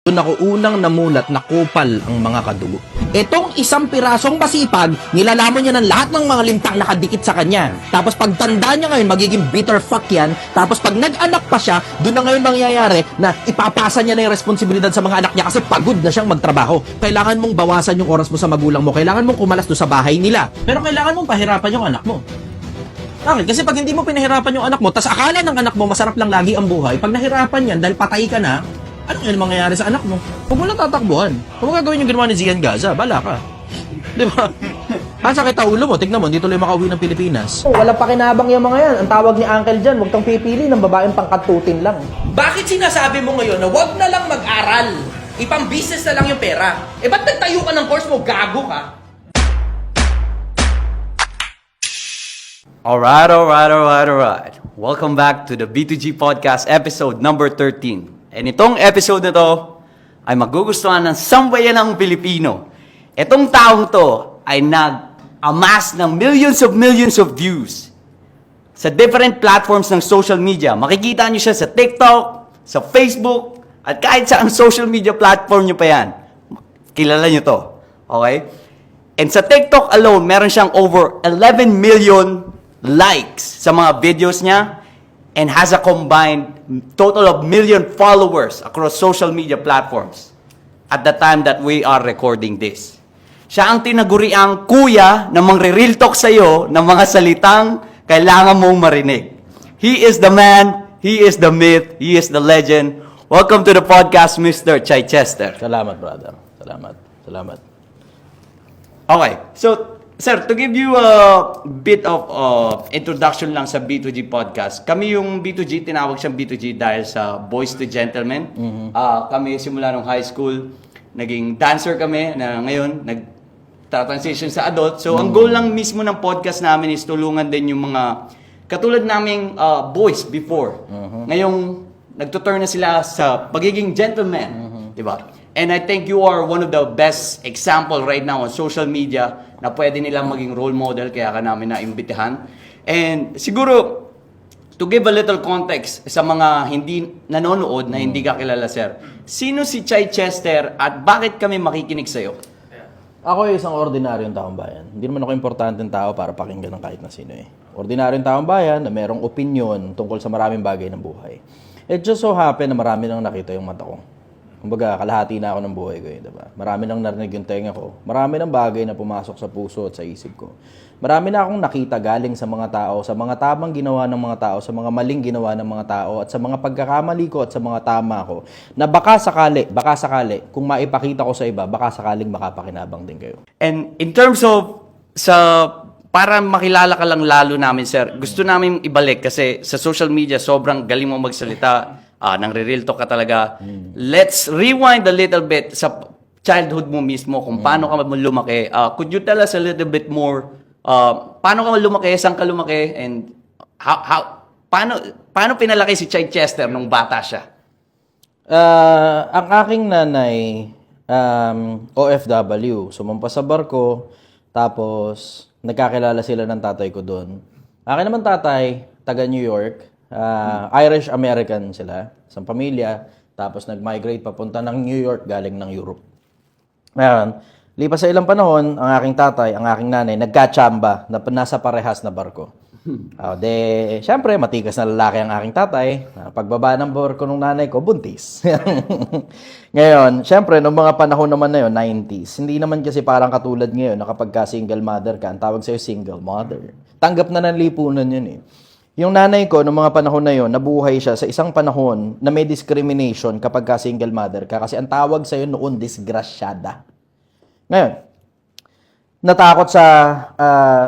Doon ako unang namulat na kupal ang mga kadugo. Etong isang pirasong masipag, nilalaman niya ng lahat ng mga lintang nakadikit sa kanya. Tapos pagtanda niya ngayon, magiging bitter fuck yan. Tapos pag nag-anak pa siya, doon na ngayon mangyayari na ipapasa niya na yung responsibilidad sa mga anak niya kasi pagod na siyang magtrabaho. Kailangan mong bawasan yung oras mo sa magulang mo. Kailangan mong kumalas doon sa bahay nila. Pero kailangan mong pahirapan yung anak mo. Bakit? Kasi pag hindi mo pinahirapan yung anak mo, tas akala ng anak mo masarap lang lagi ang buhay, pag nahirapan yan dahil patay ka na, ano yung mangyayari sa anak mo? Huwag mo lang tatakbuhan. Huwag mo gagawin yung ginawa ni Zian Gaza. Bala ka. Di ba? Sakit ang ulo mo. Tignan mo, hindi tuloy makauwi ng Pilipinas. Walang pakinabang yung mga yan. Ang tawag ni Uncle dyan, huwag kang pipili ng babaeng pangkatutin lang. Bakit sinasabi mo ngayon na huwag na lang mag-aral? Ipang-business na lang yung pera. Eh, ba't nagtayo ka ng course mo? Gago ka. Alright. Welcome back to the B2G Podcast episode number 13. And itong episode na to ay magugustuhan ng sambayanang Pilipino. Itong taong to ay nag-amass ng millions of views sa different platforms ng social media. Makikita nyo siya sa TikTok, sa Facebook, at kahit sa ang social media platform nyo pa yan. Kilala nyo to. Okay? And sa TikTok alone, meron siyang over 11 million likes sa mga videos niya and has a combined total of million followers across social media platforms at the time that we are recording this. Siya ang tinaguriang kuya na mangre-real talk sa'yo ng mga salitang kailangan mong marinig. He is the man, he is the myth, he is the legend. Welcome to the podcast, Mr. Chichester. Salamat, brother. Salamat. Okay, so sir, to give you a bit of introduction lang sa B2G podcast. Kami yung B2G, tinawag siyang B2G dahil sa Boys to Gentlemen. Kami simula nung high school, naging dancer kami na ngayon nag-transition sa adult. So ang goal lang mismo ng podcast namin is tulungan din yung mga katulad naming boys before. Ngayong nagtuturn na sila sa pagiging gentleman, di ba? And I think you are one of the best example right now on social media na pwede nilang maging role model, kaya ka namin naimbitahan. And siguro, to give a little context sa mga hindi nanonood na hindi ka kilala, sir, sino si Chichester at bakit kami makikinig sa'yo? Ako ay isang ordinaryong taong bayan. Hindi naman ako importanteng tao para pakinggan ng kahit na sino eh. Ordinaryong taong bayan na merong opinion tungkol sa maraming bagay ng buhay. It just so happen na marami nang nakita yung mata ko. Kumbaga, kalahati na ako ng buhay ko eh, diba? Marami nang narinig yung tenga ko. Marami ng bagay na pumasok sa puso at sa isip ko. Marami na akong nakita galing sa mga tao, sa mga tamang ginawa ng mga tao, sa mga maling ginawa ng mga tao, at sa mga pagkakamali ko at sa mga tama ko, na baka sakali, kung maipakita ko sa iba, baka sakaling makapakinabang din kayo. And in terms of, para makilala ka lang lalo namin, sir, gusto namin ibalik kasi sa social media, sobrang galing mo magsalita, nang re-real talk ka talaga. Let's rewind a little bit sa childhood mo mismo, kung paano ka lumaki. Could you tell us a little bit more, paano ka lumaki, saan ka lumaki, and paano pinalaki si Chichester nung bata siya? Ang aking nanay, OFW, sumampa sa barko, tapos nagkakilala sila ng tatay ko doon. Akin naman tatay, taga New York, Irish-American sila, isang pamilya, tapos nag-migrate papunta ng New York galing ng Europe. Ngayon, lipas sa ilang panahon, ang aking tatay, ang aking nanay, nagkatsamba na nasa parehas na barko. Siyempre, matikas na lalaki ang aking tatay. Pagbaba ng barko ng nanay ko, buntis. Ngayon, siyempre, noong mga panahon naman na yun, 90s, hindi naman kasi parang katulad ngayon na kapag ka single mother ka, ang tawag sa'yo single mother. Tanggap na ng lipunan yun eh. Yung nanay ko, noong mga panahon na yon, nabuhay siya sa isang panahon na may discrimination kapag ka single mother ka. Kasi ang tawag sa'yo noon, disgrasyada. Ngayon, natakot sa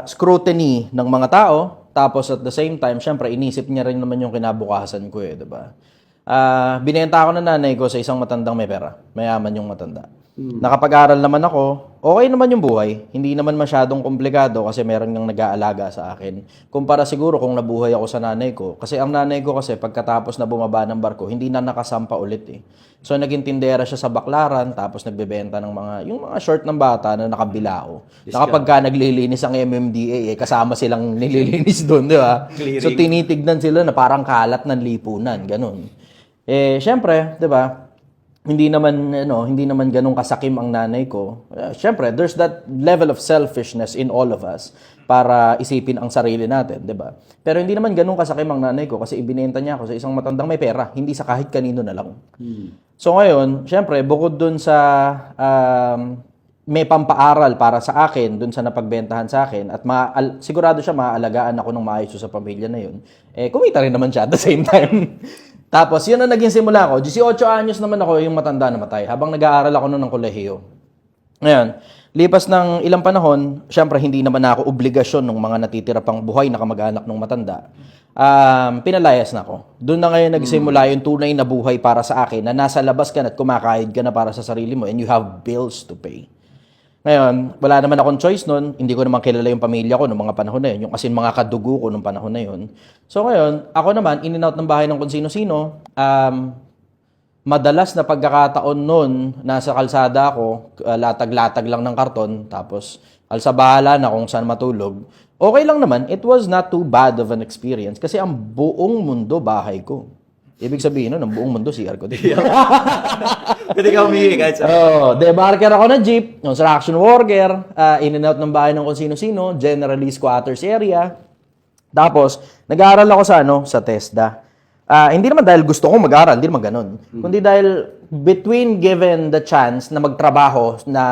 scrutiny ng mga tao. Tapos at the same time, syempre, inisip niya rin naman yung kinabukasan ko eh, diba? Binenta ako ng nanay ko sa isang matandang may pera. Mayaman yung matanda. Nakapag-aral naman ako, okay naman yung buhay. Hindi naman masyadong komplikado kasi meron ngang nag-aalaga sa akin. Kumpara siguro kung nabuhay ako sa nanay ko. Kasi ang nanay ko kasi pagkatapos na bumaba ng barko, hindi na nakasampa ulit eh. So naging tindera siya sa Baklaran, tapos nagbebenta ng yung mga short ng bata na nakabilao. Nakapagka naglilinis ang MMDA, kasama silang nililinis doon, di ba? So tinitignan sila na parang kalat ng lipunan, ganun. Syempre, di ba? hindi naman ganun kasakim ang nanay ko. Syempre, there's that level of selfishness in all of us para isipin ang sarili natin, 'di ba? Pero hindi naman ganun kasakim ang nanay ko kasi ibinenta niya ako sa isang matandang may pera, hindi sa kahit kanino na lang. So ngayon, syempre, bukod dun sa may pampaaral para sa akin dun sa napagbentahan sa akin at sigurado siya maaalagaan ako ng maayos sa pamilya na yun, kumita rin naman siya at the same time. Tapos, yun ang naging simula ko. 18 anyos naman ako yung matanda na matay habang nag-aaral ako noon ng kolehiyo. Ngayon, lipas ng ilang panahon, syempre hindi naman ako obligasyon ng mga natitira pang buhay na kamag-anak ng matanda. Pinalayas na ako. Doon na ngayon nagsimula yung tunay na buhay para sa akin na nasa labas ka na at kumakahid ka na para sa sarili mo and you have bills to pay. Ngayon, wala naman akong choice nun. Hindi ko naman kilala yung pamilya ko noong mga panahon na yun. Yung asin mga kadugo ko noong panahon na yun. So ngayon, ako naman, in and out ng bahay ng kung sino-sino. Madalas na pagkakataon nun, nasa kalsada ako, latag-latag lang ng karton, tapos alsabahala na kung saan matulog. Okay lang naman, it was not too bad of an experience kasi ang buong mundo bahay ko. Ibig sabihin nun, ang buong mundo CR ko din. Pwede ka humihi kahit debarker ako ng jeep, construction worker, in and out ng bahay ng kung sino-sino, generally squatters area. Tapos, nag-aaral ako sa TESDA. Hindi naman dahil gusto kong mag-aaral, hindi naman ganun. Kundi dahil between given the chance na magtrabaho na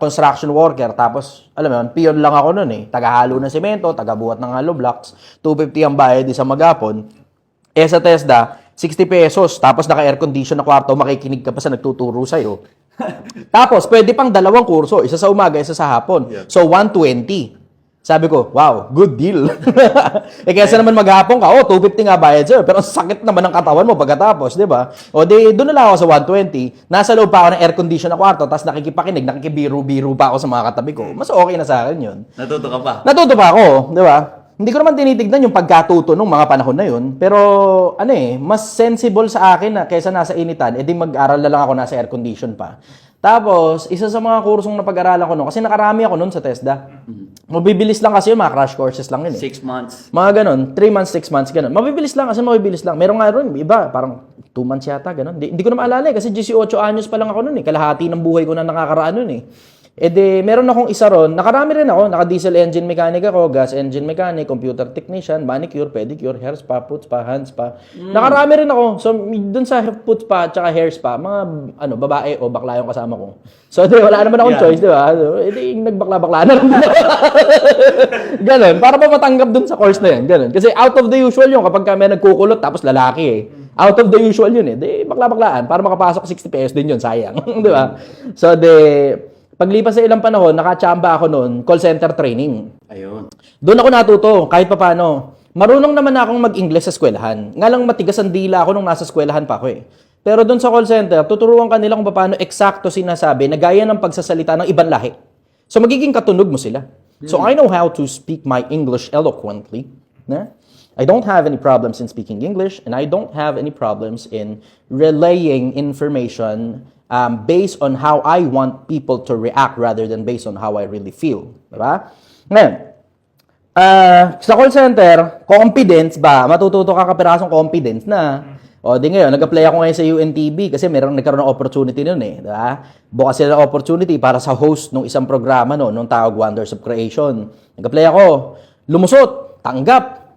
construction worker, tapos, alam mo yun, piyon lang ako nun tagahalo ng semento, tagabuhat ng hollow blocks, 250 ang bayad isang maghapon. Sa TESDA, 60 pesos, tapos naka-air condition na kwarto, makikinig ka pa sa nagtuturo sa'yo. Tapos, pwede pang 2 kurso, isa sa umaga, isa sa hapon. Yeah. So, 120. Sabi ko, wow, good deal. Kaysa naman maghapon ka, 250 nga bayad sa'yo, pero sakit naman ang katawan mo pagkatapos, di ba? Doon na lang ako sa 120. Nasa loob pa ako ng air condition na kwarto, tapos nakikipakinig, nakikibiro-biro pa ako sa mga katabi ko. Mas okay na sa akin yun. Natuto ka pa? Natuto pa ako, di ba? Hindi ko naman tinitignan yung pagkatuto nung mga panahon na yun. Pero, mas sensible sa akin na kaysa nasa initan, edi mag-aral na lang ako nasa air condition pa. Tapos, isa sa mga kursong napag-aralan ko noon, kasi nakarami ako noon sa TESDA. Mabibilis lang kasi yung mga crash courses lang yun 6 months. Mga ganon, 3 months, 6 months, ganon. Mabibilis lang kasi mabibilis lang. Meron nga rin, iba, parang 2 months yata, ganon. Hindi ko na maalala kasi 18 anyos pa lang ako noon Kalahati ng buhay ko na nakakaraan noon meron akong isa ron, nakarami rin ako, naka-diesel engine mechanic ako, gas engine mechanic, computer technician, manicure, pedicure, hair spa, foot spa, hand spa. Nakarami rin ako. So, dun sa foot spa at saka hair spa, mga babae o bakla yung kasama ko. So, wala naman akong choice, di ba? Nagbakla-bakla na lang. Ganon, para pa matanggap dun sa course na yun. Ganon. Kasi out of the usual yun kapag kami nagkukulot tapos lalaki Out of the usual yun Di bakla-baklaan. Para makapasok 60 pesos din yun, sayang. Di ba? So, paglipas sa ilang panahon, nakachamba ako noon, call center training. Ayun. Doon ako natuto, kahit papaano. Marunong naman akong mag-English sa eskwelahan. Nga lang matigas ang dila ako nung nasa eskwelahan pa ako Pero doon sa call center, tuturuan ka nila kung paano eksakto sinasabi na gaya ng pagsasalita ng ibang lahi. So magiging katunog mo sila. So I know how to speak my English eloquently. I don't have any problems in speaking English and I don't have any problems in relaying information based on how I want people to react rather than based on how I really feel. Diba? Ngayon, sa call center, confidence ba? Matututo ka kapirasong confidence na. Di ngayon, nag-apply ako ngayon sa UNTV kasi nagkaroon ng opportunity nun Diba? Bukas sila ng opportunity para sa host ng isang programa nung tawag Wonders of Creation. Nag-apply ako, lumusot, tanggap.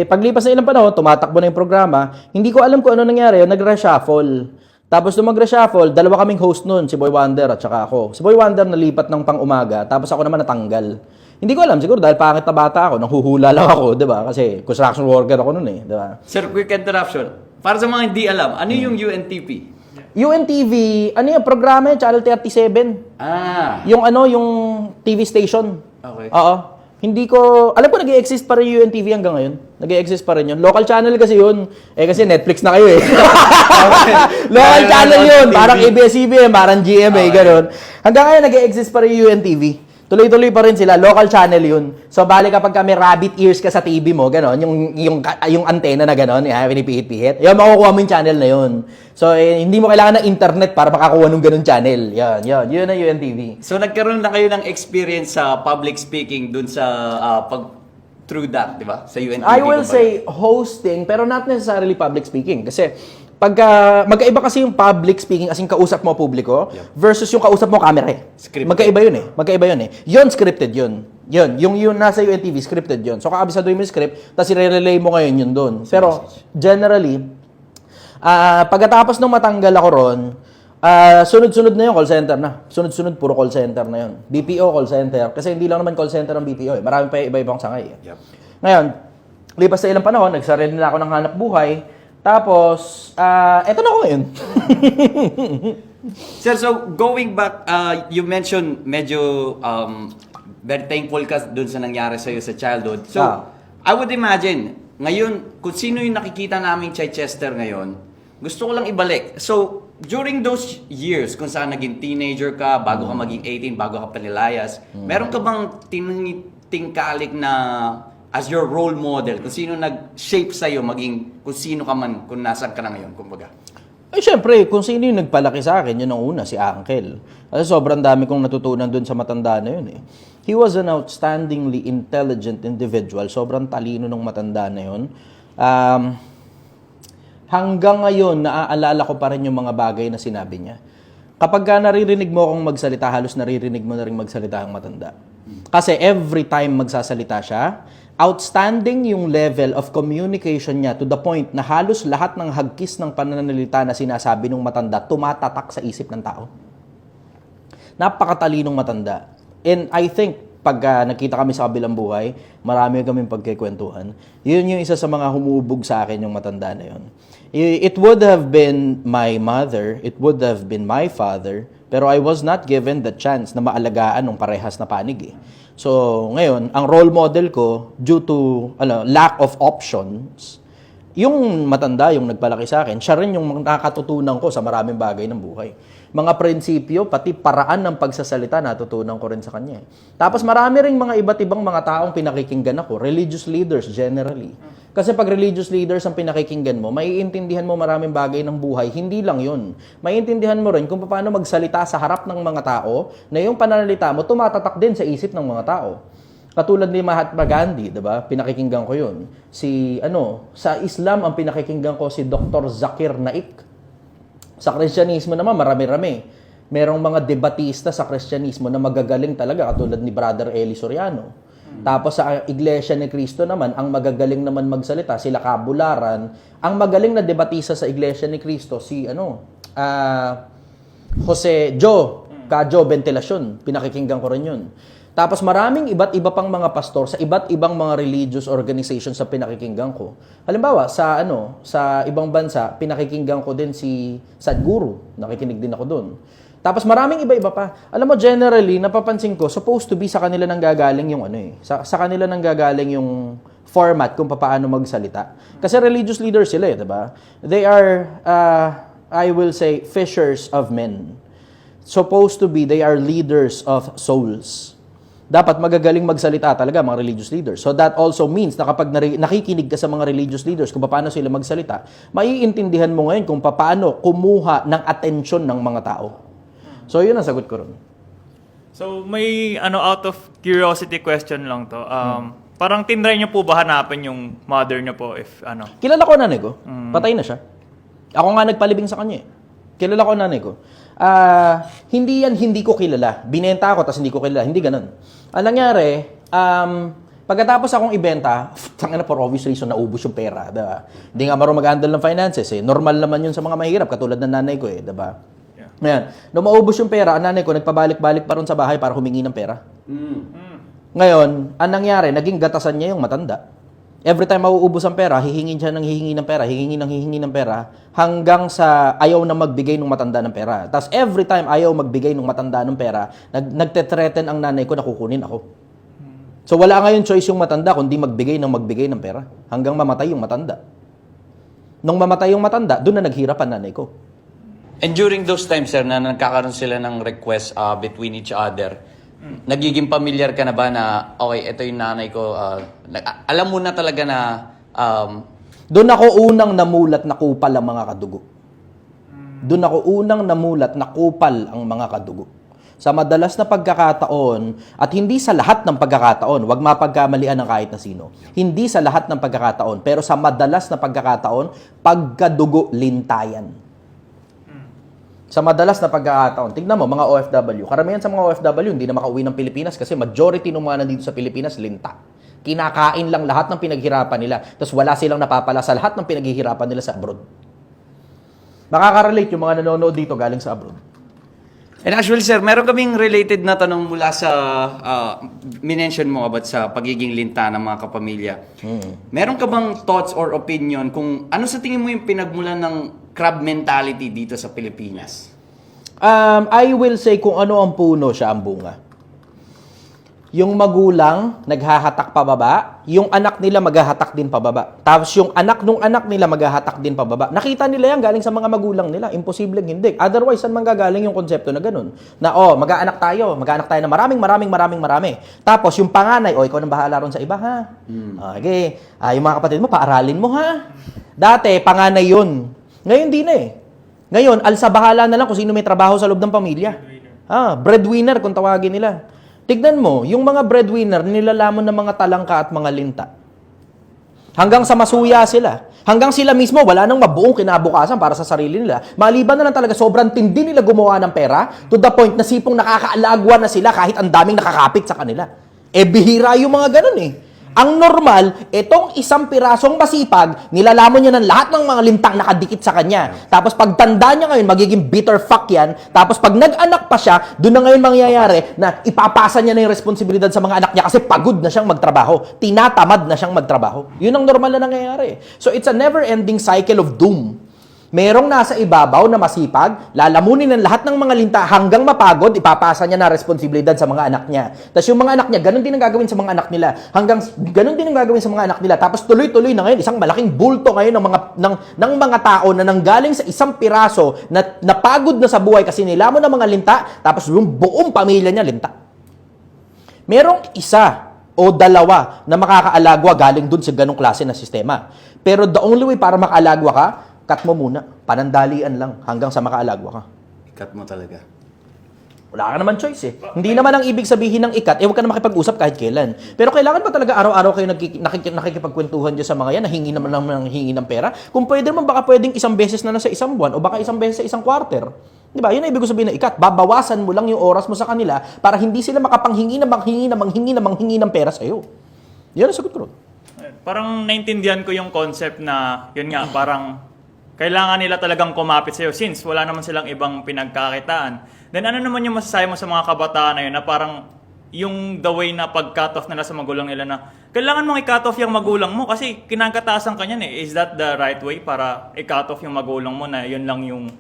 Paglipas na ilang panahon, tumatakbo na yung programa. Hindi ko alam kung ano nangyari, nag-reshuffle. Tapos nung mag-reshuffle, 2 kaming host nun, si Boy Wonder at saka ako. Si Boy Wonder nalipat ng pang-umaga, tapos ako naman natanggal. Hindi ko alam, siguro dahil pangit na bata ako, nanghuhula lang ako, di ba? Kasi construction worker ako nun di ba? Sir, quick interruption. Para sa mga hindi alam, ano yung UNTP? UNTV, programa yun, Channel 37. Yung yung TV station. Okay. Oo. Hindi ko, alam ko nag-i-exist pa rin yung UNTV hanggang ngayon. Nag-i-exist pa rin yun. Local channel kasi yun. Kasi Netflix na kayo Local channel yun. Parang ABS-CBN, parang GMA, gano'n. Hanggang ngayon nag-i-exist pa rin yung UNTV. Tuloy-tuloy pa rin sila. Local channel yun. So, bali kapag may rabbit ears ka sa TV mo, gano'n, yung antenna na gano'n, pinipihit-pihit, makukuha mo yung channel na yun. So, hindi mo kailangan ng internet para makakuha ng gano'n channel. Yun ang UNTV. So, nagkaroon na kayo ng experience sa public speaking dun sa through that, di ba? Sa UNTV. I will say hosting, pero not necessarily public speaking. Kasi, magkaiba kasi yung public speaking as in kausap mo publiko versus yung kausap mo camera eh. Scripted. Magkaiba yun eh. Yun scripted yun. Yung nasa UNTV scripted yun. So kakabisaduhin mo yung script, tapos i-relay mo ngayon yun doon. Pero generally, pagkatapos nung matanggal ako ron, sunod-sunod na yung call center na. Sunod-sunod, puro call center na yun. BPO call center. Kasi hindi lang naman call center ang BPO eh. Marami pa iba-ibang sangay eh. Yep. Ngayon, lipas sa ilang panahon, nagsarili na ako ng hanap buhay. Tapos, eto na ako ngayon. Sir, so going back, you mentioned medyo very thankful ka dun sa nangyari sa'yo sa childhood. So, I would imagine, ngayon, kung sino yung nakikita namin Chichester ngayon, gusto ko lang ibalik. So, during those years, kung saan naging teenager ka, bago ka maging 18, bago ka panilayas, meron ka bang tingkalik na as your role model, kung sino nag-shape sa'yo maging kung sino ka man, kung nasan ka na ngayon, kumbaga? Ay, syempre, kung sino yung nagpalaki sa akin, yun ang una, si Uncle. Kasi sobrang dami kong natutunan dun sa matanda na yun eh. He was an outstandingly intelligent individual. Sobrang talino ng matanda na yun. Hanggang ngayon, naaalala ko pa rin yung mga bagay na sinabi niya. Kapag ka naririnig mo akong magsalita, halos naririnig mo na rin magsalita ang matanda. Kasi every time magsasalita siya, outstanding yung level of communication niya to the point na halos lahat ng hagkis ng pananalita na sinasabi ng matanda tumatatak sa isip ng tao. Napakatalinong matanda. And I think, pag nakita kami sa kabilang buhay, marami kaming pagkikwentuhan. Yun yung isa sa mga humubog sa akin yung matanda na yun. It would have been my mother, it would have been my father, pero I was not given the chance na maalagaan ng parehas na panig eh. So, ngayon, ang role model ko, due to lack of options, yung matanda, yung nagpalaki sa akin, siya rin yung nakatutunan ko sa maraming bagay ng buhay. Mga prinsipyo, pati paraan ng pagsasalita, natutunan ko rin sa kanya. Tapos marami ring mga iba't ibang mga taong pinakikinggan ako, religious leaders generally. Kasi pag religious leaders ang pinakikinggan mo, maiintindihan mo maraming bagay ng buhay. Hindi lang yun. Maiintindihan mo rin kung paano magsalita sa harap ng mga tao na yung pananalita mo tumatatak din sa isip ng mga tao. Katulad ni Mahatma Gandhi, 'di ba? Pinakikinggan ko 'yun. Sa Islam ang pinakikinggan ko si Dr. Zakir Naik. Sa Kristyanismo naman marami-rami. Merong mga debatista sa Kristyanismo na magagaling talaga katulad ni Brother Eli Soriano. Tapos sa Iglesia ni Cristo naman, ang magagaling naman magsalita, sila Kabularan. Ang magaling na debatista sa Iglesia ni Cristo, Jose Kajo Ventilacion. Pinakikinggan ko rin yun. Tapos maraming iba't iba pang mga pastor sa iba't ibang mga religious organizations sa pinakikinggan ko. Halimbawa, sa ibang bansa, pinakikinggan ko din si Sadhguru. Nakikinig din ako doon. Tapos maraming iba-iba pa. Alam mo, generally, napapansin ko, supposed to be sa kanila nang gagaling yung sa kanila nang gagaling yung format kung paano magsalita. Kasi religious leaders sila, 'di ba? They are, I will say, fishers of men. Supposed to be, they are leaders of souls. Dapat magagaling magsalita talaga mga religious leaders. So that also means na kapag nakikinig ka sa mga religious leaders kung paano sila magsalita, maiintindihan mo ngayon kung paano kumuha ng atensyon ng mga tao. So, yun ang sagot ko ron. So, may out of curiosity question lang to. Parang tinry niyo po ba hanapin yung mother niyo po if Kilala ko ang nanay ko. Patay na siya. Ako nga nagpalibing sa kanya eh. Kilala ko ang nanay ko. Hindi ko kilala. Binenta ako tapos hindi ko kilala. Hindi ganun. Ang nangyari, pagkatapos akong ibenta, for obvious reason, naubos yung pera. Diba? Hindi nga marunong mag-handle ng finances eh. Normal naman yun sa mga mahirap, katulad ng nanay ko eh. Diba? Ngayon, nung maubos yung pera, ang nanay ko nagpabalik-balik pa ron sa bahay para humingi ng pera. Ngayon, ang nangyari, naging gatasan niya yung matanda. Every time mauubos ang pera, hihingi siya ng hihingi ng pera, hihingi ng pera, hanggang sa ayaw na magbigay ng matanda ng pera. Tapos every time ayaw magbigay ng matanda ng pera, nagte-threaten ang nanay ko na kukunin ako. So wala ngayon choice yung matanda kundi magbigay ng pera. Hanggang mamatay yung matanda. Nung mamatay yung matanda, doon na naghirap ang nanay ko. And during those times, sir, na nagkakaroon sila ng request between each other, nagiging familiar ka na ba na, okay, ito yung nanay ko, alam mo na talaga na... Doon ako unang namulat na kupal ang mga kadugo. Doon ako unang namulat na kupal ang mga kadugo. Sa madalas na pagkakataon, at hindi sa lahat ng pagkakataon, wag mapagkamalian ng kahit na sino. Hindi sa lahat ng pagkakataon, pero sa madalas na pagkakataon, pagkadugo lintayan. Sa madalas na pagkakataon, tignan mo, mga OFW, karamihan sa mga OFW, hindi na makauwi ng Pilipinas kasi majority ng mga nandito sa Pilipinas, linta. Kinakain lang lahat ng pinaghirapan nila, tapos wala silang napapala sa lahat ng pinaghihirapan nila sa abroad. Makaka-relate yung mga nanonood dito galing sa abroad. And actually, sir, meron kaming related na tanong mula sa, minention mo about sa pagiging linta ng mga kapamilya. Meron ka bang thoughts or opinion kung ano sa tingin mo yung pinagmulan ng crab mentality dito sa Pilipinas? I will say kung ano ang puno, siya ang bunga. Yung magulang, naghahatak pababa, yung anak nila maghahatak din pababa. Tapos yung anak nung anak nila maghahatak din pababa. Nakita nila yan galing sa mga magulang nila. Imposibleng hindi. Otherwise, saan manggagaling yung konsepto na ganun? Na, mag-aanak tayo na marami. Tapos yung panganay, ikaw nang bahala ron sa iba, ha? Okay. Yung mga kapatid mo, paaralin mo, ha? Dati, panganay yun. Ngayon, di na eh. Ngayon, alsa bahala na lang kung sino may trabaho sa loob ng pamilya. Breadwinner kung tawagin nila. Tignan mo, yung mga breadwinner, nilalamon ng mga talangka at mga linta. Hanggang sa masuya sila. Hanggang sila mismo, wala nang mabuong kinabukasan para sa sarili nila. Maliban na lang talaga, sobrang tindi nila gumawa ng pera to the point na sipong nakakaalagwa na sila kahit ang daming nakakapit sa kanila. Bihira yung mga ganun eh. Ang normal, itong isang pirasong masipag, nilalamon niya ng lahat ng mga lintang nakadikit sa kanya. Tapos pagtanda niya ngayon, magiging bitter fuck yan. Tapos pag nag-anak pa siya, doon na ngayon mangyayari na ipapasa niya na yung responsibilidad sa mga anak niya kasi pagod na siyang magtrabaho. Tinatamad na siyang magtrabaho. Yun ang normal na nangyayari. So it's a never-ending cycle of doom. Merong nasa ibabaw na masipag, lalamunin ng lahat ng mga linta hanggang mapagod, ipapasa niya na responsibilidad sa mga anak niya. Tapos yung mga anak niya, ganun din ang gagawin sa mga anak nila. Ganun din ang gagawin sa mga anak nila. Tapos tuloy-tuloy na ngayon, isang malaking bulto ngayon ng mga tao na nanggaling sa isang piraso na napagod na sa buhay kasi nilamon ng mga linta, tapos yung buong pamilya niya linta. Merong isa o dalawa na makakaalagwa galing dun sa ganong klase na sistema. Pero the only way para makaalagwa ka, cut mo muna. Panandalian lang hanggang sa makaalagwa ka. Ikat mo talaga. Wala ka naman choice eh. Hindi naman ang ibig sabihin ng ikat, huwag ka na makipag-usap kahit kailan. Pero kailangan ba talaga araw-araw kayo nakikipagkwentuhan dyan sa mga yan, nahingi naman ng hingi ng pera? Kung pwede naman, baka pwedeng isang beses na lang sa isang buwan o baka isang beses sa isang quarter. Di ba? Yun ang ibig sabihin ng ikat. Babawasan mo lang yung oras mo sa kanila para hindi sila makapanghingi ng pera sa'yo. Yan ang sagot ko. Parang naintindihan ko yung concept na, yun nga, parang kailangan nila talagang kumapit sa'yo since wala naman silang ibang pinagkakitaan. Then ano naman yung masasabi mo sa mga kabataan na yun na parang yung the way na pag-cut off nila sa magulang nila na kailangan mong i-cut off yung magulang mo kasi kinakatasan ka niyan eh. Is that the right way para i-cut off yung magulang mo na yun lang yung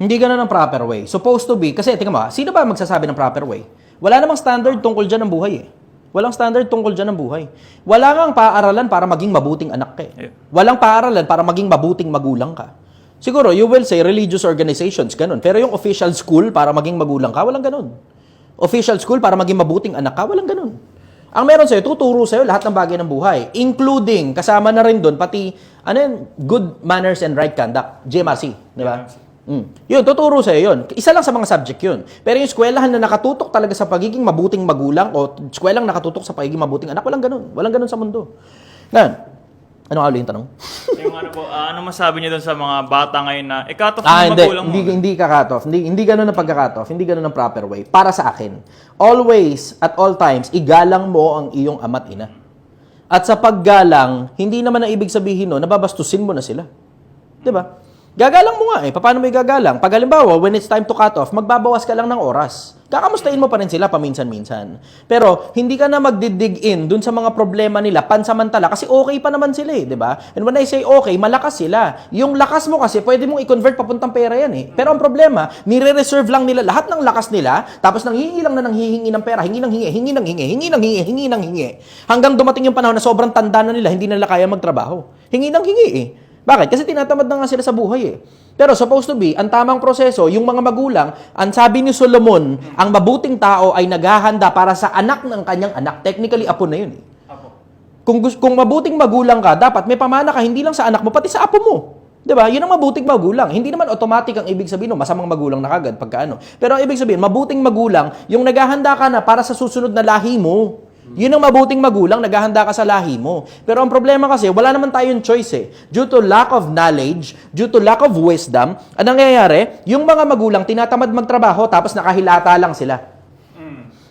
Hindi ganun ang proper way. Supposed to be, kasi tingnan mo, sino ba magsasabi ng proper way? Wala namang standard tungkol dyan ng buhay eh. Walang standard tungkol dyan ng buhay. Wala ngang paaralan para maging mabuting anak ka eh. Walang paaralan para maging mabuting magulang ka. Siguro, you will say religious organizations, ganun. Pero yung official school para maging magulang ka, walang ganun. Official school para maging mabuting anak ka, walang ganun. Ang meron sa'yo, tuturo sa'yo lahat ng bagay ng buhay. Including, kasama na rin doon, pati, good manners and right conduct. GMRC, di ba? Yun, tuturo sa'yo yun. Isa lang sa mga subject yun. Pero yung eskwelahan na nakatutok talaga sa pagiging mabuting magulang o eskwelang nakatutok sa pagiging mabuting anak, walang ganun. Walang ganun sa mundo. Ngayon, ano ka ulit yung tanong? yung ano masabi niyo doon sa mga bata ngayon na i-cut off yung magulang mo? Hindi ka-cut off. Hindi ganun ang pagka-cut off. Hindi ganun ang proper way. Para sa akin, always, at all times, igalang mo ang iyong ama't ina. At sa paggalang, hindi naman ang ibig sabihin no, nababastusin mo na sila. Diba? Gagalang mo nga eh. Paano may gagalang? Pag halimbawa, when it's time to cut off, magbabawas ka lang ng oras. Kakamustahin mo pa rin sila paminsan-minsan. Pero, hindi ka na magdidig in dun sa mga problema nila pansamantala kasi okay pa naman sila eh, di ba? And when I say okay, malakas sila. Yung lakas mo kasi, pwede mong i-convert papuntang pera yan eh. Pero ang problema, nire-reserve lang nila lahat ng lakas nila, tapos nanghihingi lang na nanghihingi ng pera, hingi ng hingi. Hanggang dumating yung panahon na sobrang tanda na nila, hindi nila kaya magtrabaho. Hingi eh. Bakit? Kasi tinatamad na nga sila sa buhay eh. Pero supposed to be, ang tamang proseso, yung mga magulang, ang sabi ni Solomon, ang mabuting tao ay naghahanda para sa anak ng kanyang anak. Technically, apo na yun eh. Kung mabuting magulang ka, dapat may pamana ka, hindi lang sa anak mo, pati sa apo mo. 'Di ba? Yun ang mabuting magulang. Hindi naman automatic ang ibig sabihin no, masamang magulang na kagad pagka ano. Pero ang ibig sabihin, mabuting magulang, yung naghahanda ka na para sa susunod na lahi mo. Yun ang mabuting magulang, naghahanda ka sa lahi mo. Pero ang problema kasi, wala naman tayong choice eh. Due to lack of knowledge, due to lack of wisdom, ang nangyayari, yung mga magulang tinatamad magtrabaho tapos nakahilata lang sila.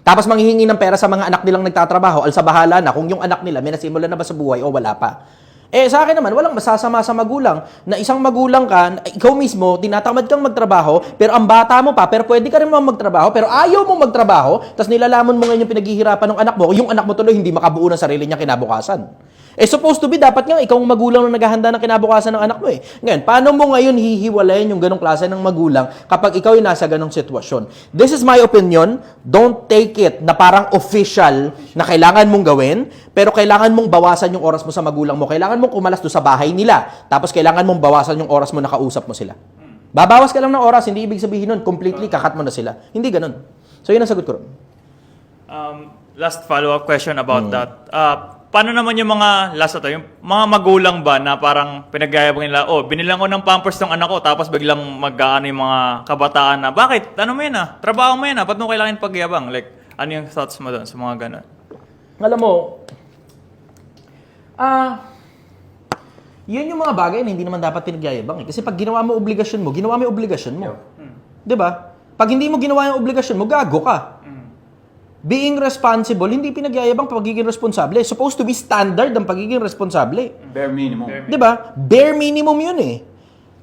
Tapos manghihingi ng pera sa mga anak nilang nagtatrabaho, al sa bahala na kung yung anak nila may nasimulan na ba sa buhay o wala pa. Sa akin naman, walang masasama sa magulang na isang magulang ka, ikaw mismo, tinatamad kang magtrabaho, pero ang bata mo pa, pero pwede ka rin naman magtrabaho, pero ayaw mo magtrabaho, tapos nilalaman mo ngayon yung pinaghihirapan ng anak mo, yung anak mo tuloy hindi makabuo ng sarili niya kinabukasan. Supposed to be, dapat nga ikaw ang magulang na naghahanda ng kinabukasan ng anak mo eh. Ngayon, paano mo ngayon hihiwalayin yung ganong klase ng magulang kapag ikaw ay nasa ganong sitwasyon? This is my opinion. Don't take it na parang official na kailangan mong gawin, pero kailangan mong bawasan yung oras mo sa magulang mo. Kailangan mong kumalas doon sa bahay nila. Tapos kailangan mong bawasan yung oras mo na kausap mo sila. Babawas ka lang ng oras, hindi ibig sabihin nun, completely kakat mo na sila. Hindi ganun. So yun ang sagot ko ron. Last follow-up question about that. Paano naman yung mga yung mga magulang ba na parang pinagyayabang nila, binilang ko ng Pampers ng anak ko, tapos biglang mag-aano yung mga kabataan na, bakit? Ano mo yan trabaho mo yan ba't mo kailangan pagyabang? Like, ano yung thoughts mo doon sa mga ganun? Alam mo, yun yung mga bagay na hindi naman dapat pinagyayabang eh. Kasi pag ginawa mo obligasyon mo, ginawa mo yung obligasyon mo. Diba? Pag hindi mo ginawa yung obligasyon mo, gago ka. Being responsible, hindi pinagyayabang pagiging responsable. Supposed to be standard ang pagiging responsable. Bare minimum. Diba? Bare minimum yun eh.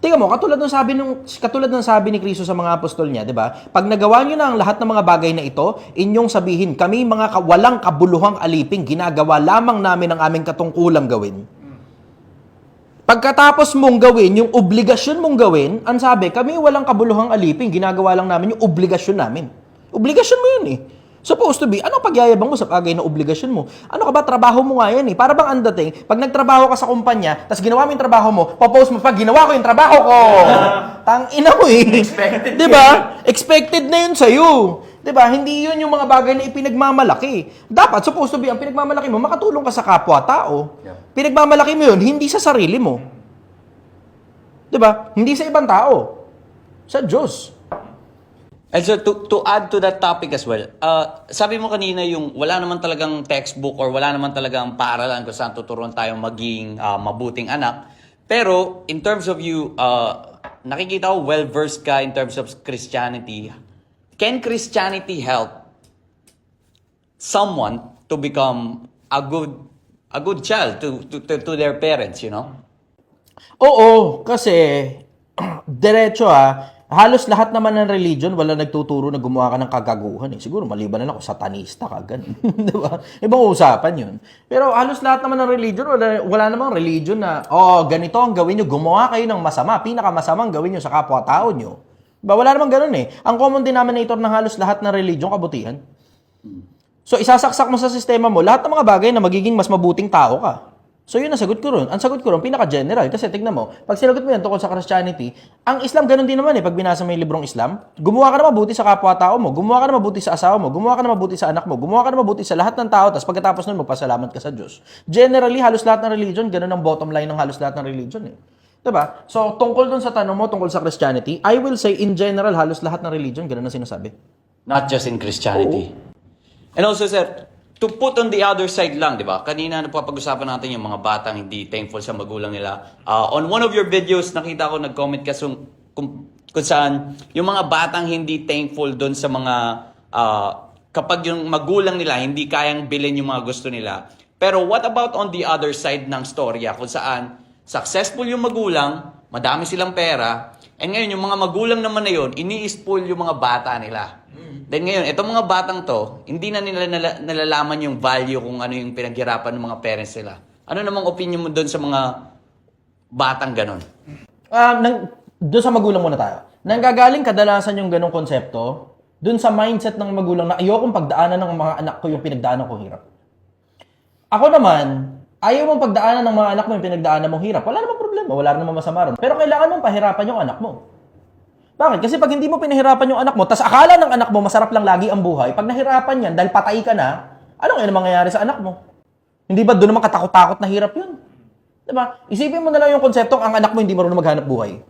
Tingnan mo, katulad ng sabi ni Kristo sa mga apostol niya, 'di ba? Pag nagawa niyo na ang lahat ng mga bagay na ito, inyong sabihin, kami mga walang kabuluhang aliping, ginagawa lamang namin ang aming katungkulang gawin. Pagkatapos mong gawin yung obligasyon mong gawin, ang sabi, kami walang kabuluhang aliping, ginagawa lang namin yung obligasyon namin. Obligasyon mo yun eh. Supposed to be, ano pagyayabang mo sa bagay na obligasyon mo? Ano ka ba, trabaho mo nga yan eh. Para bang ang dating, pag nagtrabaho ka sa kumpanya, tapos ginawa mo yung trabaho mo, popost mo pag ginawa ko yung trabaho ko. Tang-ina mo eh. Expected. Diba? Expected na yun sa'yo. Diba? Hindi yun yung mga bagay na ipinagmamalaki. Dapat, supposed to be, ang pinagmamalaki mo, makatulong ka sa kapwa-tao. Pinagmamalaki mo yun, hindi sa sarili mo. Diba? Hindi sa ibang tao. Sa Diyos. And so to add to that topic as well, sabi mo kanina yung wala naman talagang textbook or wala naman talagang paaralan kung saan tuturuan tayong maging mabuting anak. Pero in terms of you, nakikita ko well-versed ka in terms of Christianity. Can Christianity help someone to become a good child to their parents, you know? Oo, kasi diretso halos lahat naman ng religion wala nagtuturo na gumawa ka ng kagaguhan eh. Siguro maliban na lang kung satanista ka, ganun. Di ba? Ibang usapan yun. Pero halos lahat naman ng religion, wala namang religion na, ganito ang gawin nyo, gumawa kayo ng masama, pinakamasamang gawin nyo sa kapwa-tao nyo. Diba? Wala namang ganun eh. Ang common denominator ng halos lahat ng religion, kabutihan. So isasaksak mo sa sistema mo, lahat ng mga bagay na magiging mas mabuting tao ka. So yun ang sagot ko ron. Ang sagot ko ron, pinaka-general. Kasi tignan mo, pag sinagot mo yan tungkol sa Christianity, ang Islam ganun din naman eh. Pag binasa mo yung librong Islam, gumawa ka na mabuti sa kapwa-tao mo, gumawa ka na mabuti sa asawa mo, gumawa ka na mabuti sa anak mo, gumawa ka na mabuti sa lahat ng tao, tapos pagkatapos nun, magpasalamat ka sa Diyos. Generally, halos lahat ng religion, ganun ang bottom line ng halos lahat ng religion eh. Diba? So, tungkol dun sa tanong mo, tungkol sa Christianity, I will say, in general, halos lahat ng religion, ganun ang sinasabi. Not just in Christianity. And also, sir, to put on the other side lang, di ba? Kanina napapag-usapan natin yung mga batang hindi thankful sa magulang nila. On one of your videos, nakita ko, nag-comment ka kung saan yung mga batang hindi thankful doon sa mga kapag yung magulang nila hindi kayang bilhin yung mga gusto nila. Pero what about on the other side ng storya kung saan successful yung magulang, madami silang pera, and ngayon yung mga magulang naman na yun, ini-spoil yung mga bata nila. Then ngayon, itong mga batang to, hindi na nila nalalaman yung value kung ano yung pinaghirapan ng mga parents nila. Ano namang opinion mo doon sa mga batang ganon? Doon sa magulang muna tayo. Nanggagaling kadalasan yung ganong konsepto, doon sa mindset ng magulang na ayokong pagdaanan ng mga anak ko yung pinagdaanan ko hirap. Ako naman, ayaw mong pagdaanan ng mga anak mo yung pinagdaanan mong hirap. Wala namang problema, wala namang masama ron. Pero kailangan mong pahirapan yung anak mo. Bakit? Kasi pag hindi mo pinahirapan yung anak mo, tas akala ng anak mo masarap lang lagi ang buhay, pag nahirapan yan dahil patay ka na, ano ngayon mangyayari sa anak mo? Hindi ba doon naman katakot-takot na hirap yun? Diba? Isipin mo na lang yung konsepto ang anak mo hindi marunong maghanap buhay.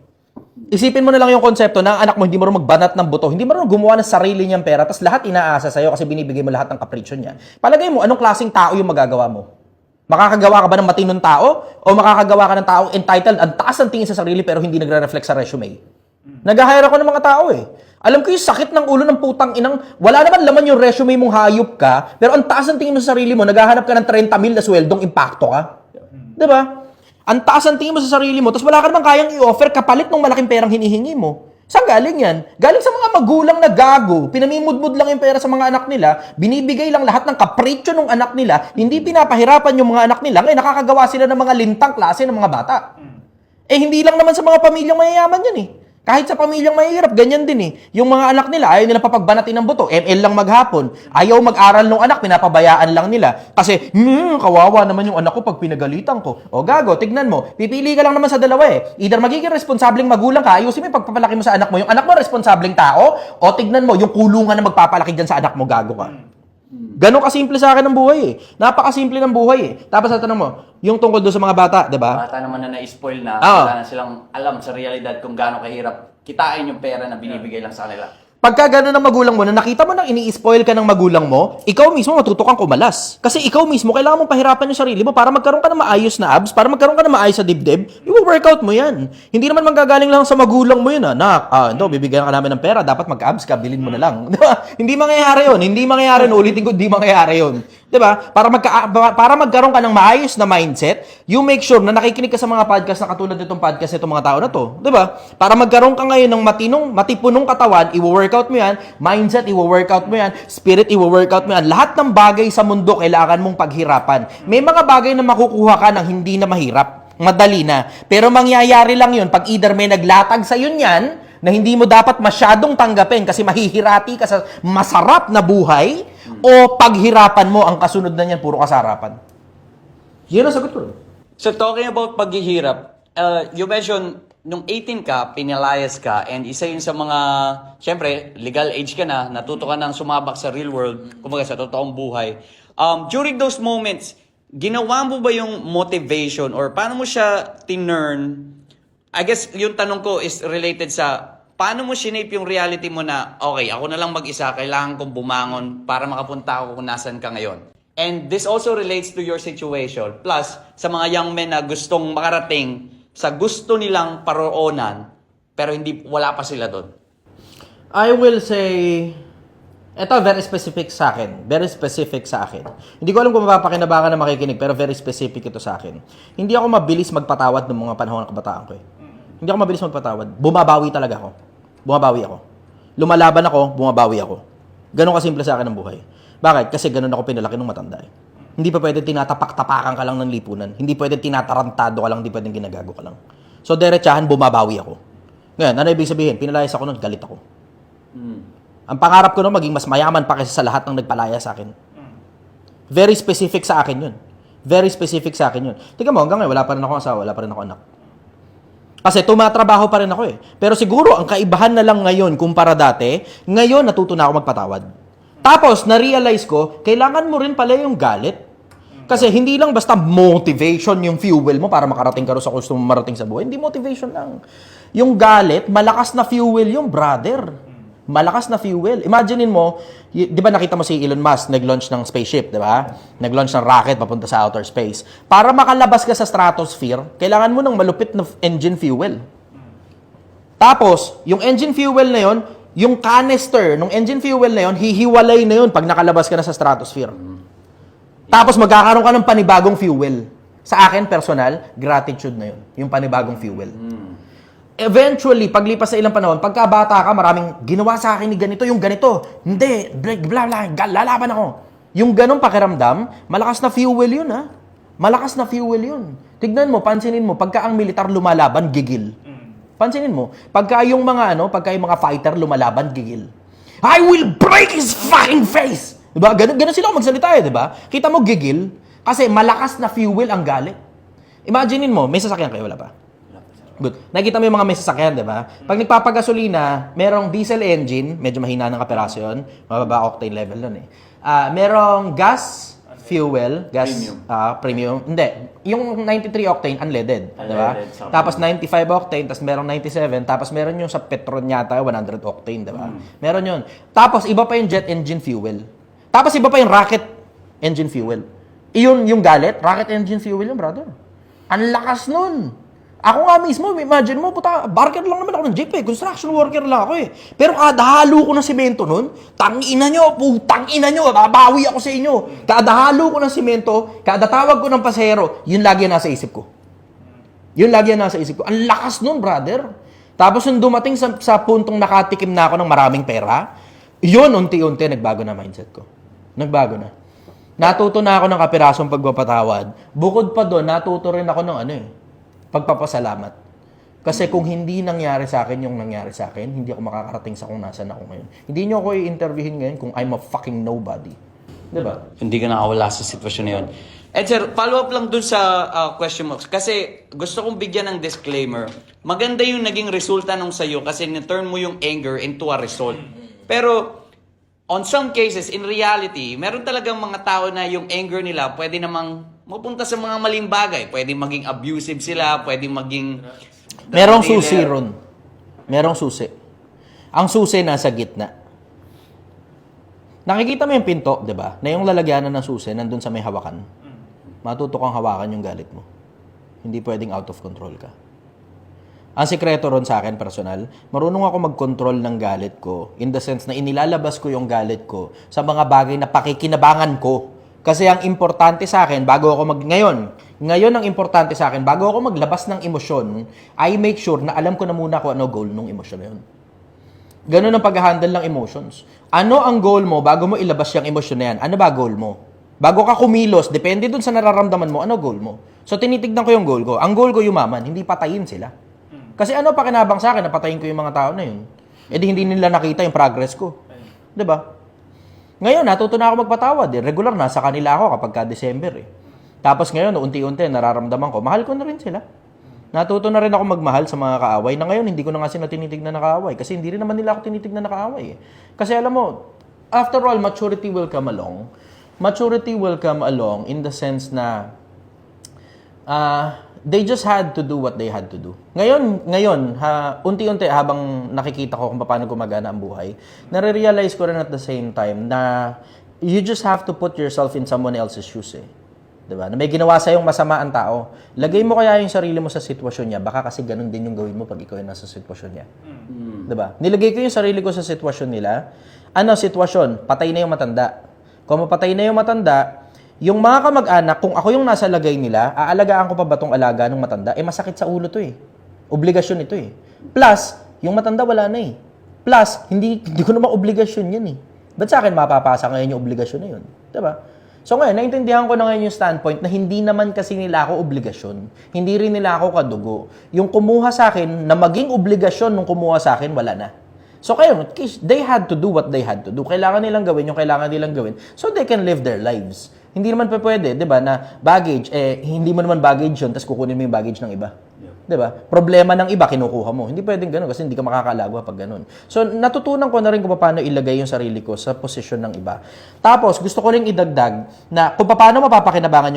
Isipin mo na lang yung konsepto na ang anak mo hindi marunong magbanat ng buto, hindi marunong gumawa ng sarili niyang pera, tapos lahat inaasa sa'yo kasi binibigay mo lahat ng kapritsyo niya. Palagay mo, anong klaseng tao yung magagawa mo? Makakagawa ka ba ng matinong tao? O makakagawa ka ng tao entitled, ang taas ng tingin sa sarili pero hindi nagre-reflect sa resume? Nag-hire ako ng mga tao eh. Alam ko yung sakit ng ulo ng putang inang, wala naman laman yung resume mong hayop ka, pero ang taas ng tingin mo sa sarili mo, naghahanap ka ng 30,000 na sweldong impacto ka. Diba? Ang taas ang tingin mo sa sarili mo, tapos wala ka namang kayang i-offer kapalit ng malaking perang hinihingi mo. Saan galing yan? Galing sa mga magulang na gago. Pinamimudmud lang yung pera sa mga anak nila, binibigay lang lahat ng kapritsyo ng anak nila, hindi pinapahirapan yung mga anak nila, ngayon nakakagawa sila ng mga lintang klase ng mga bata. Eh hindi lang naman sa mga pamilyang mayayaman yan eh. Kahit sa pamilyang mahihirap, ganyan din eh. Yung mga anak nila, ayaw nila papagbanatin ng buto. ML lang maghapon. Ayaw mag-aral ng anak, pinapabayaan lang nila. Kasi, kawawa naman yung anak ko pag pinagalitan ko. O gago, tignan mo. Pipili ka lang naman sa dalawa eh. Either magiging responsableng magulang ka, ayusin mo yung pagpapalaki mo sa anak mo. Yung anak mo responsableng tao, o tignan mo yung kulungan na magpapalaki dyan sa anak mo, gago ka. Ganon kasimple sa akin ng buhay eh. Napakasimple ng buhay eh. Tapos sa tanong mo, yung tungkol doon sa mga bata, di ba? Bata naman na na-spoil na, Oo. wala na silang alam sa realidad kung gaano kahirap kitain yung pera na binibigay lang sa kanila. Pagka gano'n ng magulang mo, na nakita mo nang ini-spoil ka ng magulang mo, ikaw mismo matuto kang kumalas. Kasi ikaw mismo, kailangan mong pahirapan yung sarili mo para magkaroon ka ng maayos na abs, para magkaroon ka ng maayos sa dibdib, i-workout mo yan. Hindi naman manggagaling lang sa magulang mo yun, anak. Ito, bibigyan ka namin ng pera, dapat mag-abs ka, bilhin mo na lang. Di ba? Hindi mangyayari yun. Hindi mangyayari yun. Ulitin ko, hindi mangyayari yun. Di ba? Para magkaroon ka ng maayos na mindset, you make sure na nakikinig ka sa mga podcast na katulad nitong podcast nitong mga tao na to. Di ba? Para magkaroon ka ngayon ng matipunong katawan, i-workout mo yan, mindset, i-workout mo yan, spirit, i-workout mo yan. Lahat ng bagay sa mundo, kailangan mong paghirapan. May mga bagay na makukuha ka ng hindi na mahirap. Madali na. Pero mangyayari lang yun pag either may naglatag sa yun yan, na hindi mo dapat masyadong tanggapin kasi mahihirati ka sa masarap na buhay, o paghirapan mo ang kasunod na niyan, puro kasarapan. Yan ang sagot ko. So talking about paghihirap, you mentioned, nung 18 ka, pinalayas ka, and isa yun sa mga, syempre, legal age ka na, natuto ka nang sumabak sa real world, kumbaga sa totoong buhay. During those moments, ginawa mo ba yung motivation or paano mo siya tinurn? I guess yung tanong ko is related sa paano mo shinape yung reality mo na, okay, ako na lang mag-isa, kailangan kong bumangon para makapunta ako kung nasan ka ngayon. And this also relates to your situation. Plus, sa mga young men na gustong makarating sa gusto nilang paroonan, pero wala pa sila doon. I will say, ito very specific sa akin. Very specific sa akin. Hindi ko alam kung mapapakinabangan na makikinig, pero very specific ito sa akin. Hindi ako mabilis magpatawad ng mga panahon ng kabataan ko eh. Hindi ako mabilis magpatawad. Bumabawi talaga ako. Bumabawi ako. Lumalaban ako, bumabawi ako. Ganon kasimple sa akin ang buhay. Bakit? Kasi ganon ako pinalaki nung matanda eh. Hindi pa pwede tinatapak-tapakan ka lang ng lipunan. Hindi pwede tinatarantado ka lang, hindi pwede ginagago ka lang. So, diretsahan, bumabawi ako. Ngayon, ano ibig sabihin? Pinalayas ako nun, galit ako. Ang pangarap ko nun, maging mas mayaman pa kaysa sa lahat ng nagpalaya sa akin. Very specific sa akin yun. Very specific sa akin yun. Tingnan mo, hanggang ngayon, wala pa rin ako asawa, wala pa rin ako anak. Kasi tumatrabaho pa rin ako eh. Pero siguro, ang kaibahan na lang ngayon kumpara dati, ngayon natuto na ako magpatawad. Tapos, na-realize ko, kailangan mo rin pala yung galit. Kasi hindi lang basta motivation yung fuel mo para makarating ka rin sa gusto mo marating sa buhay. Hindi motivation lang. Yung galit, malakas na fuel yung brother. Malakas na fuel. Imaginein mo, di ba nakita mo si Elon Musk, nag-launch ng spaceship, di ba? Nag-launch ng rocket papunta sa outer space. Para makalabas ka sa stratosphere, kailangan mo ng malupit na engine fuel. Tapos, yung engine fuel na yon, yung canister ng engine fuel na yon, hihiwalay na yon pag nakalabas ka na sa stratosphere. Tapos magkakaroon ka ng panibagong fuel. Sa akin, personal, gratitude na yun. Yung panibagong fuel. Eventually, paglipas sa ilang panahon, pagkabata ka, maraming ginawa sa akin ni ganito, yung ganito. Hindi, bla bla, lalaban ako. Yung ganong pakiramdam, malakas na fuel yun, ha? Malakas na fuel yun. Tignan mo, pansinin mo, pagka ang militar lumalaban, gigil. Pansinin mo, pagka yung mga fighter lumalaban, gigil. I will break his fucking face! Diba? Ganun sila magsalita eh, diba? Kita mo, gigil. Kasi malakas na fuel ang galit. Imaginein mo, may sasakyan kayo, wala pa? Good. Nakikita mo yung mga may sasakyan, di ba? Pag nagpapagasolina, merong diesel engine, medyo mahina ng kaperaso yun, mababa octane level nun eh. Merong gas, fuel, gas, premium. Hindi. Yung 93 octane, unleaded. Diba? Tapos 95 octane, tapos meron 97, tapos meron yung sa Petron yata, 100 octane, diba? Meron yun. Tapos iba pa yung jet engine fuel. Tapos iba pa yung rocket engine fuel. Iyon yung galit, rocket engine fuel yung brother. Ang lakas nun. Ako nga mismo, imagine mo, puta, barker lang naman ako ng jeep eh. Construction worker lang ako eh. Pero kada halo ko ng simento nun, tangina nyo, putang ina nyo, babawi ako sa inyo. Kada halo ko ng simento, kada tawag ko ng pasahero, yun lagi ang nasa isip ko. Yun lagi ang nasa isip ko. Ang lakas nun, brother. Tapos nung dumating sa puntong nakatikim na ako ng maraming pera, yun, unti-unti, nagbago na mindset ko. Nagbago na. Natuto na ako ng kapirasong pagpapatawad. Bukod pa doon, natuto rin ako ng pagpapasalamat. Kasi kung hindi nangyari sa akin yung nangyari sa akin, hindi ako makakarating sa kung nasan ako ngayon. Hindi nyo ako i-interviewin ngayon kung I'm a fucking nobody. Diba? Hindi ka nakawala sa sitwasyon na yun. And sir, follow up lang dun sa question mo. Kasi gusto kong bigyan ng disclaimer. Maganda yung naging resulta nung sa'yo kasi na-turn mo yung anger into a result. Pero on some cases, in reality, meron talagang mga tao na yung anger nila pwede namang mapunta sa mga maling bagay. Pwede maging abusive sila, pwede maging... Merong susi ron. Merong susi. Ang susi nasa gitna. Nakikita mo yung pinto, di ba? Na yung lalagyanan ng susi nandun sa may hawakan. Matuto kang hawakan yung galit mo. Hindi pwedeng out of control ka. Ang sikreto ron sa akin, personal, marunong ako mag-control ng galit ko in the sense na inilalabas ko yung galit ko sa mga bagay na pakikinabangan ko. Kasi ang importante sa akin, ngayon ang importante sa akin, bago ako maglabas ng emosyon, I make sure na alam ko na muna kung ano goal ng emosyon na yun. Ganun ang pag-handle ng emotions. Ano ang goal mo bago mo ilabas yung emosyon na yan? Ano ba goal mo? Bago ka kumilos, depende dun sa nararamdaman mo, ano goal mo? So, tinitignan ko yung goal ko. Ang goal ko yumaman, hindi patayin sila. Kasi ano pakinabang sa akin, napatayin ko yung mga tao na yun. E di hindi nila nakita yung progress ko. Diba? Ngayon, natuto na ako magpatawad. Regular, nasa kanila ako kapag ka-December eh. Tapos ngayon, unti-unti, nararamdaman ko, mahal ko na rin sila. Natuto na rin ako magmahal sa mga kaaway na ngayon, hindi ko na nga sila tinitignan na kaaway. Kasi hindi rin naman nila ako tinitignan na kaaway eh. Kasi alam mo, after all, maturity will come along. Maturity will come along in the sense na they just had to do what they had to do. Ngayon, unti-unti habang nakikita ko kung paano gumagana ang buhay, nare-realize ko rin at the same time na you just have to put yourself in someone else's shoes eh. Diba? Na may ginawa sa'yong masama ang tao. Lagay mo kaya yung sarili mo sa sitwasyon niya, baka kasi ganun din yung gawin mo pag ikaw yung nasa sitwasyon niya. Diba? Nilagay ko yung sarili ko sa sitwasyon nila. Ano sitwasyon? Patay na yung matanda. Kung mapatay na yung matanda, yung mga kamag-anak, kung ako yung nasa lagay nila, aalagaan ko pa ba tong alaga ng matanda? Masakit sa ulo to eh. Obligasyon ito eh. Plus, yung matanda wala na eh. Plus, hindi ko naman obligasyon yan eh. Ba't sa akin mapapasa ngayon yung obligasyon na yun? Diba? So ngayon, naintindihan ko na ngayon yung standpoint na hindi naman kasi nila ako obligasyon. Hindi rin nila ako kadugo. Yung kumuha sa akin, na maging obligasyon nung kumuha sa akin, wala na. So kayo, they had to do what they had to do. Kailangan nilang gawin yung kailangan nilang gawin so they can live their lives. Hindi naman pa pwede, 'di ba, na baggage hindi mo naman baggage 'yon tapos kukunin mo yung baggage ng iba. 'Di ba? Problema ng iba kinukuha mo. Hindi pwedeng ganoon kasi hindi ka makakalagwa pag ganoon. So natutunan ko na rin kung paano ilagay yung sarili ko sa posisyon ng iba. Tapos gusto ko ring idagdag na kung paano mapapakinabangan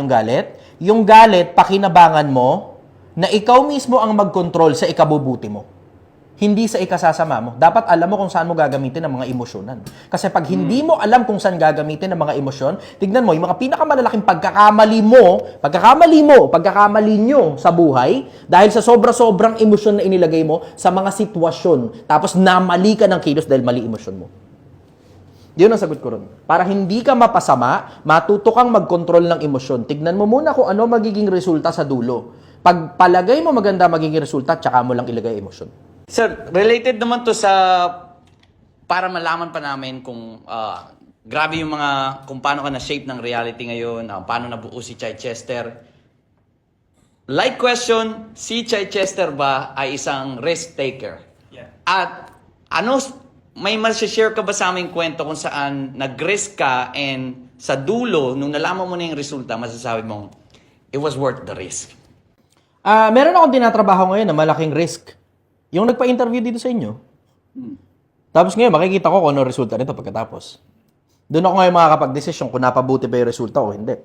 yung galit pakinabangan mo na ikaw mismo ang mag-control sa ikabubuti mo. Hindi sa ikasasama mo. Dapat alam mo kung saan mo gagamitin ang mga emosyonan. Kasi pag hindi mo alam kung saan gagamitin ang mga emosyon, tignan mo, yung mga pinakamalalaking pagkakamali nyo sa buhay, dahil sa sobra-sobrang emosyon na inilagay mo sa mga sitwasyon, tapos namali ka ng kilos dahil mali emosyon mo. Yun ang sagot ko ron. Para hindi ka mapasama, matuto kang mag-control ng emosyon. Tignan mo muna kung ano magiging resulta sa dulo. Pag palagay mo maganda magiging resulta, tsaka mo lang ilagay emosyon. Sir, related naman to sa para malaman pa namin kung grabe yung kung paano ka na-shape ng reality ngayon, paano nabuo si Chichester. Like question, si Chichester ba ay isang risk taker? Yeah. At may share ka ba sa aming kwento kung saan nag-risk ka and sa dulo, nung nalaman mo na yung resulta, masasabi mong it was worth the risk? Meron akong tinatrabaho ngayon na malaking risk. Yung nagpa-interview dito sa inyo. Tapos ngayon, makikita ko kung ano resulta nito pagkatapos. Doon ako ngayon makakapag-desisyon kung napabuti ba yung resulta o hindi.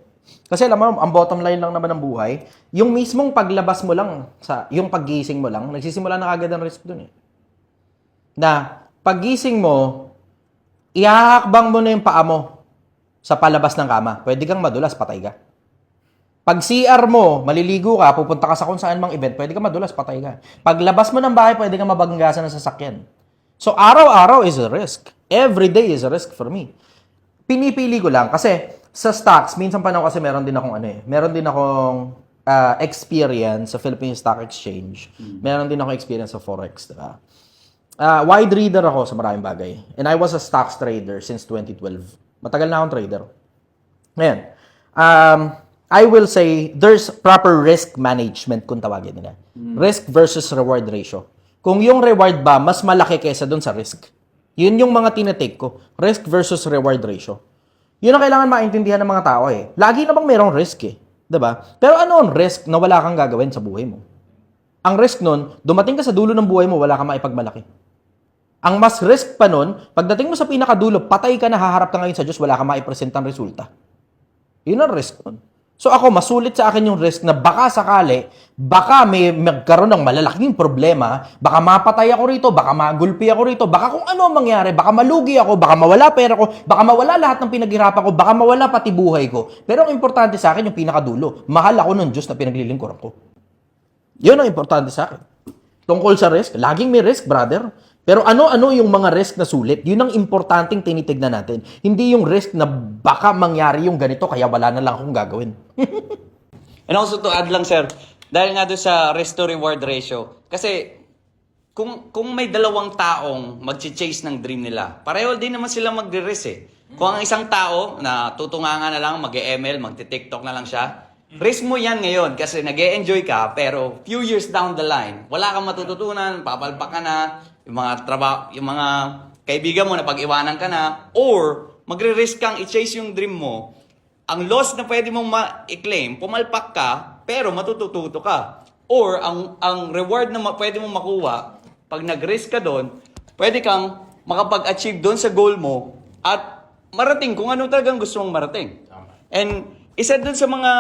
Kasi alam mo, ang bottom line lang naman ng buhay, yung mismong paglabas mo lang, yung paggising mo lang, nagsisimula na kagad ang risk doon eh. Na, paggising mo, ihahakbang mo na yung paa mo sa palabas ng kama. Pwede kang madulas, patay ka. Pag CR mo, maliligo ka, pupunta ka sa kung saan mang event, pwede ka madulas, patay ka. Paglabas mo ng bahay, pwede ka mabanggasan ng sasakyan. So, araw-araw is a risk. Every day is a risk for me. Pinipili ko lang kasi sa stocks, minsan pa kasi meron din akong experience sa Philippine Stock Exchange. Meron din akong experience sa Forex, diba? Wide reader ako sa maraming bagay. And I was a stocks trader since 2012. Matagal na akong trader. Ngayon, I will say there's proper risk management kung tawagin nila. Risk versus reward ratio. Kung yung reward ba, mas malaki kaysa dun sa risk. Yun yung mga tinatake ko. Risk versus reward ratio. Yun ang kailangan maintindihan ng mga tao eh. Lagi namang merong risk eh. Diba? Pero ano ang risk na wala kang gagawin sa buhay mo? Ang risk nun, dumating ka sa dulo ng buhay mo, wala kang maipagmalaki. Ang mas risk pa nun, pagdating mo sa pinakadulo, patay ka na, haharap ka ngayon sa Diyos, wala kang maipresentang resulta. Yun ang risk nun. So ako, masulit sa akin yung risk na baka sakali, baka may magkaroon ng malalaking problema, baka mapatay ako rito, baka magulpi ako rito, baka kung ano ang mangyari, baka malugi ako, baka mawala pera ko, baka mawala lahat ng pinaghirapan ko, baka mawala pati buhay ko. Pero ang importante sa akin yung pinakadulo. Mahal ako ng Diyos na pinaglilingkuran ko. Yun ang importante sa akin. Tungkol sa risk, laging may risk, brother. Pero ano-ano yung mga risk na sulit? Yun ang importanteng tinitignan natin. Hindi yung risk na baka mangyari yung ganito kaya wala na lang akong gagawin. And also to add lang, sir, dahil nga doon sa risk to reward ratio, kasi kung may dalawang taong mag-chase ng dream nila, pareho din naman sila magre-risk eh. Kung ang isang tao na tutungangan na lang, mag-ML, magti-TikTok na lang siya, risk mo yan ngayon kasi nag-e-enjoy ka, pero few years down the line, wala kang matututunan, papalpak ka na, yung mga kaibigan mo na pag-iwanan ka na, or magre-risk kang i-chase yung dream mo, ang loss na pwede mong ma-claim, pumalpak ka, pero matututo ka. Or ang reward na pwede mong makuha, pag nag-risk ka doon, pwede kang makapag-achieve doon sa goal mo at marating kung ano talagang gusto mong marating. And isa doon sa mga,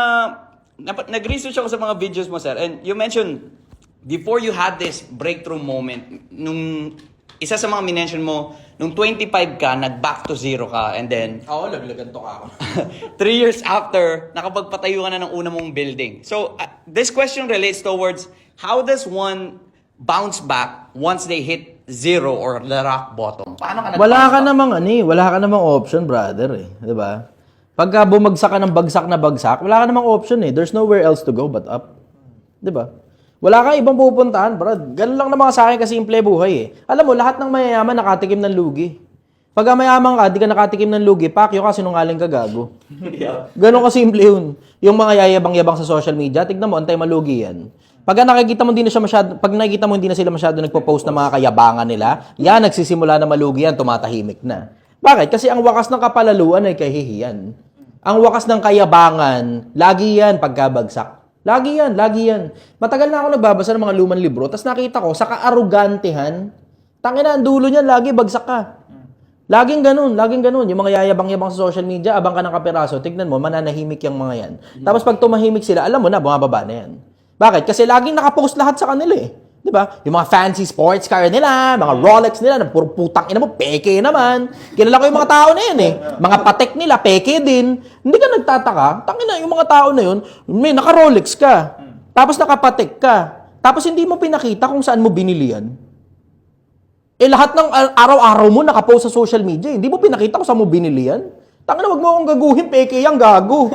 nag-research ako sa mga videos mo, sir, and you mentioned, before you had this breakthrough moment, nung isa sa mga minention mo, nung 25 ka, nag-back to zero ka, and then... Oo, laglagan to ako. 3 years after, nakapagpatayo ka na ng una mong building. So, this question relates towards, how does one bounce back once they hit zero or the rock bottom? Paano ka Wala ka namang option, brother eh. 'Di ba? Pagka bumagsak ka ng bagsak na bagsak, wala ka namang option eh. There's nowhere else to go but up. 'Di ba? Wala kang ibang pupuntahan, brad. Ganun lang naman sa akin kasi simple buhay eh. Alam mo, lahat ng mayayaman nakatikim ng lugi. Pag mayaman ka, di ka nakatikim ng lugi, pakyo ka, sinungaling ka, gago. Ganun ka simple yun. Yung mga yayabang-yabang sa social media, tignan mo, antay malugi yan. Pag nakikita mo hindi na siya masyado, pag nakikita mo hindi na sila masyado nagpo-post ng mga kayabangan nila, yan, nagsisimula na malugi yan, tumatahimik na. Bakit? Kasi ang wakas ng kapalaluan ay kahihiyan. Ang wakas ng kayabangan, lagi yan pagkabagsak. Lagi yan. Matagal na ako nagbabasa ng mga lumang libro, tapos nakita ko, sa kaarugantehan, tangina, ang dulo niyan, lagi bagsak ka. Laging ganun. Yung mga yayabang-yabang sa social media, abang ka ng kapiraso, tignan mo, mananahimik yung mga yan. Tapos pag tumahimik sila, alam mo na, bumababa na yan. Bakit? Kasi laging nakapost lahat sa kanila eh. Di ba? Yung mga fancy sports car nila, mga Rolex nila, puro putang ina mo, peke naman. Kilala ko yung mga tao na yan eh. Mga patek nila, peke din. Hindi ka nagtataka, tangina, yung mga tao na yun, may naka-Rolex ka. Tapos nakapatek ka. Tapos hindi mo pinakita kung saan mo binili yan. Eh lahat ng araw-araw mo nakapost sa social media, hindi mo pinakita kung saan mo binili yan. Tangina, wag mo akong gaguhin, peke yan, gago.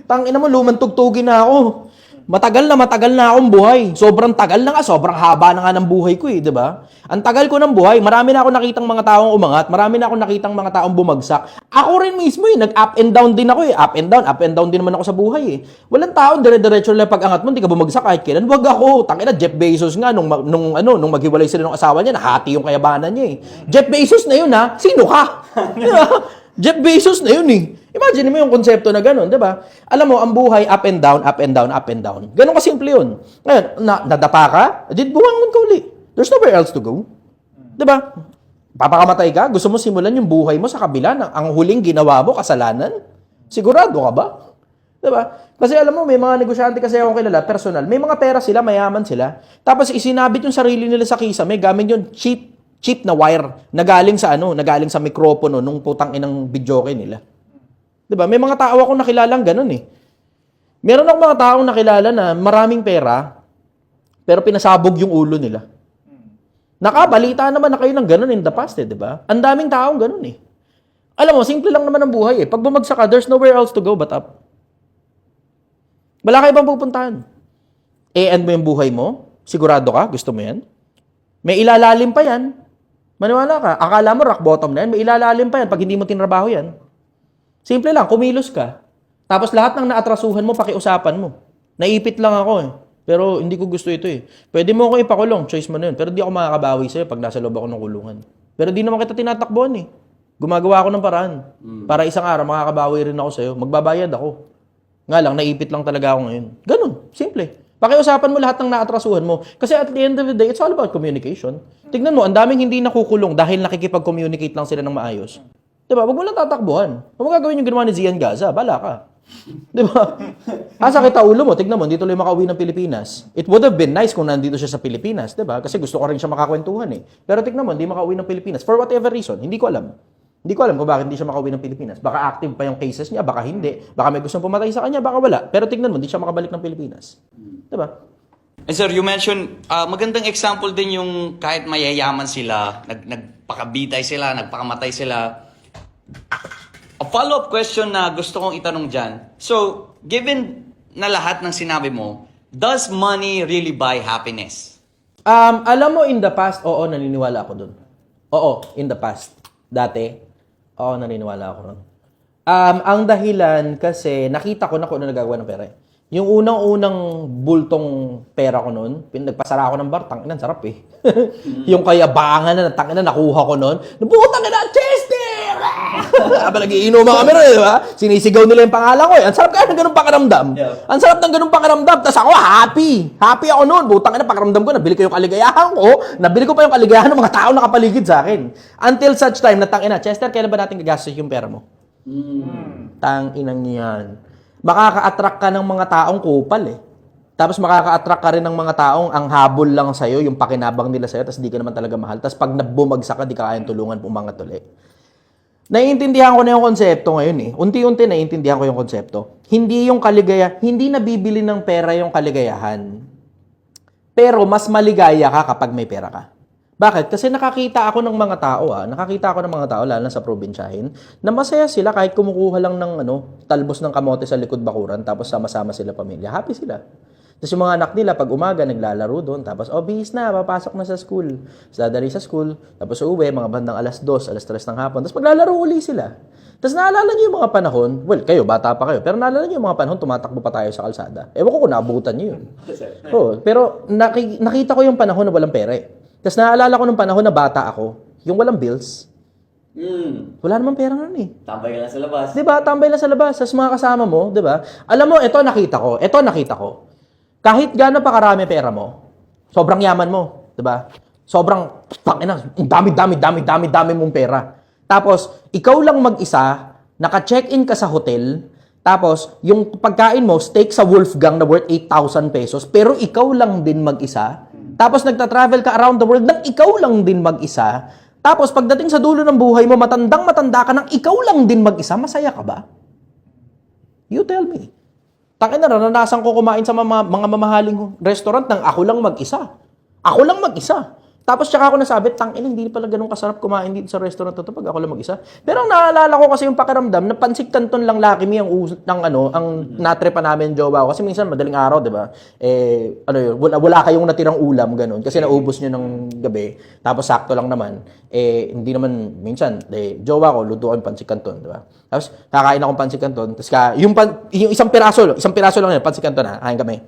Tangina mo, lumantugtugin na ako. Matagal na akong buhay. Sobrang tagal na nga, sobrang haba na nga ng buhay ko eh, 'di ba? Ang tagal ko ng buhay, marami na ako nakitang mga taong umangat, marami na ako nakitang mga taong bumagsak. Ako rin mismo eh, nag-up and down din ako eh. Up and down din naman ako sa buhay eh. Walang tao dire-diretso lang pag-angat mo, hindi ka bumagsak kahit kailan. Wag ako. Tangina, Jeff Bezos nga nung maghiwalay sila ng asawa niya, nahati yung kayabanan niya eh. Jeff Bezos na yun ha. Sino ka? Jeff Bezos na yun eh. Imagine mo yung konsepto na gano'n, di ba? Alam mo, ang buhay, up and down, up and down, up and down. Gano'n kasimple yun. Ngayon, nadapa ka, buwangon ka uli. There's nowhere else to go. Di ba? Papakamatay ka? Gusto mo simulan yung buhay mo sa kabila ng ang huling ginawa mo, kasalanan? Sigurado ka ba? Diba? Kasi alam mo, may mga negosyante kasi akong kilala, personal. May mga pera sila, mayaman sila. Tapos isinabit yung sarili nila sa kisame, gamit yung cheap na wire na galing sa nagaling sa mikropono nung putang inang videoke nila. Diba? May mga tao akong nakilalang ganun eh. Meron akong mga taong nakilala na maraming pera, pero pinasabog yung ulo nila. Nakabalita naman na kayo ng ganun in the past eh, di ba? Ang daming taong ganun eh. Alam mo, simple lang naman ang buhay eh. Pag bumagsak ka, there's nowhere else to go but up. Wala ka ibang pupuntahan. E-end mo yung buhay mo? Sigurado ka? Gusto mo yan? May ilalalim pa yan. Maniwala ka. Akala mo rock bottom na yan. May ilalalim pa yan pag hindi mo tinrabaho yan. Simple lang, kumilos ka. Tapos lahat ng naatrasuhan mo, pakiusapan mo. Naipit lang ako eh. Pero hindi ko gusto ito eh. Pwede mo ako ipakulong, choice mo na yun. Pero di ako makakabawi sa'yo pag nasa loob ako ng kulungan. Pero di naman kita tinatakbuhan eh. Gumagawa ako ng paraan. Para isang araw, makakabawi rin ako sa'yo. Magbabayad ako. Nga lang, naipit lang talaga ako ngayon. Ganun, simple. Pakiusapan mo lahat ng naatrasuhan mo. Kasi at the end of the day, it's all about communication. Tignan mo, ang daming hindi nakukulong dahil nakikipag-communicate lang sila ng maayos. Diba? Huwag mo lang tatakbuhan. Huwag mo gagawin yung ginawa ni Zian Gaza. Bala ka. Diba? Asa kita ulo mo. Tignan mo, hindi tuloy makauwi ng Pilipinas. It would have been nice kung nandito siya sa Pilipinas. Diba? Kasi gusto ko rin siya makakwentuhan eh. Pero tignan mo, hindi makauwi ng Pilipinas. For whatever reason, hindi ko alam. Hindi ko alam kung bakit hindi siya makauwi ng Pilipinas. Baka active pa yung cases niya, baka hindi. Baka may gustong pumatay sa kanya, baka wala. Pero tignan mo, hindi siya makabalik ng Pilipinas. Diba? And sir, you mentioned, magandang example din yung kahit mayayaman sila, nagpakabitay sila, nagpakamatay sila. A follow-up question na gusto kong itanong dyan. So, given na lahat ng sinabi mo, does money really buy happiness? Alam mo, in the past, oo, naniniwala ako dun. Oo, in the past. Dati, oo, naniniwala ako ron. Ang dahilan kasi nakita ko na kung ano nagagawa ng pera. Yung unang-unang bultong pera ko noon, nagpasara ako ng bar, tanginan, sarap eh. Yung kayabangan na, tanginan, nakuha ko noon. Butang na, Chester! Aba, nagiinuman kami rin, di ba? Sinisigaw nila yung pangalan ko eh. Ang sarap kaya ng ganung pakiramdam. Yeah. Ang sarap ng ganung pakiramdam. Tapos ako, happy. Happy ako noon. Butang na, pakiramdam ko, nabili ko yung kaligayahan ko. Nabili ko pa yung kaligayahan ng mga tao nakapaligid sa akin. Until such time na, tangina, Chester, kailan ba natin gagastos yung pera mo? Tanginang yan. Makaka-attract ka ng mga taong kupal eh. Tapos makaka-attract ka rin ng mga taong ang habol lang sa'yo, yung pakinabang nila sa'yo, tapos di ka naman talaga mahal. Tapos pag nabumagsak ka, di ka kayang tulungan, pumangat ulit. Naiintindihan ko na yung konsepto ngayon eh. Unti-unti naiintindihan ko yung konsepto. Hindi nabibili ng pera yung kaligayahan. Pero mas maligaya ka kapag may pera ka. Bakit? Kasi nakakita ako ng mga tao, lalo na sa probinsyahin, na masaya sila kahit kumukuha lang ng talbos ng kamote sa likod bakuran, tapos sama-sama sila pamilya. Happy sila. Tapos yung mga anak nila, pag umaga, naglalaro doon, tapos, bihis na, papasok na sa school. Tapos dadali sa school, tapos uuwi, mga bandang 2:00, 3:00 ng hapon, tapos maglalaro uli sila. Tapos naalala niyo yung mga panahon, well, kayo, bata pa kayo, pero naalala niyo yung mga panahon, tumatakbo pa tayo sa kalsada. Ewan ko kung naabutan niyo yun. Pero nakita ko yung panahon na walang pera eh. Tapos naalala ko nung panahon na bata ako, yung walang bills. Wala namang pera nga eh. Tambay lang sa labas. Diba? Tambay lang sa labas. Sa mga kasama mo, diba? Alam mo, ito nakita ko. Kahit gaano pa karami pera mo, sobrang yaman mo, diba? Sobrang, dami mong pera. Tapos, ikaw lang mag-isa, naka-check-in ka sa hotel, tapos, yung pagkain mo, steak sa Wolfgang na worth 8,000 pesos, pero ikaw lang din mag-isa. Tapos nagta-travel ka around the world nang ikaw lang din mag-isa. Tapos pagdating sa dulo ng buhay mo, matandang-matanda ka nang ikaw lang din mag-isa, masaya ka ba? You tell me. Naranasan ko kumain sa mga mamahaling restaurant nang ako lang mag-isa. Ako lang mag-isa. Tapos tsaka ako nasabi, hindi pala ganun kasarap kumain dito sa restaurant ito pag ako lang mag-isa. Pero ang naalala ko kasi yung pakiramdam na pansik canton lang Lucky Me ang natrepa namin jowa ko. Kasi minsan madaling araw, di ba? Wala kayong natirang ulam, ganun. Kasi naubos nyo ng gabi. Tapos sakto lang naman. Hindi naman, minsan, jowa ko, luto ko yung pansik canton, di ba? Tapos kakain akong pansik canton. Tapos yung isang piraso lang yan, pansik canton ha, kain kami.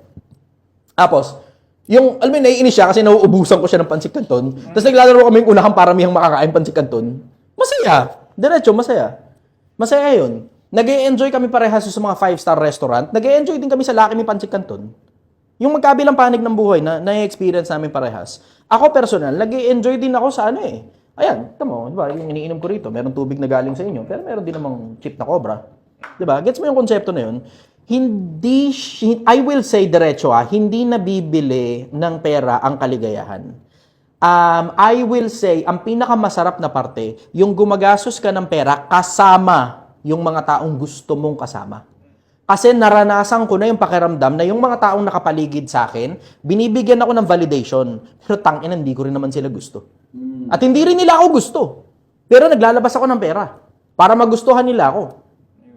Tapos, alam mo, naiinis siya kasi nauubusan ko siya ng pansik canton. Tapos naglalaro kami yung unahang paramihang makakain pansik canton. Masaya. Diretso, masaya. Masaya yun. Nag-e-enjoy kami parehas sa mga 5-star restaurant. Nag-e-enjoy din kami sa Lucky Me pansik canton. Yung magkabilang panig ng buhay na na-experience namin parehas. Ako personal, nag-e-enjoy din ako sa Ayan, tamo, di ba? Yung iniinom ko rito, meron tubig na galing sa inyo, pero meron din namang cheap na Cobra. Di ba? Gets mo yung konsepto na yun? I will say diretso hindi nabibili ng pera ang kaligayahan. I will say, ang pinakamasarap na parte, yung gumagastos ka ng pera kasama yung mga taong gusto mong kasama. Kasi naranasan ko na yung pakiramdam na yung mga taong nakapaligid sa akin, binibigyan ako ng validation. Pero tangina, hindi ko rin naman sila gusto. At hindi rin nila ako gusto. Pero naglalabas ako ng pera para magustuhan nila ako.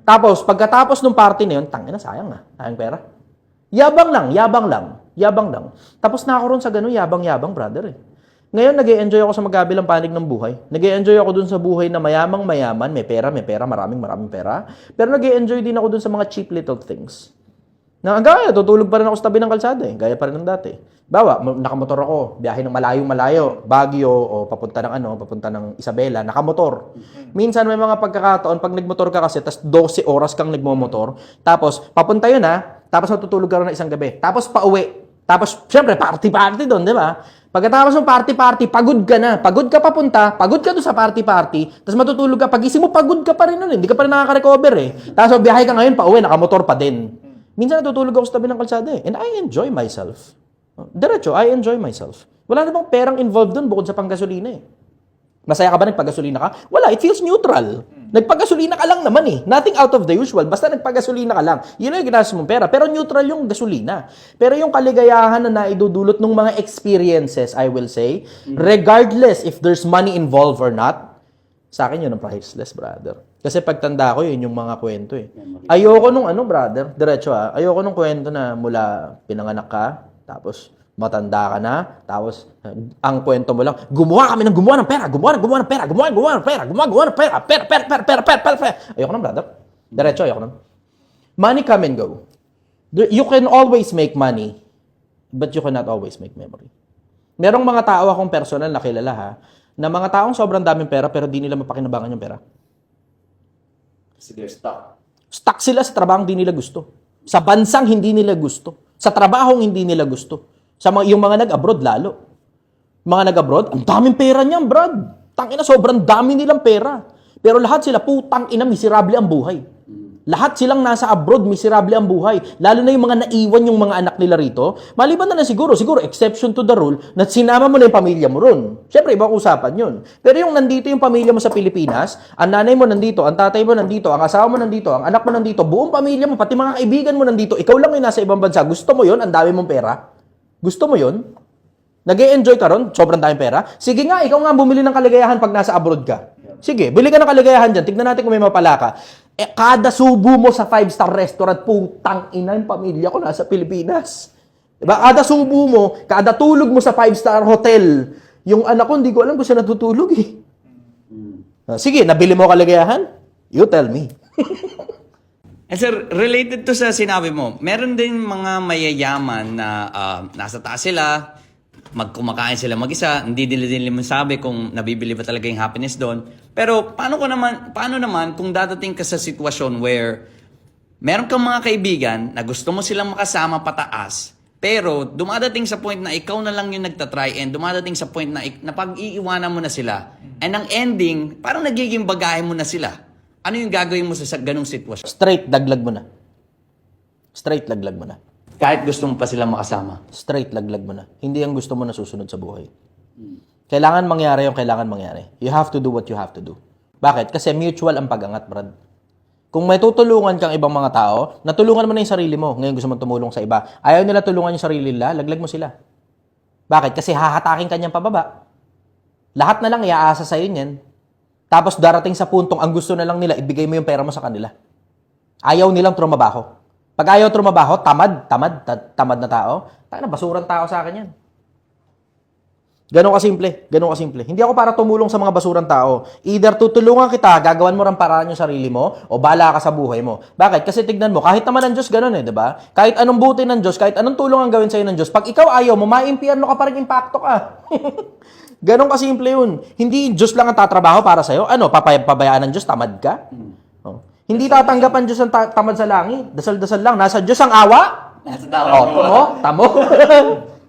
Tapos, pagkatapos ng party na yun, tangina, sayang na. Sayang pera. Yabang lang. Tapos na ako ron sa ganun, yabang-yabang, brother eh. Ngayon, nag-e-enjoy ako sa magkabilang panig ng buhay. Nag-e-enjoy ako dun sa buhay na mayamang-mayaman, may pera, maraming pera. Pero nag-e-enjoy din ako dun sa mga cheap little things. Na gaya, tutulog pa rin ako sa tabi ng kalsada eh. Gaya pa rin ng dati. Bawa, nakamotor ako, biyahe ng malayo, Baguio, o papunta ng Isabela, nakamotor. Minsan may mga pagkakataon, pag nagmotor ka kasi, tas 12 oras kang nagmomotor, tapos papunta yun tapos matutulog ka rin ng isang gabi, tapos pauwi. Tapos, syempre, party doon, di ba? Pagkatapos ng party, pagod ka na. Pagod ka papunta, pagod ka doon sa party, tapos matutulog ka. Pagising mo, pagod ka pa rin nun. Hindi ka pa rin nakaka-recover eh. Tapos biyahe ka ngayon, pauwi, nakamotor pa din. Minsan natutulog ako sa tabi ng kalsada eh. And I enjoy myself. Diretso, I enjoy myself. Wala namang perang involved doon bukod sa panggasolina eh. Masaya ka ba nagpagasolina ka? Wala, it feels neutral. Nagpagasolina ka lang naman eh. Nothing out of the usual. Basta nagpagasolina ka lang. Yun yung ginastos mong pera. Pero neutral yung gasolina. Pero yung kaligayahan na naidudulot ng mga experiences, I will say, regardless if there's money involved or not, sa akin yun ang priceless, brother. Kasi pagtanda ko, yun yung mga kwento eh. Ayoko nung brother, diretso ayoko nung kwento na mula pinanganak ka, tapos matanda ka na, tapos ang kwento mo lang, gumawa ng pera. Ayoko nun, brother. Diretso, ayoko nun. Money come and go. You can always make money, but you cannot always make memory. Merong mga tao akong personal na kilala na mga taong sobrang daming pera pero di nila mapakinabangan yung pera. Kasi they're stuck. Stuck sila sa trabahong hindi nila gusto. Sa bansang hindi nila gusto. Sa trabahong hindi nila gusto. Yung mga nag-abroad lalo. Mga nag-abroad, ang daming pera niyan, brad. Tangina, sobrang dami nilang pera. Pero lahat sila, putang ina, miserable ang buhay. Lahat silang nasa abroad, miserable ang buhay. Lalo na yung mga naiwan yung mga anak nila rito. Maliban na siguro, exception to the rule, na sinama mo na yung pamilya mo ron. Siyempre, ibang usapan yun. Pero yung nandito yung pamilya mo sa Pilipinas, ang nanay mo nandito, ang tatay mo nandito, ang asawa mo nandito, ang anak mo nandito, buong pamilya mo, pati mga kaibigan mo nandito, ikaw lang yung nasa ibang bansa. Gusto mo yun? Ang dami mong pera? Gusto mo yun? Nag-e-enjoy ka ron? Sobrang daming pera? Sige nga, ikaw nga bumili ng kaligayahan pag nasa abroad ka. Sige, bili ka ng kaligayahan dyan. Tignan natin kung may mapala ka. Kada subo mo sa 5-star restaurant, putang ina yung pamilya ko nasa Pilipinas. Diba? Kada subo mo, kada tulog mo sa 5-star hotel, yung anak ko, hindi ko alam kung siya natutulog eh. Sige, nabili mo kaligayahan? You tell me. And sir, related to sa sinabi mo, meron din mga mayayaman na nasa taas sila, kumakain sila mag-isa, hindi nila din sabi kung nabibili ba talaga yung happiness doon. Pero paano naman kung dadating ka sa sitwasyon where meron kang mga kaibigan na gusto mo silang makasama pataas, pero dumadating sa point na ikaw na lang yung nagtatry and dumadating sa point na pag-iiwanan mo na sila. And ang ending, parang nagiging bagahe mo na sila. Ano yung gagawin mo sa ganung sitwasyon? Straight laglag mo na. Kahit gusto mo pa sila makasama. Straight laglag mo na. Hindi ang gusto mo na susunod sa buhay. Kailangan mangyari yung kailangan mangyari. You have to do what you have to do. Bakit? Kasi mutual ang pag-angat, brad. Kung may tutulungan kang ibang mga tao, natulungan mo na yung sarili mo. Ngayon gusto mong tumulong sa iba. Ayaw nila tulungan yung sarili nila, laglag mo sila. Bakit? Kasi hahatakin ka niyang pababa. Lahat na lang iaasa sa'yo niyan. Tapos darating sa puntong ang gusto na lang nila, ibigay mo yung pera mo sa kanila. Ayaw nilang trumabaho. Pag ayaw trumabaho, tamad na tao. Tayo na, basurang tao sa akin yan. Ganon kasimple. Hindi ako para tumulong sa mga basurang tao. Either tutulungan kita, gagawan mo rin paraan yung sarili mo, o bala ka sa buhay mo. Bakit? Kasi tignan mo, kahit naman ang Diyos ganon di ba? Kahit anong buti ng Diyos, kahit anong tulong ang gawin sa'yo ng Diyos, pag ikaw ayaw mo, maimpyerno ka pa rin, impacto ka. Ganon kasimple yun. Hindi Diyos lang ang tatrabaho para sa'yo. Ano, pabayaan ng Diyos, tamad ka? Oh. Hindi tatanggapan Diyos ang tamad sa langit. Dasal-dasal lang. Nasa Diyos ang awa. Nasa tao. Tamo.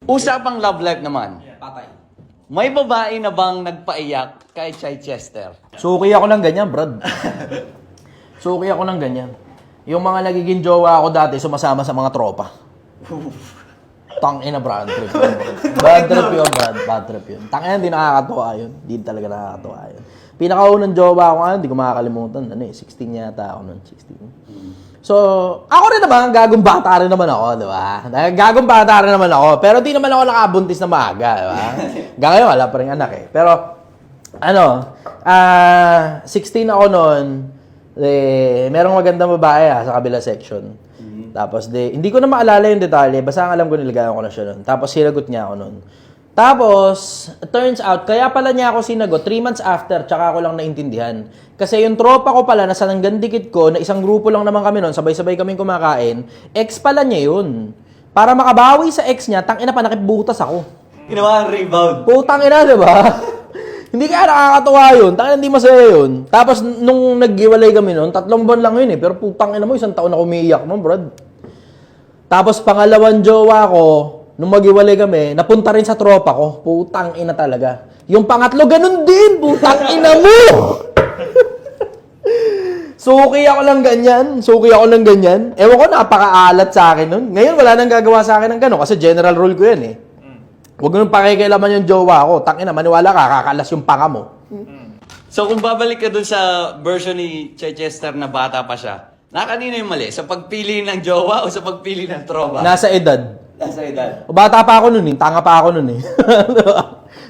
Usapang love life naman. Patay. may babae na bang nagpaiyak kay Chichester? Suki ako ng ganyan, Brad. Suki ako ng ganyan. Yung mga nagiging jowa ako dati, sumasama sa mga tropa. Tangina, bad trip yun. Bad trip yun, Brad. Bad trip yun. Tangina, hindi nakakatuwa yun. Hindi talaga nakakatuwa yun. Pinakaunang jowa ako hindi ko makakalimutan. 16 yata ako nun, 16. So, ako rin naman, gagong bata rin naman ako, di ba? Gagong bata rin naman ako, pero di naman ako nakabuntis na maaga, di ba? Gagayon, wala pa rin anak eh. Pero, 16 ako noon, merong magandang babae sa kabila section. Tapos, hindi ko na maalala yung detalye, basta ang alam ko nilagayan ko na siya noon. Tapos, sinagot niya ako noon. Tapos, turns out, kaya pala niya ako sinagot 3 months after, tsaka ako lang naintindihan. Kasi yung tropa ko pala, nasa nanggandikit ko, na isang grupo lang naman kami noon, sabay-sabay kaming kumakain, ex pala niya yun. Para makabawi sa ex niya, tangina pa, nakipbutas ako. Ginawa ang rebound. Putang ina, di ba? Hindi kaya nakakatuwa yun. Tangina, hindi masaya yun. Tapos, nung naghiwalay kami noon, 3 buwan lang yun eh. Pero putang ina mo, 1 taon ako umiiyak mo, Brad. Tapos, pangalawang jowa ko, nung maghiwalay kami, napunta rin sa tropa ko. Putang ina talaga. Yung pangatlo, ganun din. Putang ina mo! Suki ako lang ganyan. Ewan ko, napakaalat sa akin nun. Ngayon, wala nang gagawa sa akin ng gano'n. Kasi general rule ko yan eh. Huwag nung pakikialaman yung jowa ko. Tangina, maniwala ka, kakalas yung panga mo. So kung babalik ka dun sa version ni Chichester na bata pa siya, kanino yung mali? Sa pagpili ng jowa o sa pagpili ng tropa? Nasa edad. Nasa edad. Bata pa ako nun eh. Tanga pa ako nun eh.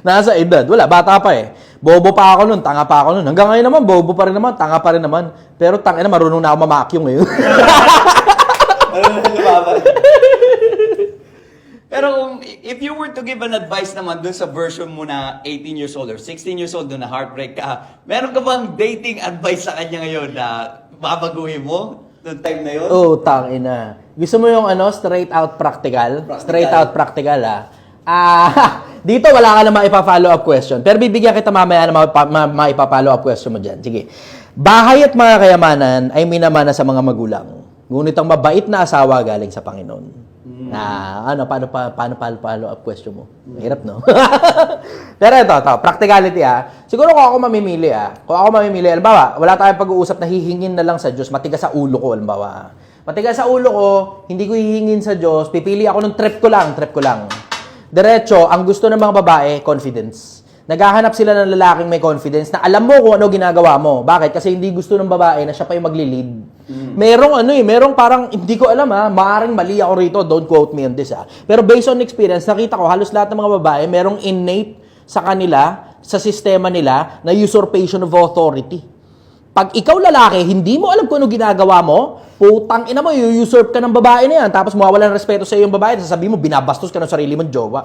Nasa edad. Wala, bata pa eh. Bobo pa ako nun, tanga pa ako nun. Hanggang ngayon naman, bobo pa rin naman, tanga pa rin naman. Pero tangina, marunong na ako mamakyong ngayon. Pero if you were to give an advice naman dun sa version mo na 18 years old or 16 years old dun na heartbreak ka, meron ka bang dating advice sa kanya ngayon na babaguhin mo nung time na yun? Oh, tangina. Gusto mo yung straight out practical? Straight out practical dito wala ka na maipa-follow up question. Pero bibigyan kita mamaya na maipa-follow up question mo dyan. Sige. Bahay at mga kayamanan ay minamana sa mga magulang. Ngunit ang mabait na asawa galing sa Panginoon. Paano follow up question mo? Mahirap, no? Pero ito, practicality Siguro kung ako mamimili halimbawa, wala tayong pag-uusap na hihingin na lang sa Diyos, matigas sa ulo ko, halimbawa. Matigas sa ulo ko, hindi ko hihingin sa Diyos, pipili ako ng trip ko lang. Diretso, ang gusto ng mga babae, confidence. Naghahanap sila ng lalaking may confidence na alam mo kung ano ginagawa mo. Bakit? Kasi hindi gusto ng babae na siya pa yung magli-lead. Merong parang, hindi ko alam maaring mali ako rito, don't quote me on this Pero based on experience, nakita ko halos lahat ng mga babae, merong innate sa kanila, sa sistema nila, na usurpation of authority. Pag ikaw lalaki, hindi mo alam kung ano ginagawa mo, putang ina mo, usurp ka ng babae na yan, tapos mawawalan ng respeto sa iyo yung babae, sasabihin mo, binabastos ka ng sarili mong jowa.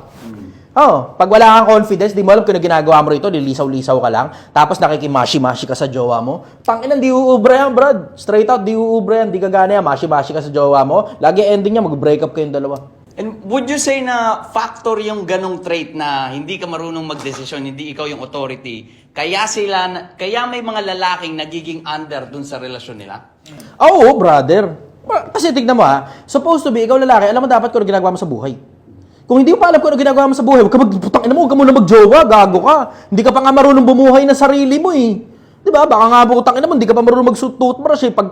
Pag wala kang confidence, di mo alam kung ano ginagawa mo rito, lilisaw-lisaw ka lang, tapos nakikimashi-mashi ka sa jowa mo. Tangina, di uubra yan, Brad. Straight out, di uubra yan, di gagana yan, mashi-mashi ka sa jowa mo. Lagi ending niya, mag-break up kayong dalawa. And would you say na factor yung ganong trait na hindi ka marunong magdesisyon, hindi ikaw yung authority, kaya may mga lalaking nagiging under dun sa relasyon nila? Oo, brother. Kasi tignan mo supposed to be, ikaw lalaki, alam mo dapat kung ano ginagawa mo sa buhay. Kung hindi mo pa alam kung ano ginagawa mo sa buhay, huwag ka muna magjowa, gago ka. Hindi ka pa nga marunong bumuhay ng sarili mo eh. Diba? Baka nga butang ina mo, hindi ka pa marunong mag-toothbrush eh. Pag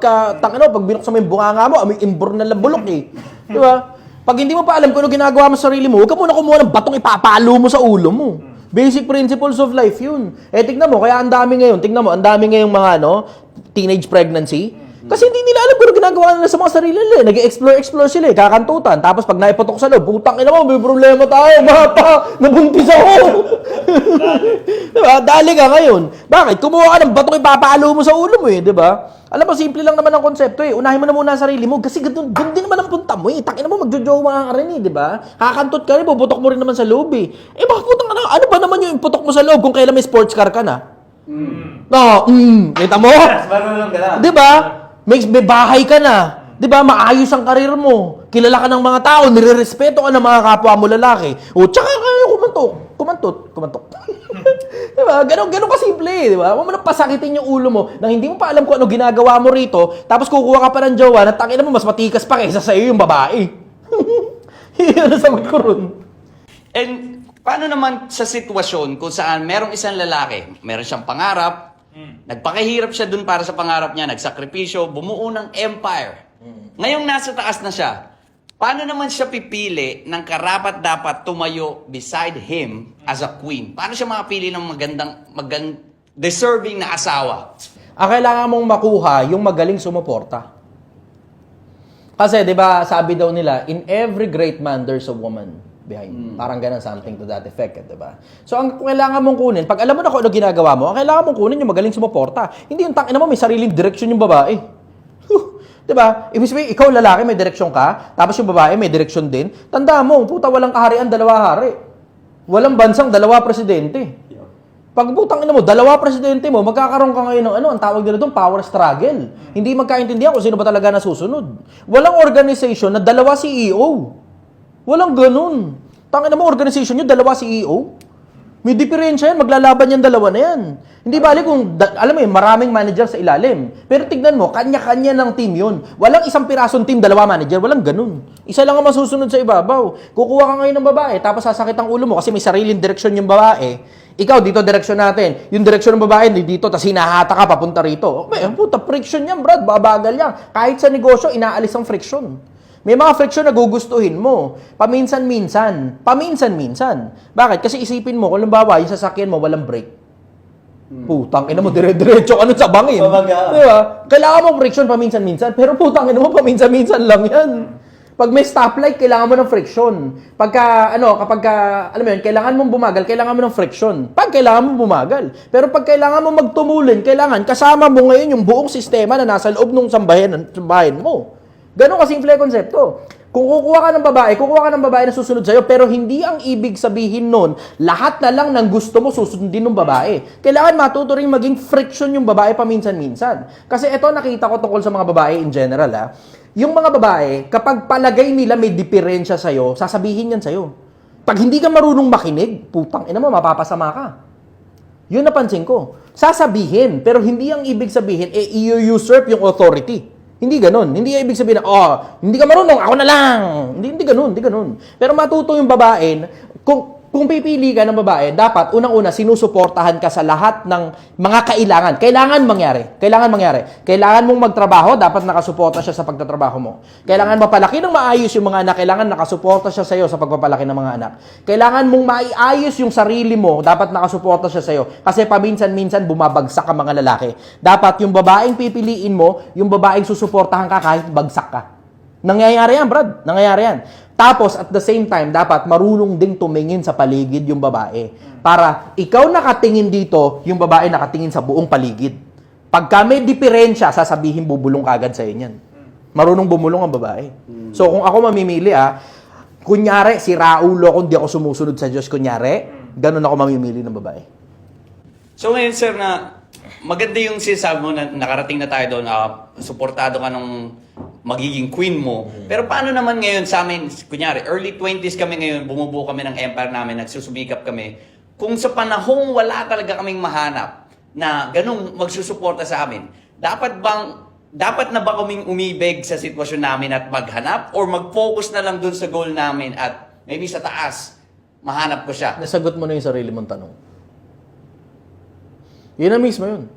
binuksan mo yung bunganga mo, may imbor na labulok eh. Diba? Pag hindi mo pa alam kung ano ginagawa mo sa sarili mo, huwag ka muna kumuha ng batong ipapalo mo sa ulo mo. Basic principles of life yun. Tignan mo, kaya ang dami ngayong mga teenage pregnancy. Kasi hindi nila alam kung ano ginagawa nila sa mga sarili nila. Nag-explore sila kakantutan. Tapos pag naiputok sa loob, putang ina mo, may problema tayo, bata, nabuntis ako. Diba? Dali ka ngayon. Bakit? Kumuha ka ng batong ipapalo mo sa ulo mo diba? Alam mo, simple lang naman ang konsepto Unahin mo na muna ang sarili mo kasi ganoon din naman ang punta mo Tangina mo, magjojowa ka rin diba? Kakantot ka rin, bubutok mo rin naman sa loob baka putang ano ba naman yung putok mo sa loob kung kailan may sports car ka na? Kita mo? Marunong ka na. Diba? May bahay ka na. Diba? Maayos ang karir mo. Kilala ka ng mga tao. Nire-respeto ka ng mga kapwa mo lalaki. Tsaka kayo kumantot. Diba? Ganon kasimple. Diba? Huwag mo nang pasakitin yung ulo mo nang hindi mo pa alam kung ano ginagawa mo rito. Tapos kukuha ka pa ng jowa na tangina mo mas matikas pa kaysa sa iyo yung babae. Yun ang sagot ko ron. And Paano naman sa sitwasyon kung saan merong isang lalaki, meron siyang pangarap, nagpakahirap siya dun para sa pangarap niya, nagsakripisyo, bumuo ng empire. Ngayong nasa taas na siya, paano naman siya pipili ng karapat-dapat tumayo beside him as a queen? Paano siya makapili ng deserving na asawa? Ang kailangan mong makuha, yung magaling sumuporta. Kasi, di ba, sabi daw nila, in every great man, there's a woman behind. Parang ganun, something to that effect, di ba? So, ang kailangan mong kunin, pag alam mo na kung ano ginagawa mo, ang kailangan mong kunin yung magaling sumuporta. Hindi yung tangina mo, may sariling direksyon yung babae. Di ba? Ibig sabihin, ikaw lalaki, may direksyon ka, tapos yung babae, may direksyon din. Tanda mo, puta, walang kaharian, dalawa hari. Walang bansang, dalawa presidente. Pag butang ina mo, dalawa presidente mo, magkakaroon ka ngayon ng ang tawag nila doon, power struggle. Hindi magkaintindihan kung sino ba talaga nasusunod. Walang organization na dalawa CEO. Walang ganun. Tangina mo, organization nyo, dalawa CEO. May diferensya yan, maglalaban yan dalawa na yan. Hindi bali kung, alam mo yun, maraming manager sa ilalim. Pero tignan mo, kanya-kanya ng team yun. Walang isang pirasong team, dalawa manager, walang ganun. Isa lang ang masusunod sa ibabaw. Kukuha ka ngayon ng babae, tapos sasakit ang ulo mo kasi may sariling direksyon yung babae. Ikaw, dito direksyon natin. Yung direksyon ng babae, dito, tapos hinahata ka papunta rito. Okay, puta, friction yan, brad, babagal yan. Kahit sa negosyo, inaalis ang friction. May mga friction na gugustuhin mo. Paminsan-minsan. Paminsan-minsan. Bakit? Kasi isipin mo, kung limbawa, yung sasakyan mo, walang brake. Putang ina mo, dire-diretso ka nun sa bangin. Di ba? Kailangan mo friction paminsan-minsan, pero putang ina mo, paminsan-minsan lang yan. Pag may stoplight, kailangan mo ng friction. Alam mo yun, kailangan mong bumagal, kailangan mo ng friction. Pag kailangan mo bumagal. Pero pag kailangan mo magtumulin, kailangan kasama mo ngayon yung buong sistema na nasa loob ng sambahin mo. Ganon kasimple konsepto. Kung kukuha ka ng babae na susunod sa'yo, pero hindi ang ibig sabihin nun, lahat na lang ng gusto mo susundin ng babae. Kailangan matuto rin maging friction yung babae paminsan-minsan. Kasi ito nakita ko tungkol sa mga babae in general, yung mga babae, kapag palagay nila may diferensya sa'yo, sasabihin yan sa'yo. Pag hindi ka marunong makinig, putang ina mo, mapapasama ka. Yun napansin ko. Sasabihin, pero hindi ang ibig sabihin, i-usurp yung authority. Hindi ganun. Hindi ibig sabihin na, hindi ka marunong, ako na lang. Hindi ganun. Pero matuto yung babae, kung pipili ka ng babae, dapat unang-una sinusuportahan ka sa lahat ng mga kailangan. Kailangan mangyari. Kailangan mong magtrabaho, dapat nakasuporta siya sa pagtatrabaho mo. Kailangan mapalaki ng maayos yung mga anak, kailangan nakasuporta siya sa iyo sa pagpapalaki ng mga anak. Kailangan mong maiayos yung sarili mo, dapat nakasuporta siya sa iyo. Kasi paminsan-minsan bumabagsak ang mga lalaki. Dapat yung babaeng pipiliin mo, yung babaeng susuportahan ka kahit bagsak ka. Nangyayari yan, brad. Nangyayari yan. Tapos, at the same time, dapat marunong ding tumingin sa paligid yung babae. Para ikaw nakatingin dito, yung babae nakatingin sa buong paligid. Pagka may diferensya, sasabihin bubulong kagad sa'yo niyan. Marunong bumulong ang babae. So, kung ako mamimili, kunyari, si Raulo, kung di ako sumusunod sa Diyos, kunyari, ganun ako mamimili ng babae. So ngayon, sir, na maganda yung sinasabi mo na nakarating na tayo doon, suportado ka nung magiging queen mo. Pero paano naman ngayon sa amin, kunyari, early 20s kami ngayon, bumubuo kami ng empire namin, nagsusumikap kami. Kung sa panahong wala talaga kaming mahanap na ganung magsusuporta sa amin, dapat na ba kaming umibig sa sitwasyon namin at maghanap or mag-focus na lang dun sa goal namin at maybe sa taas, mahanap ko siya? Nasagot mo na yung sarili mong tanong. Yun na mismo yun.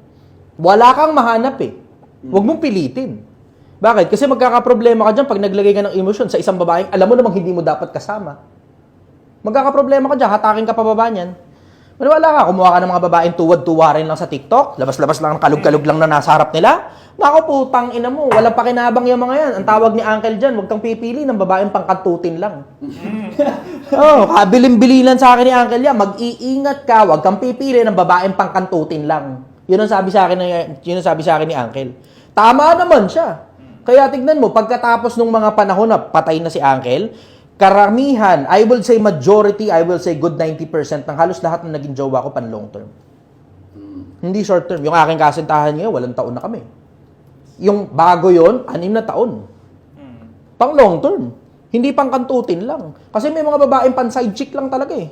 Wala kang mahanap eh. Huwag mong pilitin. Bakit? Kasi magkakaproblema ka dyan pag naglagay ka ng emosyon sa isang babaeng alam mo namang hindi mo dapat kasama. Magkakaproblema ka dyan, hatakin ka pababa niyan. Maniwala ka, kumuha ka ng mga babaeng tuwad-tuwa rin lang sa TikTok, labas-labas lang, kalug-kalug lang na nasa harap nila. Naku, putang ina mo, walang pakinabang yung mga yan. Ang tawag ni Uncle dyan, huwag kang pipili ng babaeng pangkantutin lang. Kabilin-bilinan sa akin ni Uncle yan, mag-iingat ka, huwag kang pipili ng babaeng pangkantutin lang. Yun ang sabi sa akin ni Uncle. Tama naman siya. Kaya tignan mo, pagkatapos ng mga panahon na patay na si Uncle, karamihan, I will say majority, I will say good 90% ng halos lahat na naging jowa ko pan long term. Hindi short term. Yung aking kasintahan ngayon, walang taon na kami. Yung bago yon 6 na taon. Pang long term. Hindi pang kantutin lang. Kasi may mga babaeng pan side chick lang talaga eh.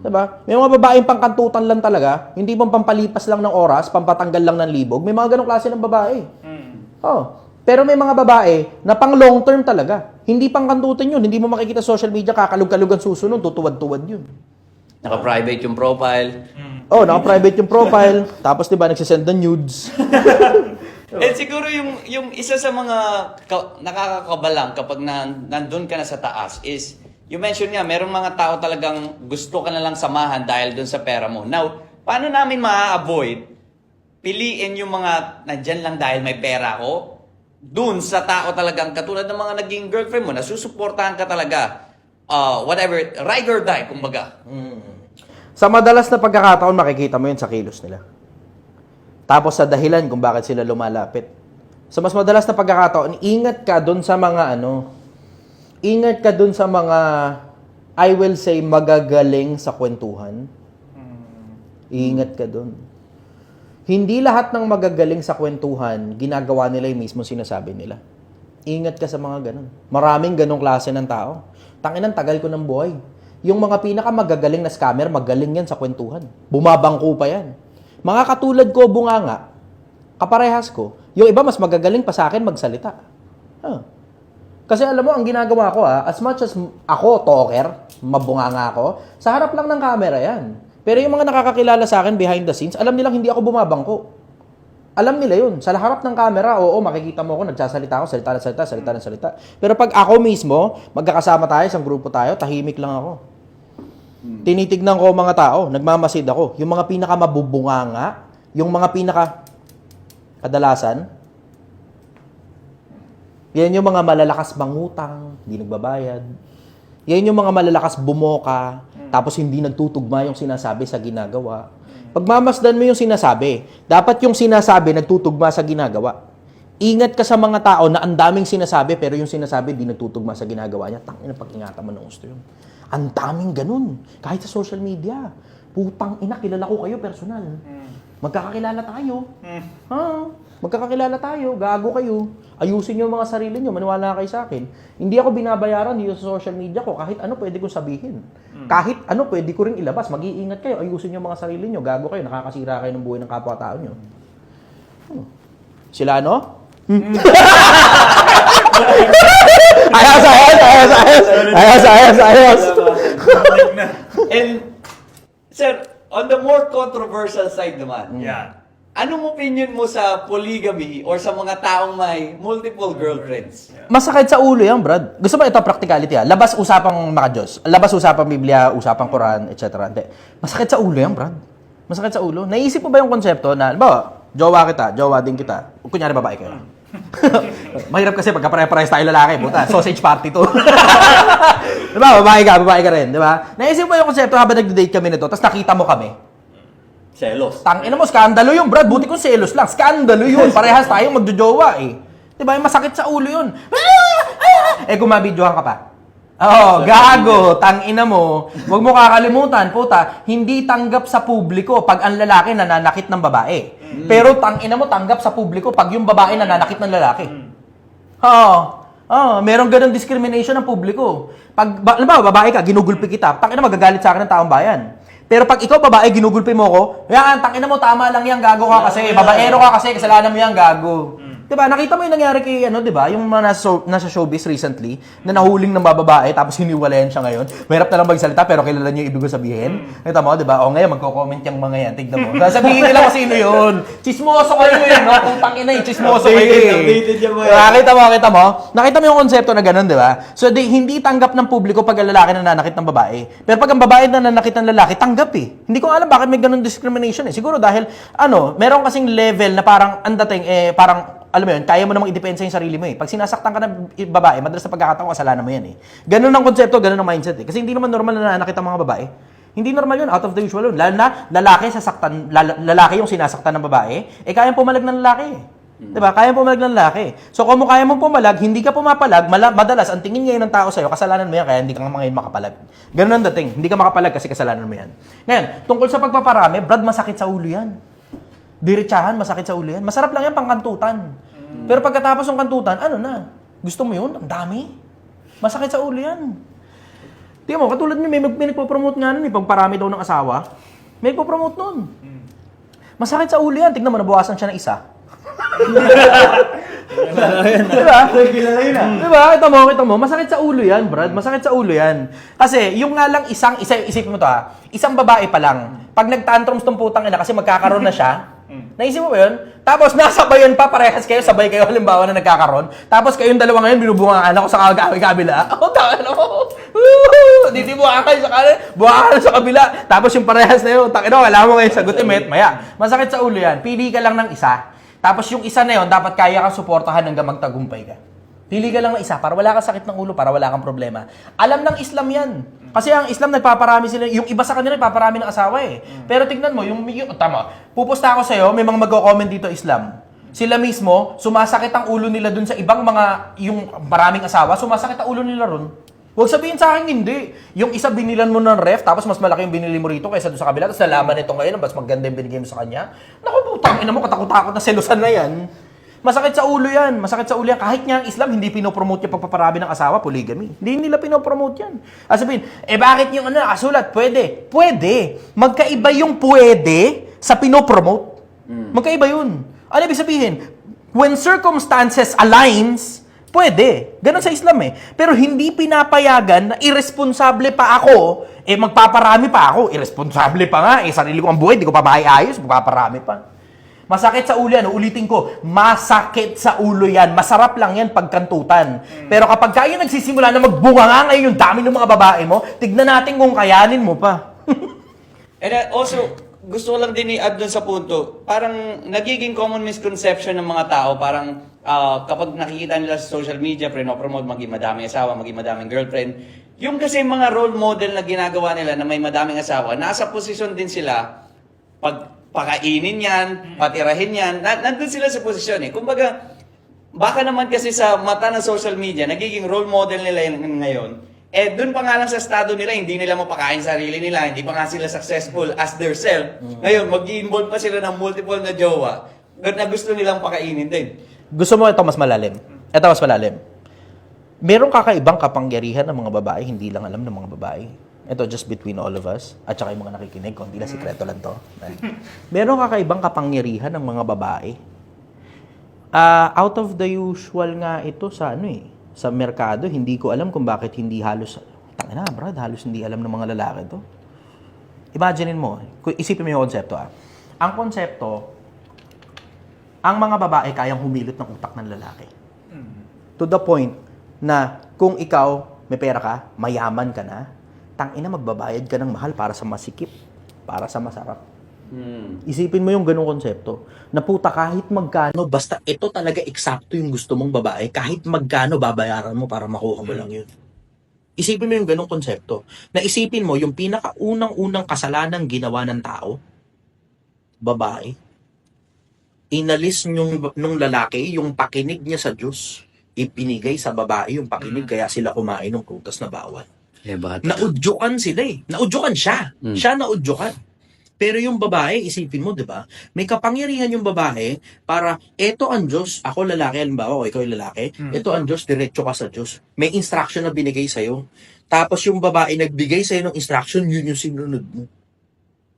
Diba? May mga babaeng pang kantutan lang talaga. Hindi pang pampalipas lang ng oras, pampatanggal lang ng libog. May mga ganong klase ng babae. Pero may mga babae na pang long term talaga. Hindi pang kantutin yun. Hindi mo makikita social media, kakalug-kalug ang susunod, tutuwad-tuwad yun. Naka-private yung profile. Oh, naka-private yung profile. Tapos, di ba, nagsisend ng nudes. And siguro yung isa sa mga nakakakabalang kapag nandun ka na sa taas is, you mentioned nga, merong mga tao talagang gusto ka na lang samahan dahil dun sa pera mo. Now, paano namin ma-avoid piliin yung mga nandyan lang dahil may pera ko dun sa tao talagang katulad ng mga naging girlfriend mo na susuportahan ka talaga, whatever, ride or die, kumbaga. Sa madalas na pagkakataon, makikita mo yun sa kilos nila. Tapos sa dahilan kung bakit sila lumalapit. Sa mas madalas na pagkakataon, ingat ka dun sa mga ingat ka dun sa mga, I will say, magagaling sa kwentuhan. Ingat ka dun. Hindi lahat ng magagaling sa kwentuhan, ginagawa nila yung mismo sinasabi nila. Ingat ka sa mga ganun. Maraming ganong klase ng tao. Tanginan, tagal ko ng buhay. Yung mga pinakamagagaling na scammer, magaling yan sa kwentuhan. Bumabangko pa yan. Mga katulad ko, bunganga, kaparehas ko, yung iba mas magagaling pa sa akin magsalita. Kasi alam mo, ang ginagawa ko as much as ako, talker, mabunganga ako, sa harap lang ng camera yan. Pero yung mga nakakakilala sa akin behind the scenes, alam nilang hindi ako bumabangko. Alam nila yun. Sa harap ng camera, oo, makikita mo ako, nagsasalita ako, salita ng salita. Pero pag ako mismo, magkakasama tayo, isang grupo tayo, tahimik lang ako. Tinitignan ko mga tao, nagmamasid ako. Yung mga pinakamabubunganga, yung mga kadalasan, yan yung mga malalakas mangutang, hindi nagbabayad. Yan yung mga malalakas bumoka, tapos hindi nagtutugma yung sinasabi sa ginagawa. Pagmamasdan mo yung sinasabi, dapat yung sinasabi nagtutugma sa ginagawa. Ingat ka sa mga tao na ang daming sinasabi, pero yung sinasabi di nagtutugma sa ginagawa niya. Tangina, pag-ingatan mo ng gusto yun. Ang daming ganun. Kahit sa social media. Putang ina, kilala ko kayo personal. Magkakakilala tayo. Magkakakilala tayo. Gago kayo. Ayusin nyo mga sarili nyo. Maniwala kayo sa akin. Hindi ako binabayaran dito sa social media ko. Kahit ano pwede kong sabihin. Kahit ano pwede ko rin ilabas. Mag-iingat kayo. Ayusin nyo mga sarili nyo. Gago kayo. Nakakasira kayo ng buhay ng kapwa-tao nyo. Sila ano? Ayos. And, sir, on the more controversial side naman, Yeah. anong opinion mo sa polygamy or sa mga taong may multiple girlfriends? Masakit sa ulo yan, Brad. Gusto mo ito, practicality Labas usapang makajos. Labas usapang Biblia, usapang Quran, etc. Hindi. Masakit sa ulo yan, Brad. Masakit sa ulo. Naisip mo ba yung konsepto na, jowa kita, jowa din kita. Kunyari babae kayo. Mahirap kasi pagka pare-pares tayo lalaki, puta. Sausage party to. Diba? Babae ka rin, diba? Naisip mo yung konsepto habang nag-date kami nito, tapos nakita mo kami. Selos. Tangina mo, skandalo yun, Brad. Buti kung selos lang. Skandalo yun. Parehas tayong magjojowa eh. Diba? Yung masakit sa ulo yun. Eh, kung mabidyohan ka pa. Gago. Tangina mo. Huwag mo kakalimutan, puta. Hindi tanggap sa publiko pag ang lalaki nananakit ng babae. Pero tangina mo, tanggap sa publiko pag yung babae nananakit ng lalaki. Merong ganun discrimination ng publiko. Pag, babae ka, ginugulpi kita, tangina magagalit sa akin ng taong bayan. Pero pag ikaw babae, ginugulpi mo ko, yan, tangina mo, tama lang yan, gago ka kasi, babaero ka kasi, kasalanan mo yan, gago. Diba, nakita mo yung nangyari kay, diba, yung mga nasa showbiz recently, na nahuling ng babae, tapos hiniwalayan siya ngayon. Mahirap na lang magsalita, pero kilala niyo yung ibig ko sabihin. Nakita mo, diba, ngayon, magko-comment yung mga yan, tignan mo. Sabihin nila kung sino yun. Chismoso kayo no? Kung tangina yung chismoso kayo Updated yan mo. Nakita mo yung konsepto na ganun, diba? So, hindi tanggap ng publiko pag ang lalaki nananakit ng babae. Pero pag ang babae nananakit ng lalaki, tanggap eh. Hindi ko alam bakit may ganun discrimination eh. Siguro dahil, meron kasing level na parang, ang dating, parang, alam mo yun, kaya mo namang i-depensa yung sarili mo eh. Pag sinasaktan ka ng babae, madalas na pagkakataon, kasalanan mo yan eh. Ganun ang konsepto, ganun ang mindset eh. Kasi hindi naman normal na nananakit ang mga babae. Hindi normal yun, out of the usual yun. Lalo na, lalaki yung sinasaktan ng babae, kayang pumalag ng lalaki eh. Diba? Kayang pumalag ng lalaki. So kung kaya mong pumalag, hindi ka pumapalag, madalas, ang tingin ngayon ng tao sa'yo, kasalanan mo yan, kaya hindi ka ngayon makapalag. Ganun ang dating. Hindi ka makapalag kasi kasalanan mo yan. Ngayon, tungkol sa pagpaparami, Brad, masakit sa ulo yan. Diretsahan, masakit sa ulo yan. Masarap lang yan pang kantutan. Pero pagkatapos ng kantutan, gusto mo yun? Ang dami. Masakit sa ulo yan. Tingnan mo, katulad nyo, may nagpo-promote nga nun, pagparami daw ng asawa. May nagpo-promote nun. Masakit sa ulo yan. Tignan mo, nabawasan siya ng isa. Diba? Diba? Kita mo, masakit sa ulo yan, Brad. Masakit sa ulo yan. Kasi, yung nga lang isipin mo to isang babae pa lang, pag nag-tantrums tong putang ina kasi magkakaroon na siya, naisip mo ba yun? Tapos nasabayan pa, parehas kayo, sabay kayo halimbawa na nagkakaroon. Tapos kayong dalawa ngayon, binubungaan ako sa kabila. Takan mo. Dito buhakan sa kanan, buhakan sa kabila. Tapos yung parehas na yun, takin mo, alam mo ngayon sagutin, maya. Masakit sa ulo yan. Pili ka lang ng isa. Tapos yung isa na yun, dapat kaya kang suportahan hanggang magtagumpay ka. Pili ka lang ng isa para wala kang sakit ng ulo, para wala kang problema. Alam ng Islam yan. Kasi ang Islam nagpaparami sila, yung iba sa kanila nagpaparami ng asawa eh. Pero tignan mo, tama, pupusta ako sa'yo, may mga magko-comment dito Islam. Sila mismo, sumasakit ang ulo nila dun sa ibang mga, yung maraming asawa, sumasakit ang ulo nila ron. Huwag sabihin sa akin hindi. Yung isa binilan mo ng ref, tapos mas malaki yung binili mo rito kaysa doon sa kabila, tapos nalaman nito ngayon, mas maganda yung binigay mo sa kanya. Naku, putang ina mo, katakot-takot na selusan na yan. Masakit sa ulo yan. Masakit sa ulo yan. Kahit nga ang Islam, hindi pinopromote yung pagpaparami ng asawa, polygamy. Hindi nila pinopromote yan. Sabihin, bakit yung nakasulat? Pwede. Pwede. Magkaiba yung pwede sa pinopromote. Magkaiba yun. Ano ibig sabihin? When circumstances aligns, pwede. Ganon sa Islam eh. Pero hindi pinapayagan na irresponsable pa ako, magpaparami pa ako. Irresponsable pa nga, sarili ko ang buhay, di ko pa maayos, magpaparami pa. Masakit sa ulo yan. Ulitin ko, masakit sa ulo yan. Masarap lang yan pagkantutan. Pero kapag kayo nagsisimula na magbunga nga ngayon yung dami ng mga babae mo, tignan natin kung kayanin mo pa. And also, gusto ko lang din i-add dun sa punto, parang nagiging common misconception ng mga tao, parang kapag nakikita nila sa social media, promote maging madaming asawa, maging madaming girlfriend, yung kasi mga role model na ginagawa nila na may madaming asawa, nasa posisyon din sila, pakainin yan, patirahin yan, nandun sila sa posisyon eh. Kumbaga, baka naman kasi sa mata ng social media, nagiging role model nila yun ngayon, dun pa nga lang sa estado nila, hindi nila mapakain sarili nila, hindi pa nga sila successful as their self. Ngayon, mag-i-involve pa sila ng multiple na jowa na gusto nilang pakainin din. Gusto mo ito mas malalim? Ito mas malalim. Merong kakaibang kapangyarihan ng mga babae, hindi lang alam ng mga babae. Ito just between all of us, at saka yung mga nakikinig, kundi lang sikreto lang to. Merong kakaibang kapangyarihan ng mga babae. Out of the usual nga ito sa sa merkado, hindi ko alam kung bakit hindi halos, Brad, halos hindi alam ng mga lalaki to. Imaginein mo, isipin mo yung konsepto Ang konsepto, ang mga babae kayang humilot ng utak ng lalaki. To the point na kung ikaw may pera ka, mayaman ka na, tangina magbabayad ka ng mahal para sa masikip, para sa masarap. Isipin mo yung ganung konsepto. Na puta kahit magkano, basta ito talaga eksakto yung gusto mong babae, kahit magkano babayaran mo para makuha mo lang yun. Isipin mo yung ganung konsepto. Na isipin mo yung pinakaunang-unang kasalanan ginawa ng tao, babae. Inalis nung lalaki yung pakinig niya sa Diyos. Ipinigay sa babae yung pakinig, kaya sila kumain ng prutas na bawal. Naudyukan sila Naudyukan siya. Siya naudyukan. Pero yung babae, isipin mo, di ba? May kapangyarihan yung babae para, eto ang Diyos, ako lalaki, halimbawa, o ikaw yung lalaki, eto ang Diyos, diretso ka sa Diyos. May instruction na binigay sa'yo. Tapos yung babae nagbigay sa'yo ng instruction, yun yung sinunod mo.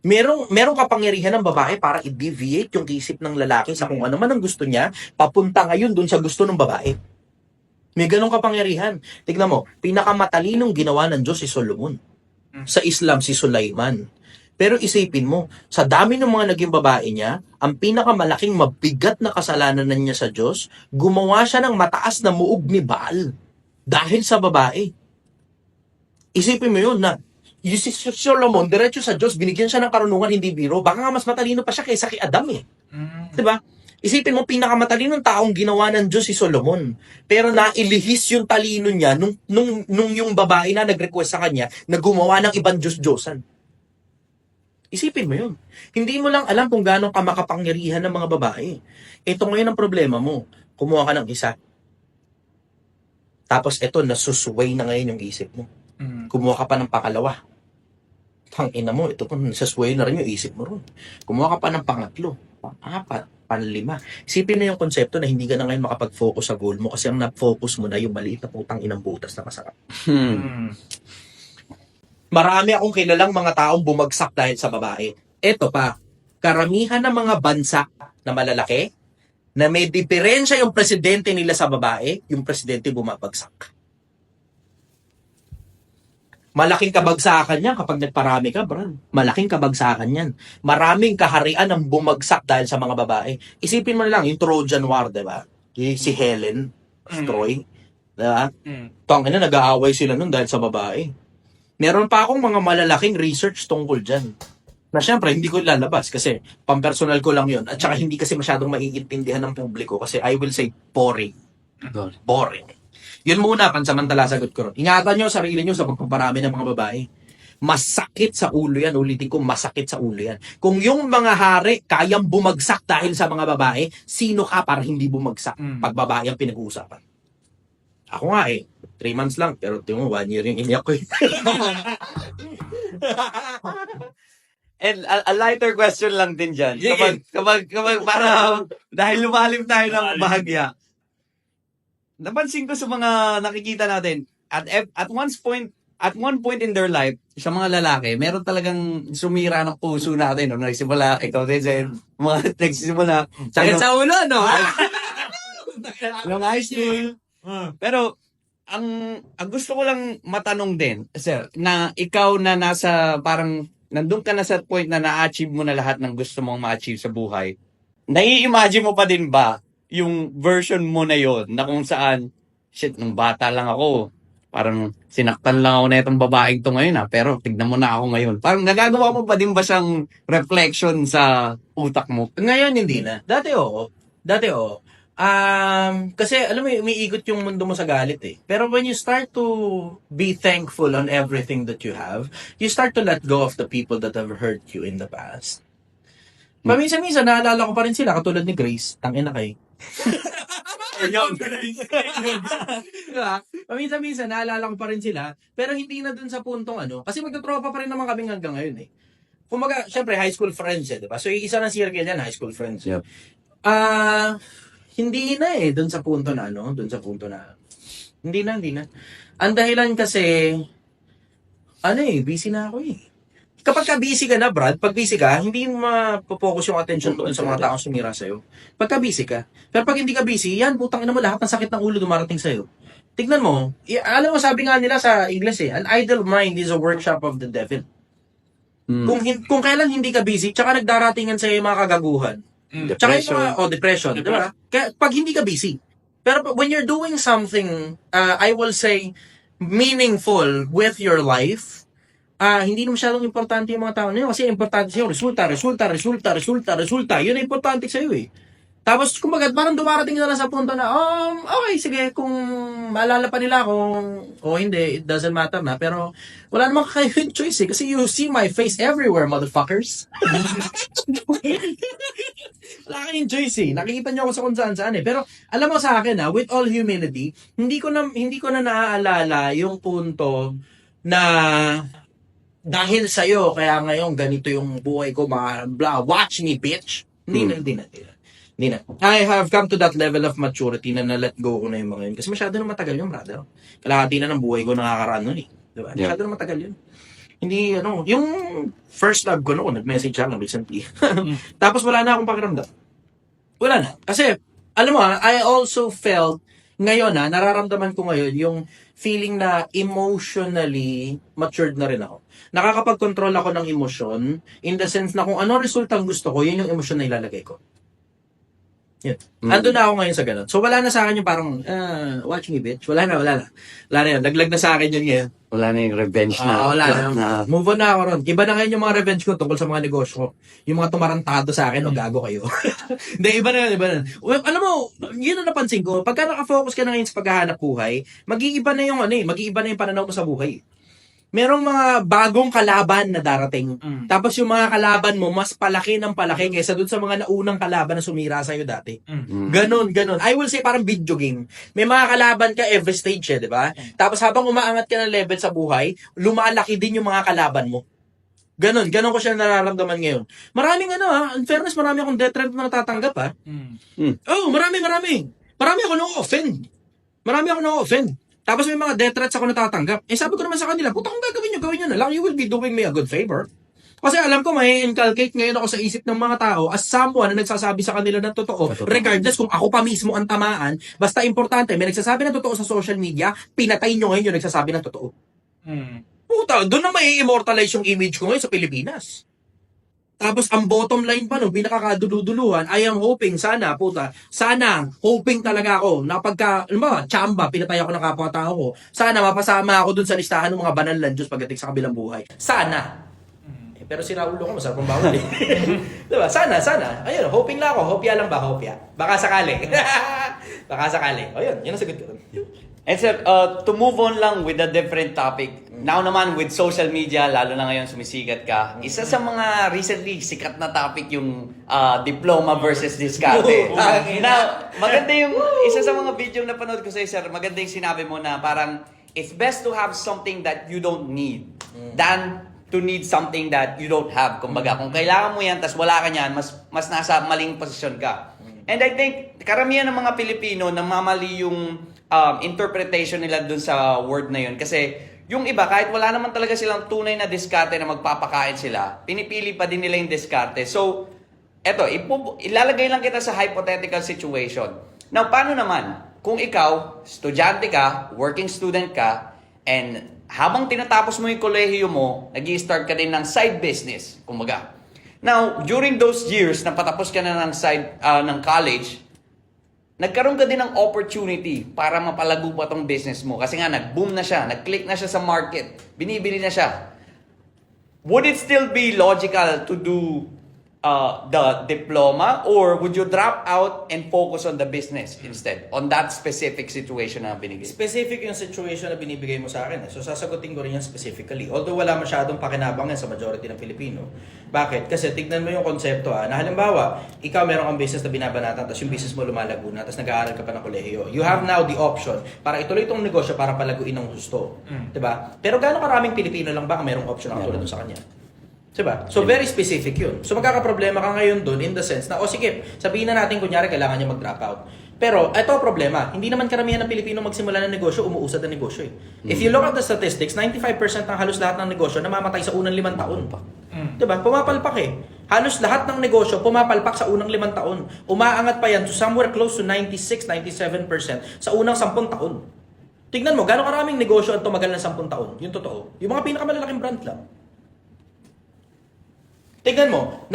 Merong kapangyarihan ng babae para i-deviate yung isip ng lalaki sa kung ano man ang gusto niya, papunta ngayon dun sa gusto ng babae. May ganong kapangyarihan. Tignan mo, pinakamatalinong ginawa ng Diyos si Solomon. Sa Islam, si Sulaiman. Pero isipin mo, sa dami ng mga naging babae niya, ang pinakamalaking mabigat na kasalanan niya sa Diyos, gumawa siya ng mataas na muog ni Baal. Dahil sa babae. Isipin mo yun na, si Solomon, diretso sa Diyos, binigyan siya ng karunungan, hindi biro. Baka nga mas matalino pa siya kaysa kay Adam Diba? Isipin mo, pinakamatalinong taong ginawa ng Diyos si Solomon. Pero nailihis yung talino niya nung yung babae na nag-request sa kanya na gumawa ng ibang Diyos-Diyosan. Isipin mo yun. Hindi mo lang alam kung gaano ka makapangyarihan ng mga babae. Ito ngayon ang problema mo. Kumuha ka ng isa. Tapos ito, nasusway na ngayon yung isip mo. Kumuha ka pa ng pangalawa. Tangina mo, ito po, nasusway na rin yung isip mo ron. Kumuha ka pa ng pangatlo, pang-apat, panlima. Isipin na yung konsepto na hindi ka na ngayon makapag-focus sa goal mo kasi ang na-focus mo na yung maliit na putang inang butas na masarap. Marami akong kilalang mga taong bumagsak dahil sa babae. Eto pa, karamihan ng mga bansa na malalaki, na may diferensya yung presidente nila sa babae, yung presidente bumabagsak. Malaking kabagsakan yan kapag nagparami ka, bro. Malaking kabagsakan yan. Maraming kaharian ang bumagsak dahil sa mga babae. Isipin mo na lang, yung Trojan War, diba? Si Helen, Troy, diba? Tangina, nag-aaway sila nun dahil sa babae. Meron pa akong mga malalaking research tungkol dyan. Na syempre, hindi ko lalabas kasi pampersonal ko lang yun. At saka hindi kasi masyadong maiintindihan ng publiko kasi I will say boring. Boring. Yun muna, pansamantala sagot ko ron. Ingatan nyo sarili nyo sa pagpaparami ng mga babae. Masakit sa ulo yan. Ulitin ko, masakit sa ulo yan. Kung yung mga hari kayang bumagsak dahil sa mga babae, sino ka para hindi bumagsak pag babae ang pinag-uusapan? Ako nga 3 months lang. Pero tingin mo, 1 year yung iniyak ko eh. And a lighter question lang din dyan. Sige. Kapag para, dahil lumalim tayo ng bahagya, napansin ko sa mga nakikita natin, at one point in their life, sa mga lalaki, meron talagang sumira ng puso natin. No? Nagsimula, ikaw din, Zen, mga nagsimula. Sakit sa ulo, no? Yung high school. Pero, ang gusto ko lang matanong din, sir, na ikaw na nasa, parang, nandun ka na sa point na na-achieve mo na lahat ng gusto mong ma-achieve sa buhay, nai-imagine mo pa din ba yung version mo na yon na kung saan, shit, nung bata lang ako, parang sinaktan lang ako na itong babaeng to ngayon pero tignan mo na ako ngayon. Parang nagagawa mo pa din ba siyang reflection sa utak mo? Ngayon, hindi na. Dati, oo. Kasi, alam mo, umiikot yung mundo mo sa galit eh. Pero when you start to be thankful on everything that you have, you start to let go of the people that have hurt you in the past. Paminsan-minsan, naalala ko pa rin sila, katulad ni Grace, tangina kay. Diba? Paminsan-minsan, naalala ko pa rin sila, pero hindi na dun sa puntong kasi magtatropa pa rin naman kami hanggang ngayon eh. Kumaga, syempre, high school friends diba? So, yung isa ng circle yan, high school friends. Yep. Hindi na dun sa punto na, Hindi na. Ang dahilan kasi, busy na ako eh. Kapag ka busy ka na, Brad, pag busy ka, hindi mo mapopokus yung attention doon sa mga taong sumira sa'yo. Pagka busy ka. Pero pag hindi ka busy, yan, putang ina mo, lahat ng sakit ng ulo dumarating sa'yo. Tignan mo, alam mo, sabi nga nila sa English an idle mind is a workshop of the devil. Kung kailan hindi ka busy, tsaka nagdaratingan sa'yo yung mga kagaguhan. Tsaka yung mga, depression, di ba? Kaya pag hindi ka busy. Pero when you're doing something, I will say, meaningful with your life, hindi na masyadong importante yung mga tao na yun kasi importante sa'yo, resulta. Yun ang importante sa'yo eh. Tapos, kumbaga, parang dumarating na lang sa punto na, okay, sige, kung maalala pa nila kung, hindi, it doesn't matter na. Pero, wala namang kayong choice eh. Kasi you see my face everywhere, motherfuckers. Wala kayong choice eh. Nakikita nyo ako sa kung saan eh. Pero, alam mo sa akin with all humility, hindi ko na naaalala yung punto na dahil sa'yo, kaya ngayon ganito yung buhay ko, watch me, bitch. Hindi na. I have come to that level of maturity na na-let go ko na yung mga yun. Kasi masyado na matagal yun, brother. Kalahati na ng buhay ko nakakaraan nun eh. Diba? Yeah. Masyado na matagal yun. Hindi, yung first love ko noon, nag-message lang recently. Tapos wala na akong pakiramdam. Wala na. Kasi, alam mo I also felt, ngayon nararamdaman ko ngayon yung feeling na emotionally matured na rin ako. Nakakapag-control ako ng emosyon in the sense na kung ano resultang gusto ko, yun yung emosyon na ilalagay ko. Yun. Ando na ako ngayon sa ganun. So wala na sa akin yung parang, watch me bitch. Wala na yun. Laglag na sa akin yun ngayon. Wala na yung revenge na. Wala na. Move on na ako ron. Iba na ngayon yung mga revenge ko tungkol sa mga negosyo ko. Yung mga tumarantado sa akin, gago kayo. Hindi, iba na. Well, alam mo, yun ang napansin ko. Pagka nakafocus ka na ngayon sa paghahanap buhay, mag-iiba na yung pananaw mo sa buhay. Merong mga bagong kalaban na darating. Tapos yung mga kalaban mo, mas palaki ng palaki kaysa dun sa mga naunang kalaban na sumira sa'yo dati. Ganon. I will say parang video game. May mga kalaban ka every stage di ba? Tapos habang umaangat ka ng level sa buhay, lumalaki din yung mga kalaban mo. Ganon ko siya nararamdaman ngayon. Maraming in fairness, marami akong death threat na natatanggap marami. Marami ako na-offend. Tapos may mga death threats ako natatanggap. Sabi ko naman sa kanila, putang kung gagawin nyo na lang, you will be doing me a good favor. Kasi alam ko may inculcate ngayon ako sa isip ng mga tao as someone na nagsasabi sa kanila ng totoo, regardless kung ako pa mismo ang tamaan, basta importante, may nagsasabi ng totoo sa social media, pinatay nyo ngayon yung nagsasabi ng totoo. Puta, doon na may immortalize yung image ko ngayon sa Pilipinas. Tapos ang bottom line pa no, pinakakaduluduluhan, I am hoping, sana, hoping talaga ako, na pagka, alam ba, tsamba, pinatay ako ng kapwa-tao ko, sana mapasama ako dun sa listahan ng mga banal na Diyos pagdating sa kabilang buhay. Sana. Pero si Raulo ko, masarap ang bawal eh. Diba? Sana. Ayun, hoping lang ako. Hopya lang ba? Hopya. Baka sakali. Baka sakali. O yun ang sagot ko. And sir, to move on lang with a different topic. Now naman with social media, lalo na ngayon sumisikat ka. Isa sa mga recently sikat na topic yung diploma versus diskarte. Now, maganda yung isa sa mga video na napanood ko sa'yo, sir, maganda yung sinabi mo na parang it's best to have something that you don't need than to need something that you don't have. Kumbaga, kung kailangan mo yan, tas wala ka niyan, mas nasa maling posisyon ka. And I think, karamihan ng mga Pilipino, namamali yung interpretation nila dun sa word na yun. Kasi, yung iba, kahit wala naman talaga silang tunay na diskarte na magpapakain sila, pinipili pa din nila yung diskarte. So, eto, ilalagay lang kita sa hypothetical situation. Now, paano naman? Kung ikaw, estudyante ka, working student ka, and habang tinatapos mo yung kolehiyo mo, nag-i-start ka din ng side business, kumbaga. Now, during those years na patapos ka na ng college, nagkaroon ka din ng opportunity para mapalago pa tong business mo. Kasi nga, nag-boom na siya, nag-click na siya sa market, binibili na siya. Would it still be logical to do the diploma, or would you drop out and focus on the business instead? On that specific situation na binigay? Specific yung situation na binibigay mo sa akin. So, sasagutin ko rin yan specifically. Although wala masyadong pakinabang yan sa majority ng Pilipino. Bakit? Kasi tignan mo yung konsepto na halimbawa, ikaw meron kang business na binabanatan, tapos yung business mo lumalago na, tapos nag-aaral ka pa ng kolehiyo. You have now the option para ituloy itong negosyo para palaguin ng gusto. Diba? Pero gaano karaming Pilipino lang ba ang merong option na katulad dun sa kanya? Diba? So, very specific yun. So, magkakaproblema ka ngayon dun in the sense na, sige, sabihin na natin, kunyari, kailangan niya mag-drop out. Pero, ito ang problema. Hindi naman karamihan ng Pilipino magsimula ng negosyo, umuusad ng negosyo eh. If you look at the statistics, 95% ng halos lahat ng negosyo namamatay sa unang 5 taon. Diba? Pumapalpak eh. Halos lahat ng negosyo pumapalpak sa unang 5 taon. Umaangat pa yan to somewhere close to 96-97% sa unang 10 taon. Tignan mo, gano'ng karaming negosyo ang tumagal ng 10 taon? Yung totoo. Yung mga pinakamalalaking brand lang. Tignan mo,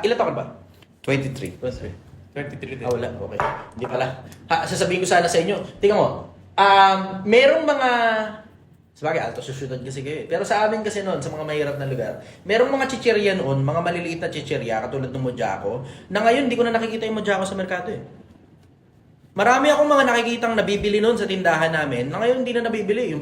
ilan taon ba? 23. 23 din. Wala. Okay. Hindi pala. Sasabihin ko sana sa inyo. Tingnan mo. Merong mga... Sabagay, alto sa syudad kasi kayo. Pero sa amin kasi noon, sa mga mahirap na lugar, merong mga chichirya noon, mga maliliit na chichirya, katulad ng Mojako, na ngayon hindi ko na nakikita yung Mojako sa merkado eh. Marami akong mga nakikitang nabibili noon sa tindahan namin, na ngayon hindi na nabibili.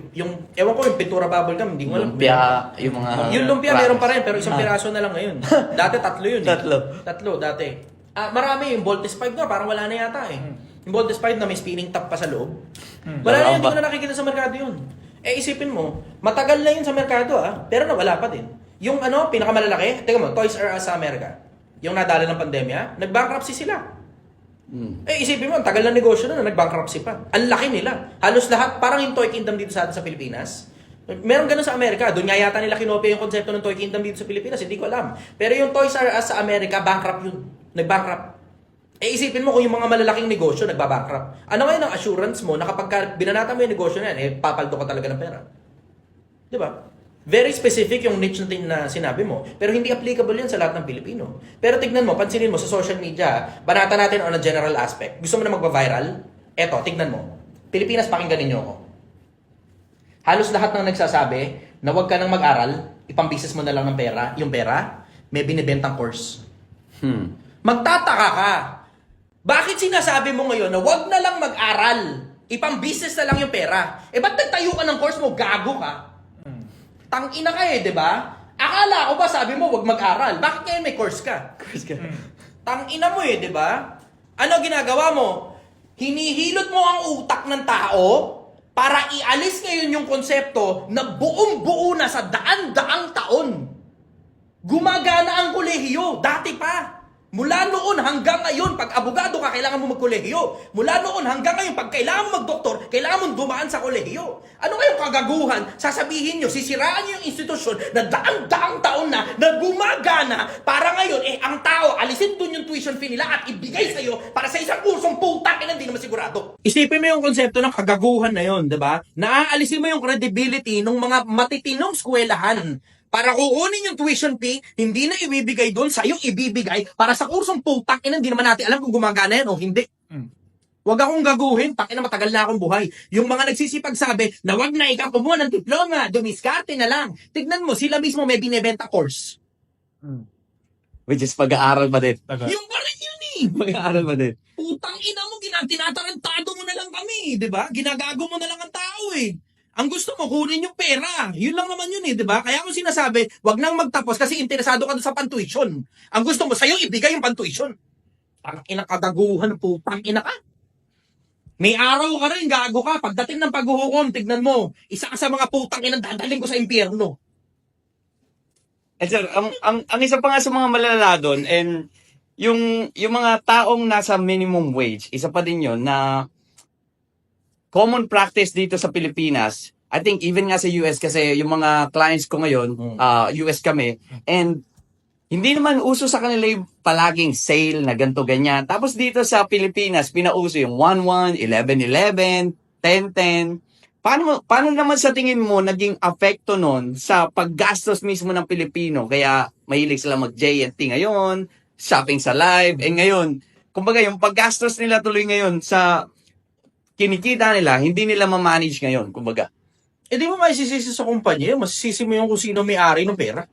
Ewan ko, yung pintura bubble gum, hindi ko alam. Lumpia, yung mga... Yung lumpia meron pa rin, pero isang piraso na lang ngayon. Dati 3 yun eh. Tatlo Dati. Marami yung Voltes 5 na, parang wala na yata eh. Yung Voltes 5 na may spinning top pa sa loob. Wala na yun, hindi ko na nakikita sa merkado yun. Isipin mo, matagal na yun sa merkado pero nawala pa din. Yung pinakamalalaki, teka mo, Toys R Us sa Amerika. Yung nadala ng pandemya, nag-bankruptcy sila. Isipin mo, ang tagal na negosyo na nag-bankruptcy pa. Ang laki nila. Halos lahat, parang yung Toy Kingdom dito sa atin sa Pilipinas. Meron ganun sa Amerika. Doon nga yata nila kinopia yung konsepto ng Toy Kingdom dito sa Pilipinas. Hindi ko alam. Pero yung Toys R Us sa Amerika, bankrupt yun. Nag-bankrupt. Isipin mo kung yung mga malalaking negosyo nagbabankrupt. Ano ngayon ang assurance mo na kapag binanata mo yung negosyo na yan, papaldo ka talaga ng pera? Diba? Very specific yung niche natin na sinabi mo. Pero hindi applicable yan sa lahat ng Pilipino. Pero tignan mo, pansinin mo sa social media, banata natin on a general aspect. Gusto mo na magpa-viral? Eto, tignan mo. Pilipinas, pakinggan ninyo ako. Halos lahat ng nagsasabi na huwag ka nang mag-aral, ipang-business mo na lang ng pera, yung pera, may binibentang course. Magtataka ka. Bakit sinasabi mo ngayon na huwag na lang mag-aral, ipang-business na lang yung pera? Ba't nagtayo ka ng course mo? Gago ka. Tang-ina ka di ba? Akala ko ba sabi mo huwag mag-aral? Bakit ngayon may course ka? Tang-ina mo di ba? Ano ginagawa mo? Hinihilot mo ang utak ng tao para ialis ngayon yung konsepto na buong-buo na sa daan-daang taon. Gumagana ang kolehiyo. Dati pa. Mula noon hanggang ngayon, pag abogado ka, kailangan mo magkolehiyo. Mula noon hanggang ngayon, pag kailangan mo magdoktor, kailangan mo dumaan sa kolehiyo. Ano kayong kagaguhan? Sasabihin nyo, sisiraan nyo yung institusyon na daang-daang taon na gumagana para ngayon, ang tao, alisin dun yung tuition fee nila at ibigay sa'yo para sa isang kursong putang ina, hindi naman sigurado. Isipin mo yung konsepto ng kagaguhan na yun, di ba? Naaalisin mo yung credibility ng mga matitinong eskwelahan. Para kukunin yung tuition fee, hindi na ibibigay doon, sa'yo ibibigay para sa kursong putang ina, hindi naman natin alam kung gumagana yan o hindi. Huwag akong gaguhin, takina matagal na akong buhay. Yung mga nagsisipag sabi na wag na ikaw kumuha ng diploma, dumiskarte na lang. Tignan mo, sila mismo may binibenta course. Which is pag-aaral pa din. Yung pa rin yun eh. Pag-aaral pa din. Putang ina mo, tinatarantado mo na lang kami, di ba? Ginagago mo na lang ang tao eh. Ang gusto mo, kunin yung pera. Yun lang naman yun eh, di ba? Kaya ako sinasabi, wag nang magtapos kasi interesado ka doon sa pantuition. Ang gusto mo, sa'yo ibigay yung pantuition. Tangina kagaguhan, putang ina ka. May araw ka rin, gago ka. Pagdating ng paghuhukom, tignan mo, isa ka sa mga putang inang dadaling ko sa impyerno. And sir, ang isa pa nga sa mga malala doon, and yung mga taong nasa minimum wage, isa pa din yun na common practice dito sa Pilipinas. I think even nga sa US kasi yung mga clients ko ngayon, US kami, and hindi naman uso sa kanila yung palaging sale na ganto ganyan. Tapos dito sa Pilipinas, pinauso yung 1-1, 11-11, 10-10. Paano naman sa tingin mo naging apekto nun sa paggastos mismo ng Pilipino? Kaya mahilig sila mag-JNT ngayon, shopping sa live, ngayon, kumbaga yung paggastos nila tuloy ngayon sa kinikita nila, hindi nila ma-manage ngayon, kumbaga. Eh di mo masisisi sa kumpanya yun, masisisi mo yung kung sino may-ari ng pera.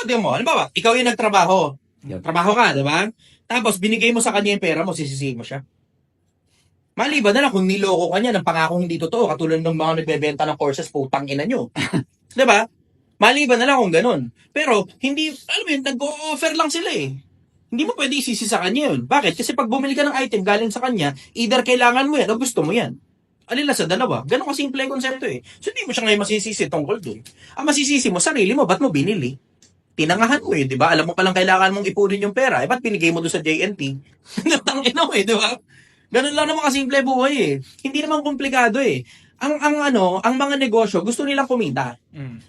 Di mo, halimbawa, ikaw yung nagtrabaho. Yep. Trabaho ka, di ba? Tapos binigay mo sa kanya yung pera mo, sisisihin mo siya. Maliban na lang kung niloko ka niya ng pangakong hindi totoo, katulad ng mga nagbebenta ng courses, putang ina nyo. Di ba? Maliban na lang kung ganun. Pero, hindi, alam mo yun, nag-o-offer lang sila eh. Hindi mo pwede isisi sa kanya yun. Bakit? Kasi pag bumili ka ng item galing sa kanya, either kailangan mo yan o gusto mo yan. Alila sa dalawa. Ganun kasimple yung konsepto eh. So, hindi mo siya ngayon masisisi tungkol dun. Ang masisisi mo, sarili mo, ba't mo binili? Tinangahan mo eh, di ba? Alam mo palang kailangan mong ipunin yung pera. Ba't binigay mo doon sa JNT? Natangin mo eh, di ba? Ganun lang naman kasimple buhay eh. Hindi naman komplikado eh. Ang mga negosyo, gusto nilang kumita.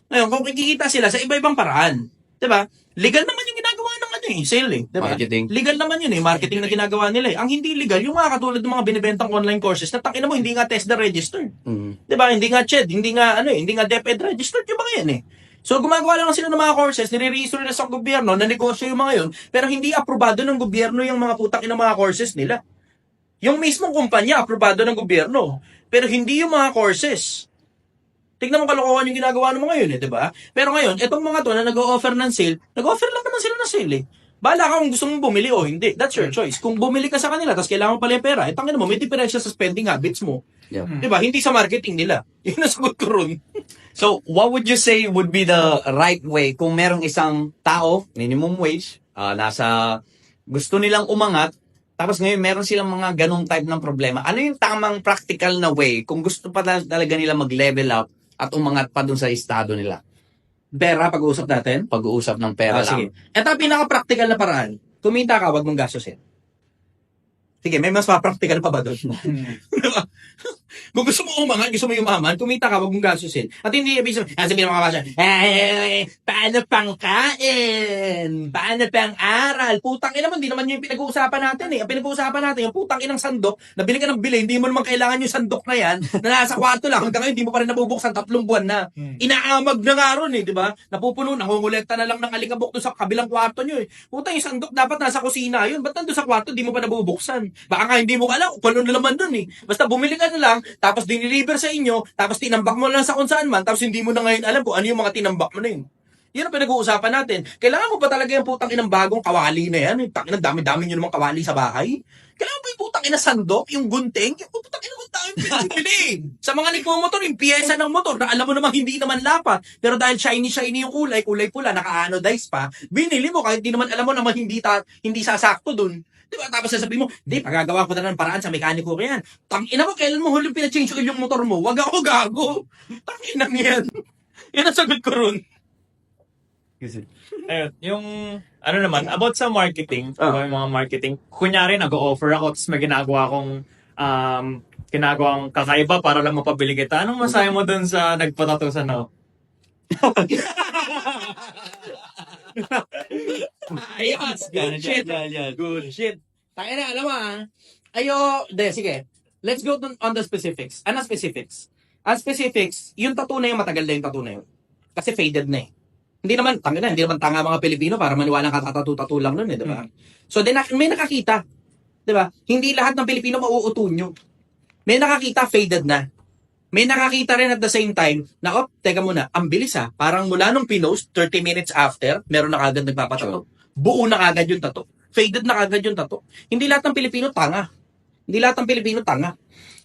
Ngayon, kung kikita sila sa iba-ibang paraan, di ba? Legal naman yung ginagawa ng sale eh. Di ba? Marketing. Legal naman yun eh, marketing na ginagawa nila eh. Ang hindi legal, yung mga katulad ng mga binibentang online courses, na tangina mo, hindi nga TESDA registered. Di ba? Hindi nga CHED, hindi nga DepEd registered yung mga yan eh. So, gumagawa lang sila ng mga courses, nire-register nila sa gobyerno, na negosyo yung mga yun, pero hindi aprobado ng gobyerno yung mga putang ina mga courses nila. Yung mismong kumpanya, aprobado ng gobyerno, pero hindi yung mga courses. Tignan mo kalokohan yung ginagawa ng mga yun eh, di ba? Pero ngayon, etong mga to na nag-o-offer ng sale, nag-o-offer lang naman sila ng sale eh. Bahala ka kung gusto mong bumili o hindi. That's your choice. Kung bumili ka sa kanila, tapos kailangan mo pala yung pera, tangina mo, may diferensya sa spending habits mo. Yeah. Di ba? Hindi sa marketing nila. Yun ang sagot ko ron. So, what would you say would be the right way kung merong isang tao, minimum wage, gusto nilang umangat, tapos ngayon meron silang mga ganong type ng problema. Ano yung tamang practical na way kung gusto pa talaga nila mag-level up at umangat pa dun sa estado nila? Pera, pag-uusap natin. Pag-uusap ng pera lang. Sige. Ito ang pinaka-practical na paraan. Kumita ka, wag mong gastusin. Sige, may mas pa-practical pa ba doon? Kung gusto mo umangat, gusto mo yumaman, kumita ka, wag mong gastusin. At hindi ibig sabihin, sabihin mo kapasya, paano pang kain? Paano pang aral? Putang ina mo, hindi naman yung pinag-uusapan natin eh. Ang pinag-uusapan natin, yung putang inang sandok, nabili ka ng bili, hindi mo naman kailangan yung sandok na yan, na nasa kwarto lang, hanggang ngayon, hindi mo pa rin nabubuksan 3 buwan na. Inaamag na nga ron eh, di ba? Napupuno, nangungulekta na lang ng alikabok doon sa kabilang kwarto nyo eh. Putang yung sandok, dapat nasa kusina yun. Ba't nandun sa kwarto, di mo pa nabubuksan? Baka nga hindi mo alam kung ano na naman dun eh. Basta bumili ka na lang, tapos diniliver sa inyo, tapos tinambak mo lang sa kung saan man, tapos hindi mo na ngayon alam kung ano yung mga tinambak mo na yun. Yan ang pinag-uusapan natin. Kailangan mo ba talaga yung putang inang bagong kawali na yan? Yung tangin ang dami-dami nyo namang kawali sa bahay? Kailangan ba yung putang inang sandok, yung gunting? Yung putang inang pinili. Sa mga nagmumotor, yung piyesa ng motor na alam mo namang hindi naman lapat. Pero dahil shiny-shiny yung kulay pula, naka-anodize pa, binili mo kahit hindi naman alam mo naman hindi sasakto dun. Diba? Tapos sasabihin mo, di, pagagawa ko na ng paraan sa mekaniko ko yan. Tangina mo, kailan mo huling pinachange yung motor mo? Wag ako gago. Tangina yan. Yan ang sagot ko ron. Ayun, yung ano naman, about sa marketing, yung mga marketing, kunyari nag-offer ako, tapos may ginagawang kakaiba para lang mapabili kita. Anong masaya mo dun sa nagpatato sa no? Ayos! Good shit. Good shit. Tayo na, alam mo sige. Let's go on the specifics. Ano specifics? Ang specifics, yung tattoo na yung matagal na yung tattoo na yun. Kasi faded na eh. Hindi naman tanga mga Pilipino para maniwalang katatato-tattoo lang nun eh, di ba? So, may nakakita. Di ba? Hindi lahat ng Pilipino mauutunyo. May nakakita, faded na. May nakakita rin at the same time na, teka muna, ang bilis parang mula nung pinost, 30 minutes after, meron na kagad nagpapatato. Buo na kagad yung tattoo. Faded na kagad yung tattoo. Hindi lahat ng Pilipino tanga.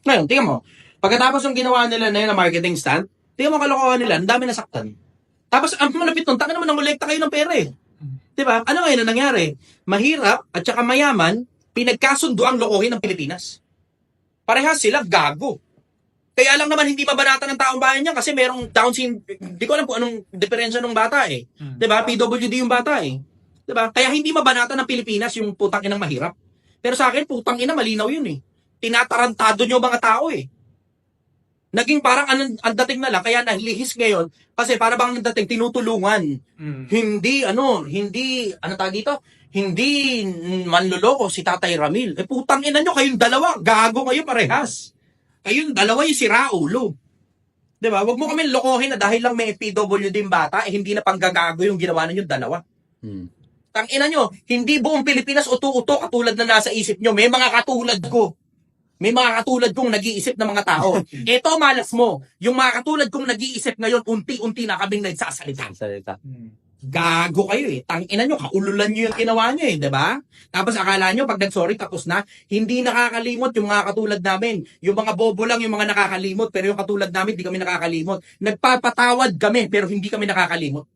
Ngayon, tingnan mo, pagkatapos yung ginawa nila na yun na marketing stunt, tingnan mo kalokohan nila, ang dami nasaktan. Tapos, ang malapit nun, taka naman nangolekta kayo ng pera eh. Diba? Ano ngayon ang nangyari? Mahirap at saka mayaman, pinagkasundo ang lokohin ng Pilipinas. Parehas sila gago. Kaya lang naman hindi mabanata ng taong bayan niya kasi merong Down syndrome. Hindi ko alam kung anong diferensya ng bata eh. 'Di ba? PWD yung bata eh. 'Di ba? Kaya hindi mabanata ng Pilipinas yung putang inang mahirap. Pero sa akin putang ina malinaw yun eh. Tinatarantado niyo mga tao eh. Naging parang ang dating na lang kaya nahilihis ngayon kasi para bang ang dating tinutulungan. Hindi tawag dito? Hindi manloloko si Tatay Ramil. Putang ina nyo kayong dalawa, gago kayo parehas. Kayong dalawa yung siraulo. 'Di ba? Wag mo kami lokohin na dahil lang may PWD yung bata, hindi na panggagago yung ginawa ninyo dalawa. Tangina nyo, hindi buong Pilipinas uto-uto katulad na nasa isip nyo. May mga katulad ko. May mga katulad kong nag-iisip ng mga tao. Ito malas mo. Yung mga katulad kong nag-iisip ngayon, unti-unti na kaming nagsasalita. Gago kayo eh. Tangina nyo, kaululan nyo yung ginawa nyo eh, di ba? Tapos akala nyo, pag nag-sorry tapos na, hindi nakakalimot yung mga katulad namin. Yung mga bobo lang yung mga nakakalimot, pero yung katulad namin, hindi kami nakakalimot. Nagpapatawad kami, pero hindi kami nakakalimot.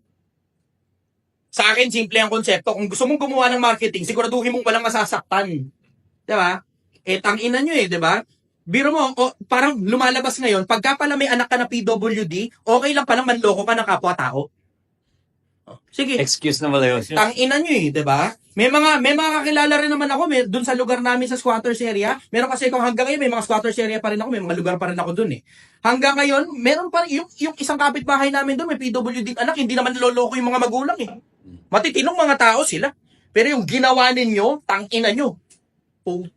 Sa akin, simple ang konsepto. Kung gusto mong gumawa ng marketing, siguraduhin mong walang masasaktan. Di ba? Tangina nyo di ba? Biro mo, parang lumalabas ngayon, pagka pala may anak ka na PWD, okay lang palang manloko ka ng kapwa-tao. Sige. Excuse na pala yun. Tangina nyo di ba? May mga kakilala rin naman ako doon sa lugar namin sa squatters area. Meron kasi kung hanggang ngayon may mga squatters area pa rin ako, may mga lugar pa rin ako doon eh. Hanggang ngayon, meron pa yung isang kapitbahay namin doon, may PWD anak, hindi naman niloloko yung mga magulang eh. Matitinong mga tao sila. Pero yung ginawa ninyo, tangina nyo.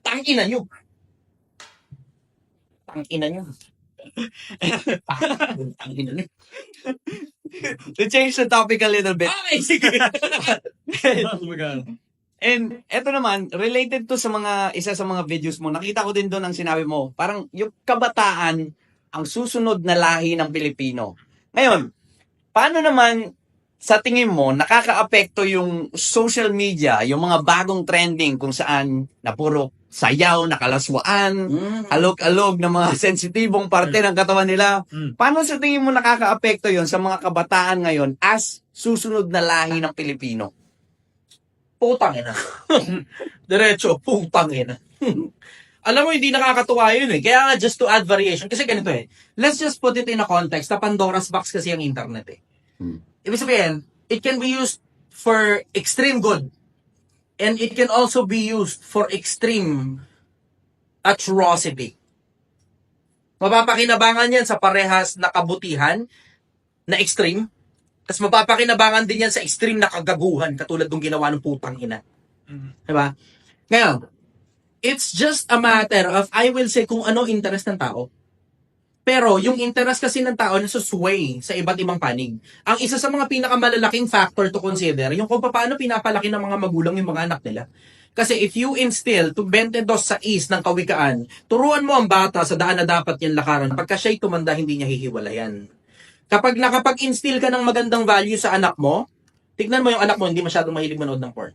Tangina nyo. Tangina nyo. Tangina nyo. To change the topic a little bit. Okay, sige. And eto naman, related to sa isa sa mga videos mo, nakita ko din doon ang sinabi mo, parang yung kabataan ang susunod na lahi ng Pilipino. Ngayon, paano naman sa tingin mo, nakaka-apekto yung social media, yung mga bagong trending kung saan na puro sayaw, nakalaswaan, alog-alog na mga sensitibong parte ng katawan nila. Paano sa tingin mo nakaka-apekto yon sa mga kabataan ngayon as susunod na lahi ng Pilipino? Putang ina. Diretso, putang ina. Alam mo, hindi nakakatuwa yun eh. Kaya nga, just to add variation, kasi ganito eh. Let's just put it in a context na Pandora's box kasi ang internet eh. Ibig sabihin, it can be used for extreme good. And it can also be used for extreme atrocity. Mapapakinabangan yan sa parehas na kabutihan na extreme. Tapos mapapakinabangan din yan sa extreme na kagaguhan katulad ng ginawa ng putang ina. Diba? Ngayon, it's just a matter of, I will say, kung ano interest ng tao. Pero yung interest kasi ng tao nasusway sa iba't ibang panig. Ang isa sa mga pinakamalalaking factor to consider, yung kung paano pinapalaki ng mga magulang yung mga anak nila. Kasi if you instill to 22 sa is ng kawikaan, turuan mo ang bata sa daan na dapat niyang lakaran. Pagka siya'y tumanda, hindi niya hihiwalayan. Kapag nakapag-instill ka ng magandang value sa anak mo, tignan mo yung anak mo, hindi masyadong mahilig manood ng porn.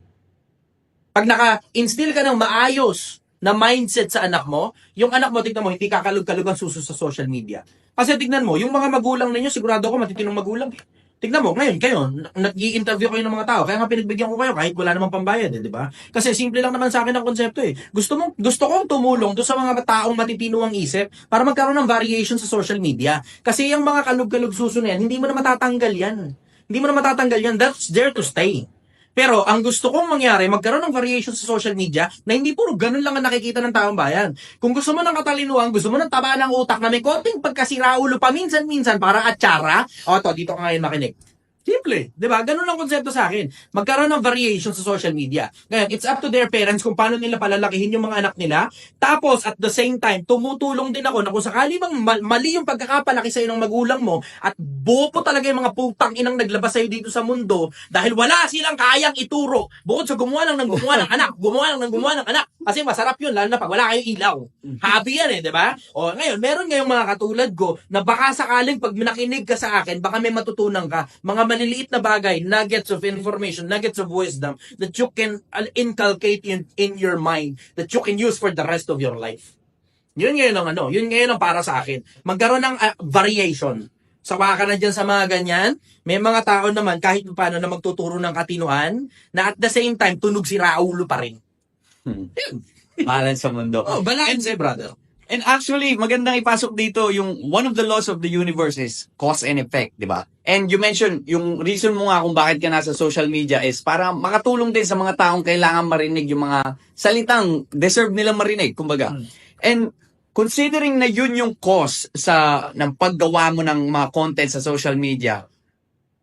Pag naka-instill ka ng maayos na mindset sa anak mo, yung anak mo, tignan mo, hindi kakalog-kalog ang suso sa social media. Kasi tignan mo, yung mga magulang ninyo, sigurado ako matitinong magulang. Tignan mo, ngayon, kayo, nag-i-interview kayo ng mga tao, kaya nga pinagbigyan ko kayo kahit wala namang pambayad, di ba? Kasi simple lang naman sa akin ang konsepto eh. Gusto kong tumulong doon sa mga taong matitino ang isip para magkaroon ng variation sa social media. Kasi yung mga kalog-kalog suso na yan, hindi mo na matatanggal yan. Hindi mo na matatanggal yan. That's there to stay. Pero ang gusto kong mangyari, magkaroon ng variation sa social media na hindi puro ganun lang ang nakikita ng taong bayan. Kung gusto mo ng katalinuhan, gusto mo ng taba ng utak na may konting pagkasiraulo paminsan-minsan para atsara, o to, dito ka ngayon makinig. Simple, 'di ba? Ganun ang konsepto sa akin. Magkaroon ng variation sa social media. Ngayon, it's up to their parents kung paano nila palalakihin yung mga anak nila. Tapos, at the same time, tumutulong din ako na kung sakali bang mali yung pagkakapalaki sa'yo ng magulang mo at bopo talaga yung mga putang inang naglabas sa'yo dito sa mundo dahil wala silang kayang ituro. Bukod sa gumawa lang ng gumawa ng anak, gumawa lang ng gumawa ng anak. Kasi masarap yun, lalo na pag wala kayong ilaw. Happy yan 'di ba? O, ngayon, meron ngayong mga katulad ko na baka sakaling pag nakinig ka sa akin, baka may matutunan ka. Mga maliliit na bagay, nuggets of information, nuggets of wisdom that you can inculcate in your mind, that you can use for the rest of your life. Yun ngayon ang yun ngayon ang para sa akin. Magkaroon ng variation. Sawa ka na dyan sa mga ganyan. May mga tao naman kahit paano na magtuturo ng katinuan na at the same time tunog si Raulo pa rin. Yun. Balance sa mundo. Oh, balance brother. And actually, magandang ipasok dito yung one of the laws of the universe is cause and effect, di ba? And you mentioned, yung reason mo nga kung bakit ka nasa social media is para makatulong din sa mga taong kailangan marinig yung mga salitang deserve nilang marinig, kumbaga. And considering na yun yung cause ng paggawa mo ng mga content sa social media,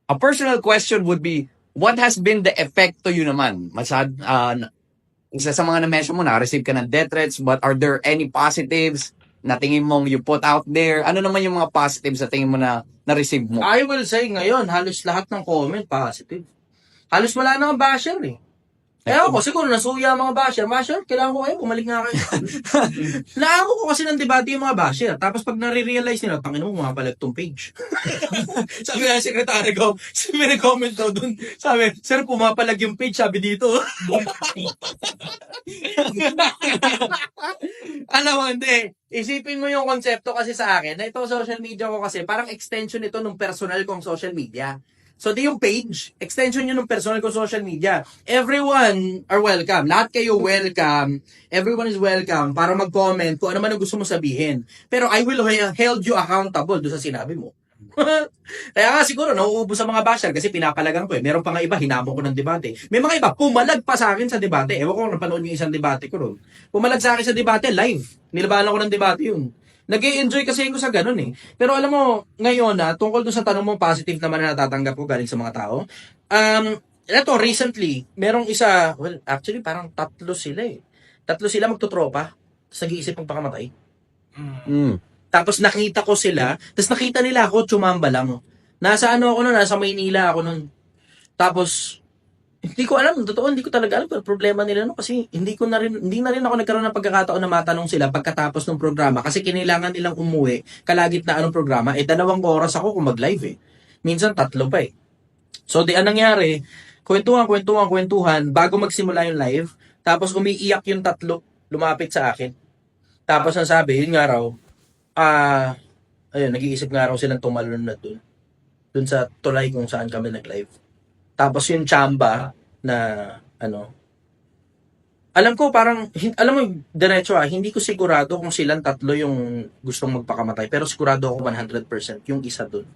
a personal question would be, what has been the effect to you naman? Isa sa mga na-mention mo, na-receive ka ng death threats, but are there any positives na tingin mong you put out there? Ano naman yung mga positives na tingin mo na na-receive mo? I will say ngayon, halos lahat ng comment positive. Halos wala nang basher eh. Kaya ako, siguro nasuya ang mga basher. Basher, kailangan ko kayo, bumalik nga kayo. Naako ko kasi ng debate yung mga basher. Tapos pag nare-realize nila, tangin mo, mapapalag tong page. Sabi nga sekretary ko, may nag-comment daw dun. Sabi, sir, pumapalag yung page, sabi dito. Alam mo, hindi. Isipin mo yung konsepto kasi sa akin, na ito social media ko kasi, parang extension ito ng personal kong social media. So, di yung page, extension yun ng personal ko social media. Everyone are welcome. Lahat kayo welcome. Everyone is welcome para mag-comment kung ano man ang gusto mo sabihin. Pero I will hold you accountable doon sa sinabi mo. Kaya nga siguro, nauubos sa mga basher kasi pinapalagan ko eh. Meron pa nga iba, hinamon ko ng debate. May mga iba, pumalag pa sa akin sa debate. Ewan ko kung napanood yung isang debate ko ron. Pumalag sa akin sa debate, live. Nilabanan ko ng debate yun. Nag-i-enjoy kasi ko sa ganun eh. Pero alam mo, ngayon tungkol doon sa tanong mo, positive naman na natatanggap ko galing sa mga tao. Ito, recently, merong isa, well, actually, parang tatlo sila eh. Tatlo sila magtutropa, tapos nag-iisip magpakamatay. Tapos nakita ko sila, tapos nakita nila ako, tsumamba lang. Nasa ako nun, nasa Maynila ako nun. Tapos, hindi ko alam, totoo, hindi ko talaga alam pero problema nila kasi hindi na rin ako nagkaroon ng pagkakataon na matanong sila pagkatapos ng programa kasi kinailangan nilang umuwi kalagitnaan ng programa 2 oras ako kung mag-live eh. Minsan 3 pa eh. So anong nangyari, kwentuhan bago magsimula yung live, tapos umiiyak yung 3, lumapit sa akin. Tapos ang sabi, yun nga raw, ayun, nag-iisip nga raw silang tumalon na dun sa tulay kung saan kami nag-live. Tapos yung chamba na alam ko parang, alam mo, diretso hindi ko sigurado kung silang 3 yung gustong magpakamatay, pero sigurado ako 100% yung isa dun.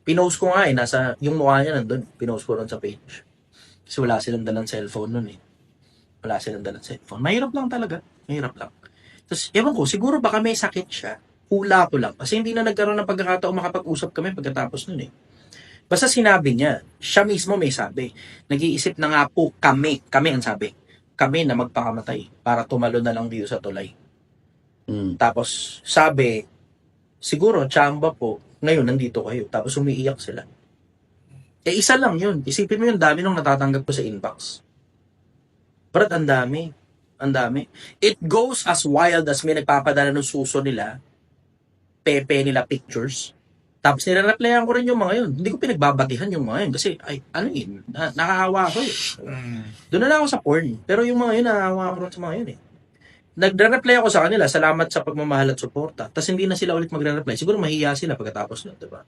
Pinost ko nga nasa, yung mukha niya nandun, pinost ko ron sa page. Kasi wala silang dalang cellphone nun eh. Wala silang dalang cellphone. Mahirap lang talaga, mahirap lang. Tapos, ewan ko, siguro baka may sakit siya. Hula ko lang. Kasi hindi na nagkaroon ng pagkakataon makapag-usap kami pagkatapos nun eh. Basta sinabi niya, siya mismo may sabi, nag-iisip na nga po kami ang sabi, kami na magpakamatay para tumalo na lang dito sa tulay. Tapos sabi, siguro, tsamba po, ngayon nandito kayo, tapos umiiyak sila. Isa lang yun. Isipin mo yung dami nung natatanggap ko sa inbox. Brad, ang dami. It goes as wild as may nagpapadala ng suso nila, pepe nila pictures. Tapos nire-replyan ko rin yung mga yun. Hindi ko pinagbabatihan yung mga yun. Kasi, nakakahawa ako eh. Doon na lang ako sa porn. Pero yung mga yun, nakakahawa ako rin sa mga yun eh. Nagre-reply ako sa kanila, salamat sa pagmamahal at suporta. Tapos hindi na sila ulit magre-reply. Siguro mahiya sila pagkatapos nun, diba?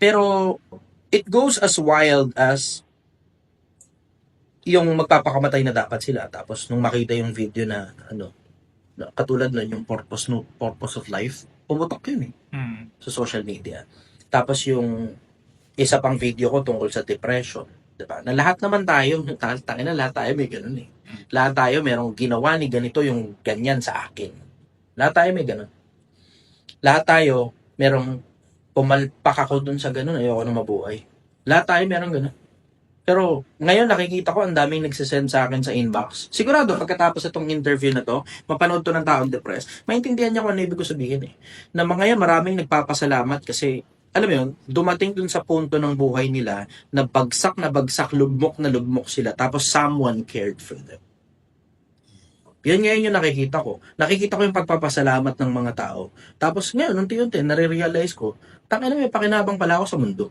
Pero, it goes as wild as yung magpapakamatay na dapat sila. Tapos, nung makita yung video na, katulad nun, yung purpose of life, pumutok yun eh. Sa social media. Tapos yung Isa pang video ko tungkol sa depression. Diba? Na lahat naman tayo, tangina, lahat tayo may ganun eh. Lahat tayo merong ginawa ni ganito yung ganyan sa akin. Lahat tayo may ganun. Lahat tayo merong pumalpak ako dun sa ganun, ayoko na mabuhay. Lahat tayo merong ganun. Pero ngayon nakikita ko ang daming nagsisend sa akin sa inbox. Sigurado pagkatapos itong interview na to, mapanood to ng taong depressed, maintindihan niya kung ano ibig ko sabihin eh. Na mga yan maraming nagpapasalamat kasi alam mo yun, dumating dun sa punto ng buhay nila na bagsak, lugmok na lugmok sila tapos someone cared for them. Yan ngayon yung nakikita ko. Nakikita ko yung pagpapasalamat ng mga tao. Tapos ngayon, unti-unti, nare-realize ko, tangina may pakinabang pala ako sa mundo.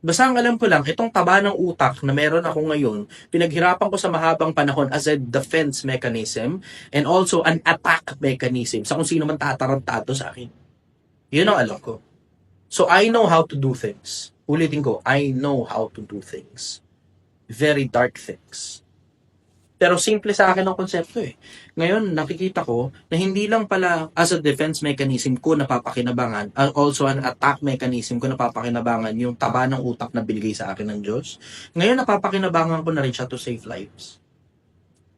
Basta ang alam ko lang, itong taba ng utak na meron ako ngayon, pinaghirapan ko sa mahabang panahon as a defense mechanism and also an attack mechanism sa kung sino man tatarantado sa akin. Yun ang alam ko. So I know how to do things. Ulitin ko, I know how to do things. Very dark things. Pero simple sa akin ang konsepto eh. Ngayon, nakikita ko na hindi lang pala as a defense mechanism ko napapakinabangan, also an attack mechanism ko napapakinabangan yung taba ng utak na binigay sa akin ng Diyos. Ngayon, napapakinabangan ko na rin siya to save lives.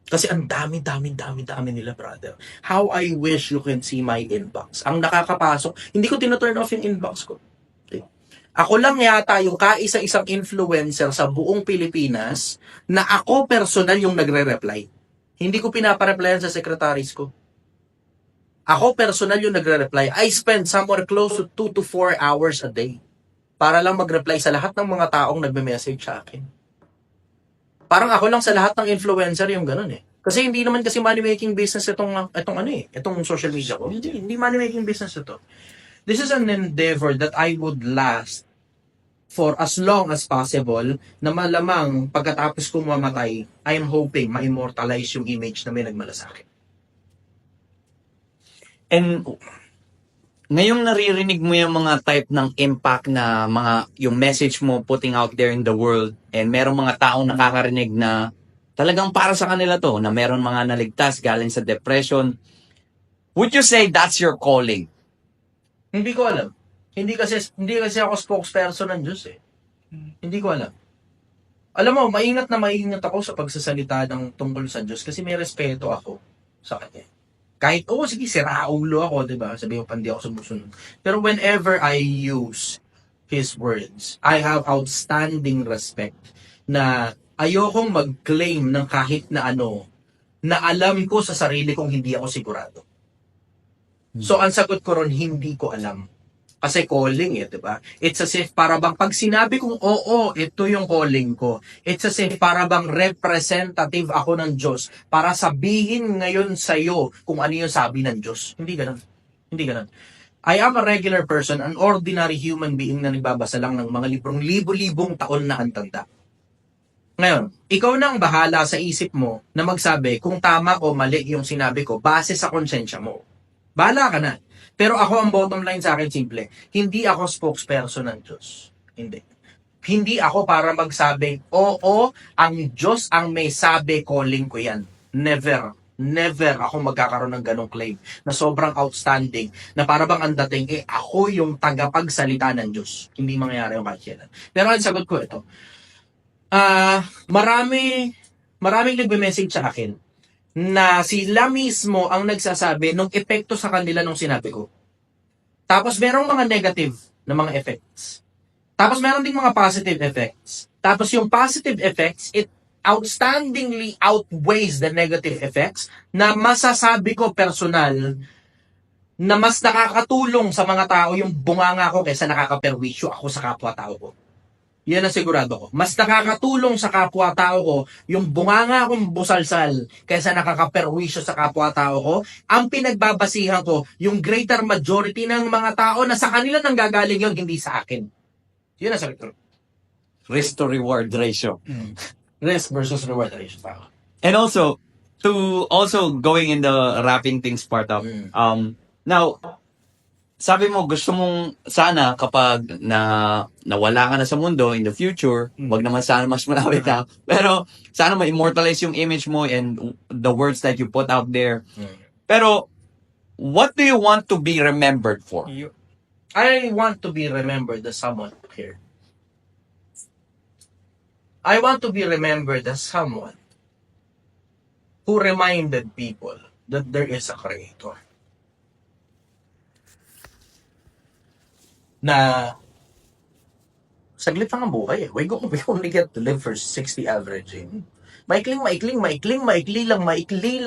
Kasi ang dami nila, brother. How I wish you can see my inbox. Ang nakakapasok, hindi ko tinaturn off yung inbox ko. Ako lang yata yung kaisa-isang influencer sa buong Pilipinas na ako personal yung nagre-reply. Hindi ko pinapareplyan sa secretaries ko. Ako personal yung nagre-reply. I spend somewhere close to 2 to 4 hours a day para lang mag-reply sa lahat ng mga taong nagme-message sa akin. Parang ako lang sa lahat ng influencer yung ganun eh. Kasi hindi naman kasi money-making business itong social media ko. Hindi money-making business ito. This is an endeavor that I would last for as long as possible na malamang pagkatapos kong mamatay, I am hoping ma-immortalize yung image na may nagmalasakit. And ngayong naririnig mo yung mga type ng impact na yung message mo putting out there in the world and merong mga taong nakakarinig na talagang para sa kanila to, na meron mga naligtas galing sa depression, would you say that's your calling? Hindi ko alam. Hindi kasi ako spokesperson ng Diyos eh. Hindi ko alam. Alam mo, maingat ako sa pagsasalita ng tungkol sa Diyos kasi may respeto ako sa Kanya. Kahit, sige, siraulo ako, diba? Sabi mo, pandi ako sumusunod. Pero whenever I use His words, I have outstanding respect na ayokong mag-claim ng kahit na ano na alam ko sa sarili kong hindi ako sigurado. So, ang sagot ko ron, hindi ko alam. Kasi calling eh, di ba? It's as if para bang pag sinabi kong oo, ito yung calling ko. It's as if para bang representative ako ng Diyos para sabihin ngayon sa'yo kung ano yung sabi ng Diyos. Hindi ganun. Hindi ganun. I am a regular person, an ordinary human being na nagbabasa lang ng mga librong libo-libong taon na ang tanda. Ngayon, ikaw na ang bahala sa isip mo na magsabi kung tama o mali yung sinabi ko base sa konsensya mo. Bahala ka na. Pero ako, ang bottom line sa akin, simple. Hindi ako spokesperson ng Diyos. Hindi. Hindi ako para magsabi, oo, ang Diyos ang may sabi, calling ko yan. Never. Never ako magkakaroon ng ganong claim na sobrang outstanding, na para bang ang dating, ako yung tagapagsalita ng Diyos. Hindi mangyayari yung kahit. Pero ang sagot ko ito, maraming nagbe-message sa akin na sila mismo ang nagsasabi ng epekto sa kanila nung sinabi ko. Tapos merong mga negative na mga effects. Tapos meron ding mga positive effects. Tapos yung positive effects, it outstandingly outweighs the negative effects na masasabi ko personal na mas nakakatulong sa mga tao yung bunganga ko kaysa nakakaperwisyo ako sa kapwa-tao ko. Yan ang sigurado ko. Mas nakakatulong sa kapwa-tao ko yung bunganga kong busalsal kaysa nakakaperwisyo sa kapwa-tao ko. Ang pinagbabasihan ko, yung greater majority ng mga tao na sa kanila nang gagaling yun, hindi sa akin. Yun ang sagot ko. Risk to reward ratio. Risk versus reward ratio. And also, going in the wrapping things part up, now, sabi mo, gusto mong sana kapag nawala ka na sa mundo in the future, wag naman sana mas malapit na, pero sana ma-immortalize yung image mo and the words that you put out there. Pero, what do you want to be remembered for? I want to be remembered as someone who cared. I want to be remembered as someone who reminded people that there is a creator. Na saglit lang ang buhay eh. We only get to live for 60 averaging. Maikli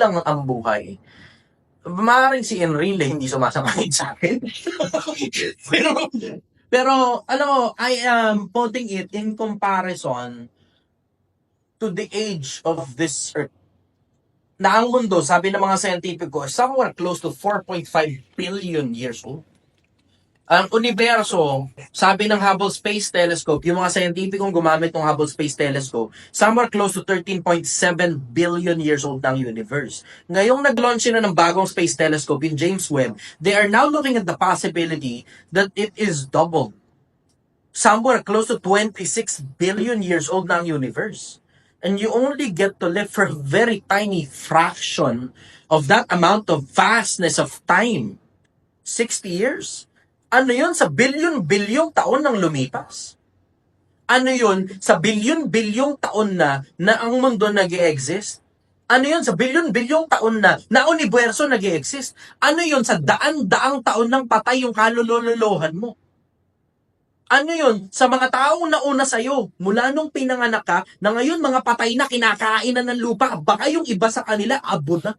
lang ang buhay. Maaaring si Enrile hindi sumasangkit sa akin. pero, alam mo, I am putting it in comparison to the age of this earth. Na ang mundo, sabi ng mga scientifico, somewhere close to 4.5 billion years old. Ang universo, sabi ng Hubble Space Telescope, yung mga scientificong gumamit ng Hubble Space Telescope, somewhere close to 13.7 billion years old ng universe. Ngayong nag-launch na ng bagong space telescope, yung James Webb, they are now looking at the possibility that it is doubled. Somewhere close to 26 billion years old ng universe. And you only get to live for a very tiny fraction of that amount of vastness of time. 60 years. Ano yun sa bilyon-bilyong taon ng lumipas? Ano yun sa bilyon-bilyong taon na ang mundo nag-i-exist? Ano yun sa bilyon-bilyong taon na universo nag-i-exist? Ano yun sa daan-daang taon ng patay yung kalululuhan mo? Ano yun sa mga taong nauna sa'yo mula nung pinanganak ka na ngayon mga patay na kinakain na ng lupa, baka yung iba sa kanila abo na?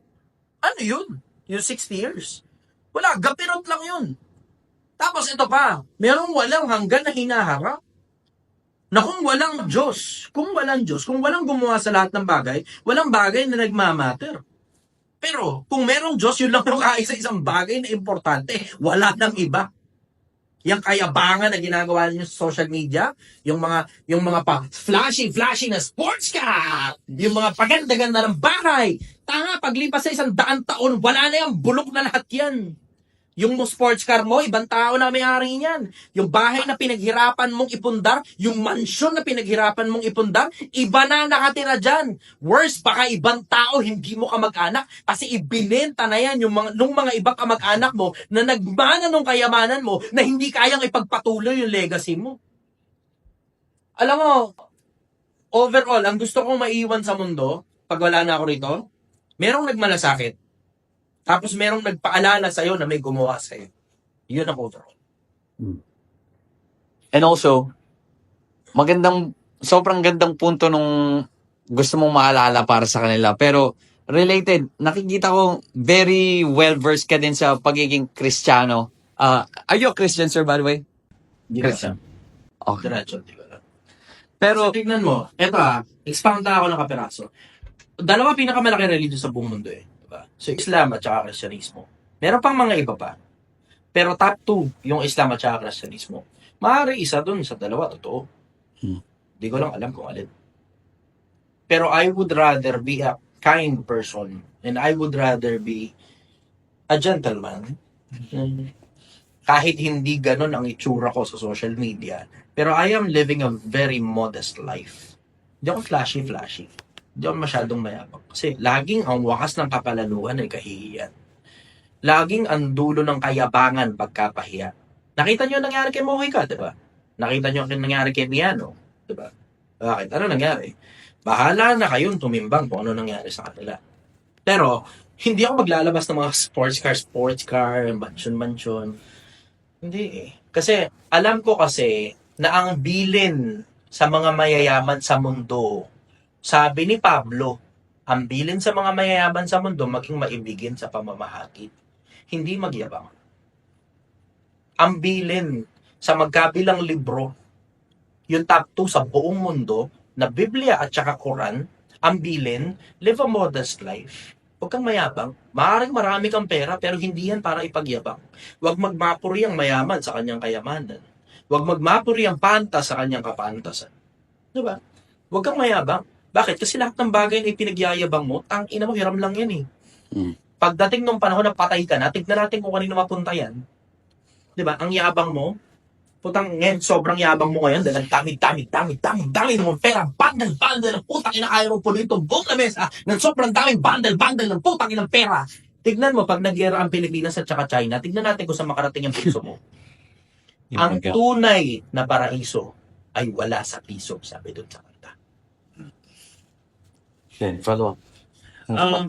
Ano yun? Yung 60 years. Wala, gapirot lang yun. Tapos ito pa, merong walang hanggan na hinaharap. Na kung walang Diyos, kung walang gumawa sa lahat ng bagay, walang bagay na nagmamatter. Pero kung merong Diyos, yun lang yung kaisa-isang bagay na importante. Wala nang iba. Yung kayabangan na ginagawa niyo sa social media, yung mga pa flashy na sports car, yung mga paganda-ganda ng bahay. Tanga, paglipas sa 100 taon, wala na yan, bulok na lahat yan. Yung sports car mo, ibang tao na may-ari niyan. Yung bahay na pinaghirapan mong ipundar, yung mansyon na pinaghirapan mong ipundar, iba na nakatira dyan. Worse, baka ibang tao, hindi mo kamag-anak, kasi ibinenta na yan nung mga ibang kamag-anak mo na nagmana nung kayamanan mo na hindi kayang ipagpatuloy yung legacy mo. Alam mo, overall, ang gusto kong maiwan sa mundo, pag wala na ako rito, merong nagmalasakit. Tapos merong nagpaalala sa'yo na may gumawa sa'yo. Yun ang overall. And also, sobrang gandang punto nung gusto mong maalala para sa kanila. Pero, related, nakikita ko very well-versed ka din sa pagiging Kristiyano. Are you a Christian, sir, by the way? Diretso. Okay. Diretso, di ba? Pero, So, tignan mo, eto expound na ako ng kapiraso. Dalawa pinakamalaki religion sa buong mundo eh. Diba? So, Islam at saka Kristyanismo. Meron pang mga iba pa. Pero top 2, yung Islam at saka Kristyanismo. Maaari isa dun sa dalawa, totoo. Di ko lang alam kung alin. Pero I would rather be a kind person and I would rather be a gentleman. Kahit hindi ganun ang itsura ko sa social media. Pero I am living a very modest life. Hindi ako flashy. Hindi ako masyadong mayabang. Kasi laging ang wakas ng kapalaluhan ay kahihiyan. Laging ang dulo ng kayabangan pagkapahiya. Nakita niyo ang nangyari kay Mojica, di ba? Nakita niyo ang nangyari kay Miano, di ba? Bakit? Ano nangyari? Bahala na kayong tumimbang kung ano nangyari sa kanila. Pero, hindi ako maglalabas ng mga sports car, mansion. Hindi eh. Kasi, alam ko kasi na ang bilin sa mga mayayaman sa mundo, sabi ni Pablo, ang bilin sa mga mayayaman sa mundo, maging maibigin sa pamamahagi. Hindi magyabang. Ang bilin sa magkabilang libro, yung top 2 sa buong mundo, na Biblia at saka Quran, ang bilin, live a modest life. Huwag kang mayabang. Maaaring marami kang pera, pero hindi yan para ipagyabang. Huwag magmapuri ang mayaman sa kanyang kayamanan. Huwag magmapuri ang pantas sa kanyang kapantasan. Diba? Huwag kang mayabang. Bakit? Kasi lahat ng bagay na ipinagyayabang mo, tangina mo, hiram lang yan eh. Pagdating nung panahon na patay ka na, tignan natin kung kanino mapunta yan. Diba? Ang yabang mo, putang ngayon, sobrang yabang mo ngayon, dahil dami mong pera, bundle ng putang inakaya mo po dito, buong na mesa, ng sobrang daming bundle ng putang inang pera. Tignan mo, pag nag-gera ang Pilipinas at saka China, tignan natin kung saan makarating ang piso mo. Ang tunay na paraiso ay wala sa piso, sabi doon sa kanta. Then, follow up.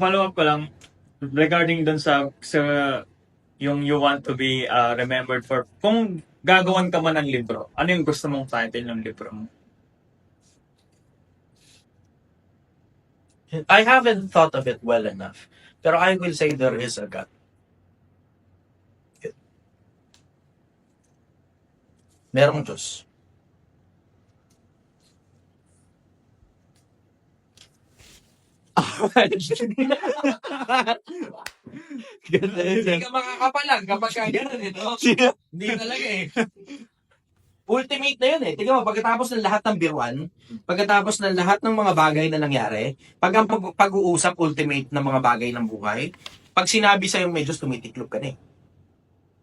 Follow up ko lang regarding dun sa yung you want to be remembered for. Kung gagawan ka man ng libro, ano yung gusto mong title ng libro mo? I haven't thought of it well enough. Pero I will say there is a God. Merong Diyos. Hindi ka makakapalag kapag ganyan, no? Hindi talaga eh. Ultimate na yun eh. Tingnan mo, pagkatapos ng lahat ng biruan, pagkatapos ng lahat ng mga bagay na nangyari, pag ang pag-uusap ultimate ng mga bagay ng buhay, pag sinabi sa'yo may Diyos, tumitiklop ka na eh.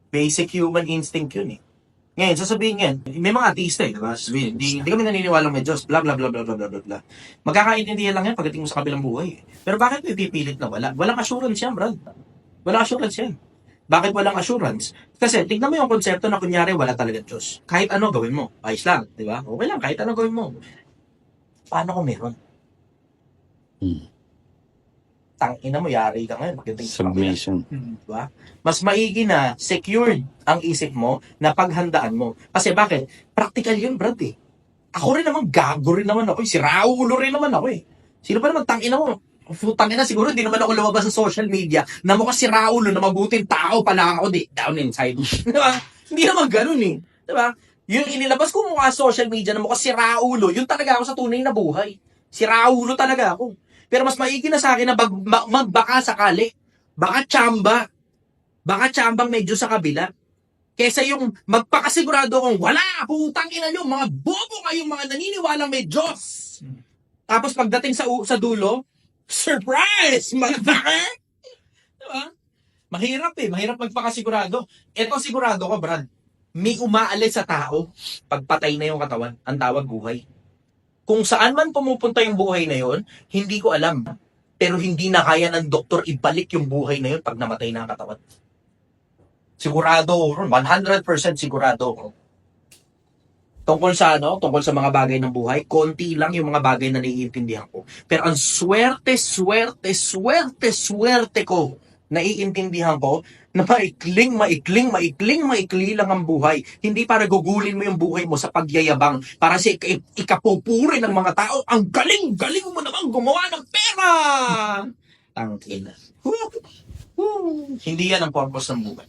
Basic human instinct yun eh. Ngayon, sasabihin yan, may mga ateista eh, diba? Sasabihin, hindi kami naniniwalang may Diyos, bla bla bla bla bla bla bla bla. Magkakaintindihan lang yan pagdating mo sa kabilang buhay eh. Pero bakit mo ipipilit na wala? Walang assurance yan, Brad. Walang assurance yan. Bakit walang assurance? Kasi tignan mo yung konsepto na kunyari wala talaga Diyos. Kahit ano gawin mo, ayos lang, di ba? Okay lang, kahit ano gawin mo. Paano kung meron? Tangina mo, yari ka ngayon. Pagdating sa Submission. diba? Mas maigi na secured ang isip mo na paghandaan mo. Kasi bakit? Practical yun, Brad eh. Ako rin naman, gago rin naman ako. Si Raulo rin naman ako eh. Sino pa naman, tangina mo? Tangina, siguro hindi naman ako lumabas sa social media na mukha si Raulo na mabuting tao pala ako down inside. Diba? Hindi naman ganun eh. Diba? Yung inilabas ko mukha sa social media na mukha si Raulo, yun talaga ako sa tunay na buhay. Si Raulo talaga ako. Pero mas maigi na sa akin na magbaka sakali. Baka tsambang medyo sa kabila. Kesa yung magpakasigurado kong wala, putang ina nyo, mga bobo kayong mga naniniwalang may Diyos. Tapos pagdating sa dulo, surprise, motherfucker! Diba? Mahirap eh, mahirap magpakasigurado. Ito sigurado ko, Brad, may umaalis sa tao pagpatay na yung katawan, ang tawag buhay. Kung saan man pumupunta yung buhay na yon, hindi ko alam. Pero hindi na kaya ng doktor ibalik yung buhay na yon pag namatay na ang katawan. Sigurado ko ron, 100% sigurado ko. Tungkol sa mga bagay ng buhay, konti lang yung mga bagay na naiintindihan ko. Pero ang swerte ko, naiintindihan ko, na maikli lang ang buhay. Hindi para gugulin mo yung buhay mo sa pagyayabang, para sa ikapupuri ng mga tao, ang galing mo naman gumawa ng pera! Tangina. Hindi yan ang purpose ng buhay.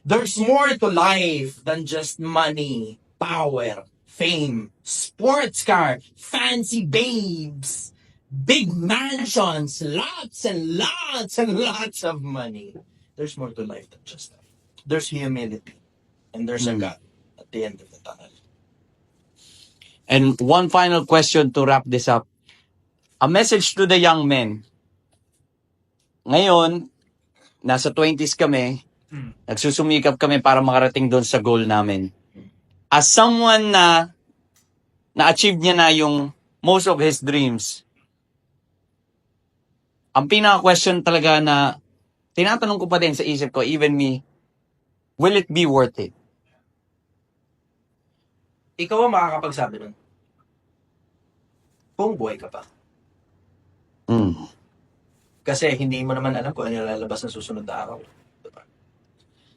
There's more to life than just money, power, fame, sports car, fancy babes, big mansions, lots and lots and lots of money. There's more to life than just that. There's humility. And there's a God at the end of the tunnel. And one final question to wrap this up. A message to the young men. Ngayon, nasa 20s kami, nagsusumikap kami para makarating doon sa goal namin. As someone na na-achieve niya na yung most of his dreams, ang pinaka-question talaga na tinatanong ko pa din sa isip ko, even me, will it be worth it? Ikaw ang makakapagsabi nun. Kung buhay ka pa. Kasi hindi mo naman alam kung ano lalabas ng susunod na araw. Diba?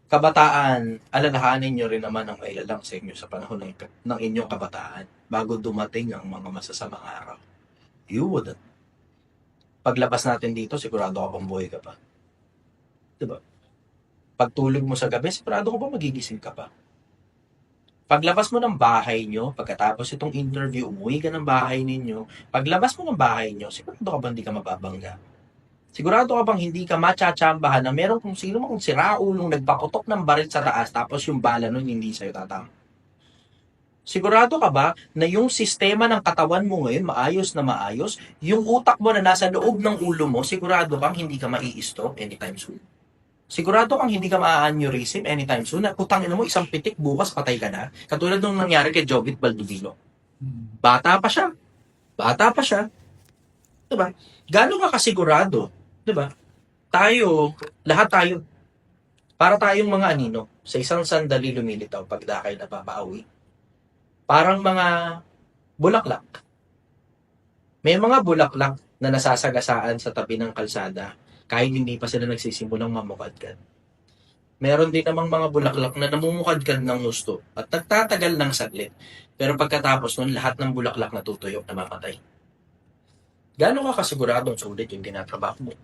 Kabataan, alalahanin nyo rin naman ang kailalang sa inyo sa panahon ng inyong kabataan bago dumating ang mga masasamang araw. You wouldn't. Paglabas natin dito, sigurado ka pang buhay ka pa. Diba? Pagtulog mo sa gabi, sigurado ka pa magigising ka pa. Paglabas mo ng bahay nyo, pagkatapos itong interview, umuwi ka ng bahay ninyo, paglabas mo ng bahay nyo, sigurado ka ba hindi ka mababangga? Sigurado ka bang hindi ka matsatsambahan na meron kung sino mang si Raulong nagpakutok ng baril sa taas tapos yung bala nun hindi sa'yo tatama? Sigurado ka ba na yung sistema ng katawan mo ngayon maayos na maayos? Yung utak mo na nasa loob ng ulo mo, sigurado kang hindi ka mai-stroke anytime soon? Sigurado kang hindi ka ma-aneurysm anytime soon? Na putang ina mo, isang pitik, bukas patay ka na? Katulad nung nangyari kay Jovit Baldovino. Bata pa siya. Diba? Gano'n ka kasigurado? Diba? Lahat tayo, para tayong mga anino, sa isang sandali lumilitaw pagdakay na papaawi. Parang mga bulaklak May mga bulaklak na nasasagasaan sa tabi ng kalsada kahit hindi pa sila nagsisimulang mamukadkad. Meron din namang mga bulaklak na namumukadkad ng gusto at nagtatagal ng saglit. Pero pagkatapos nun, lahat ng bulaklak natutuyok na mapatay. Gaano ka kasiguradong sulit yung tinatrabaho mo?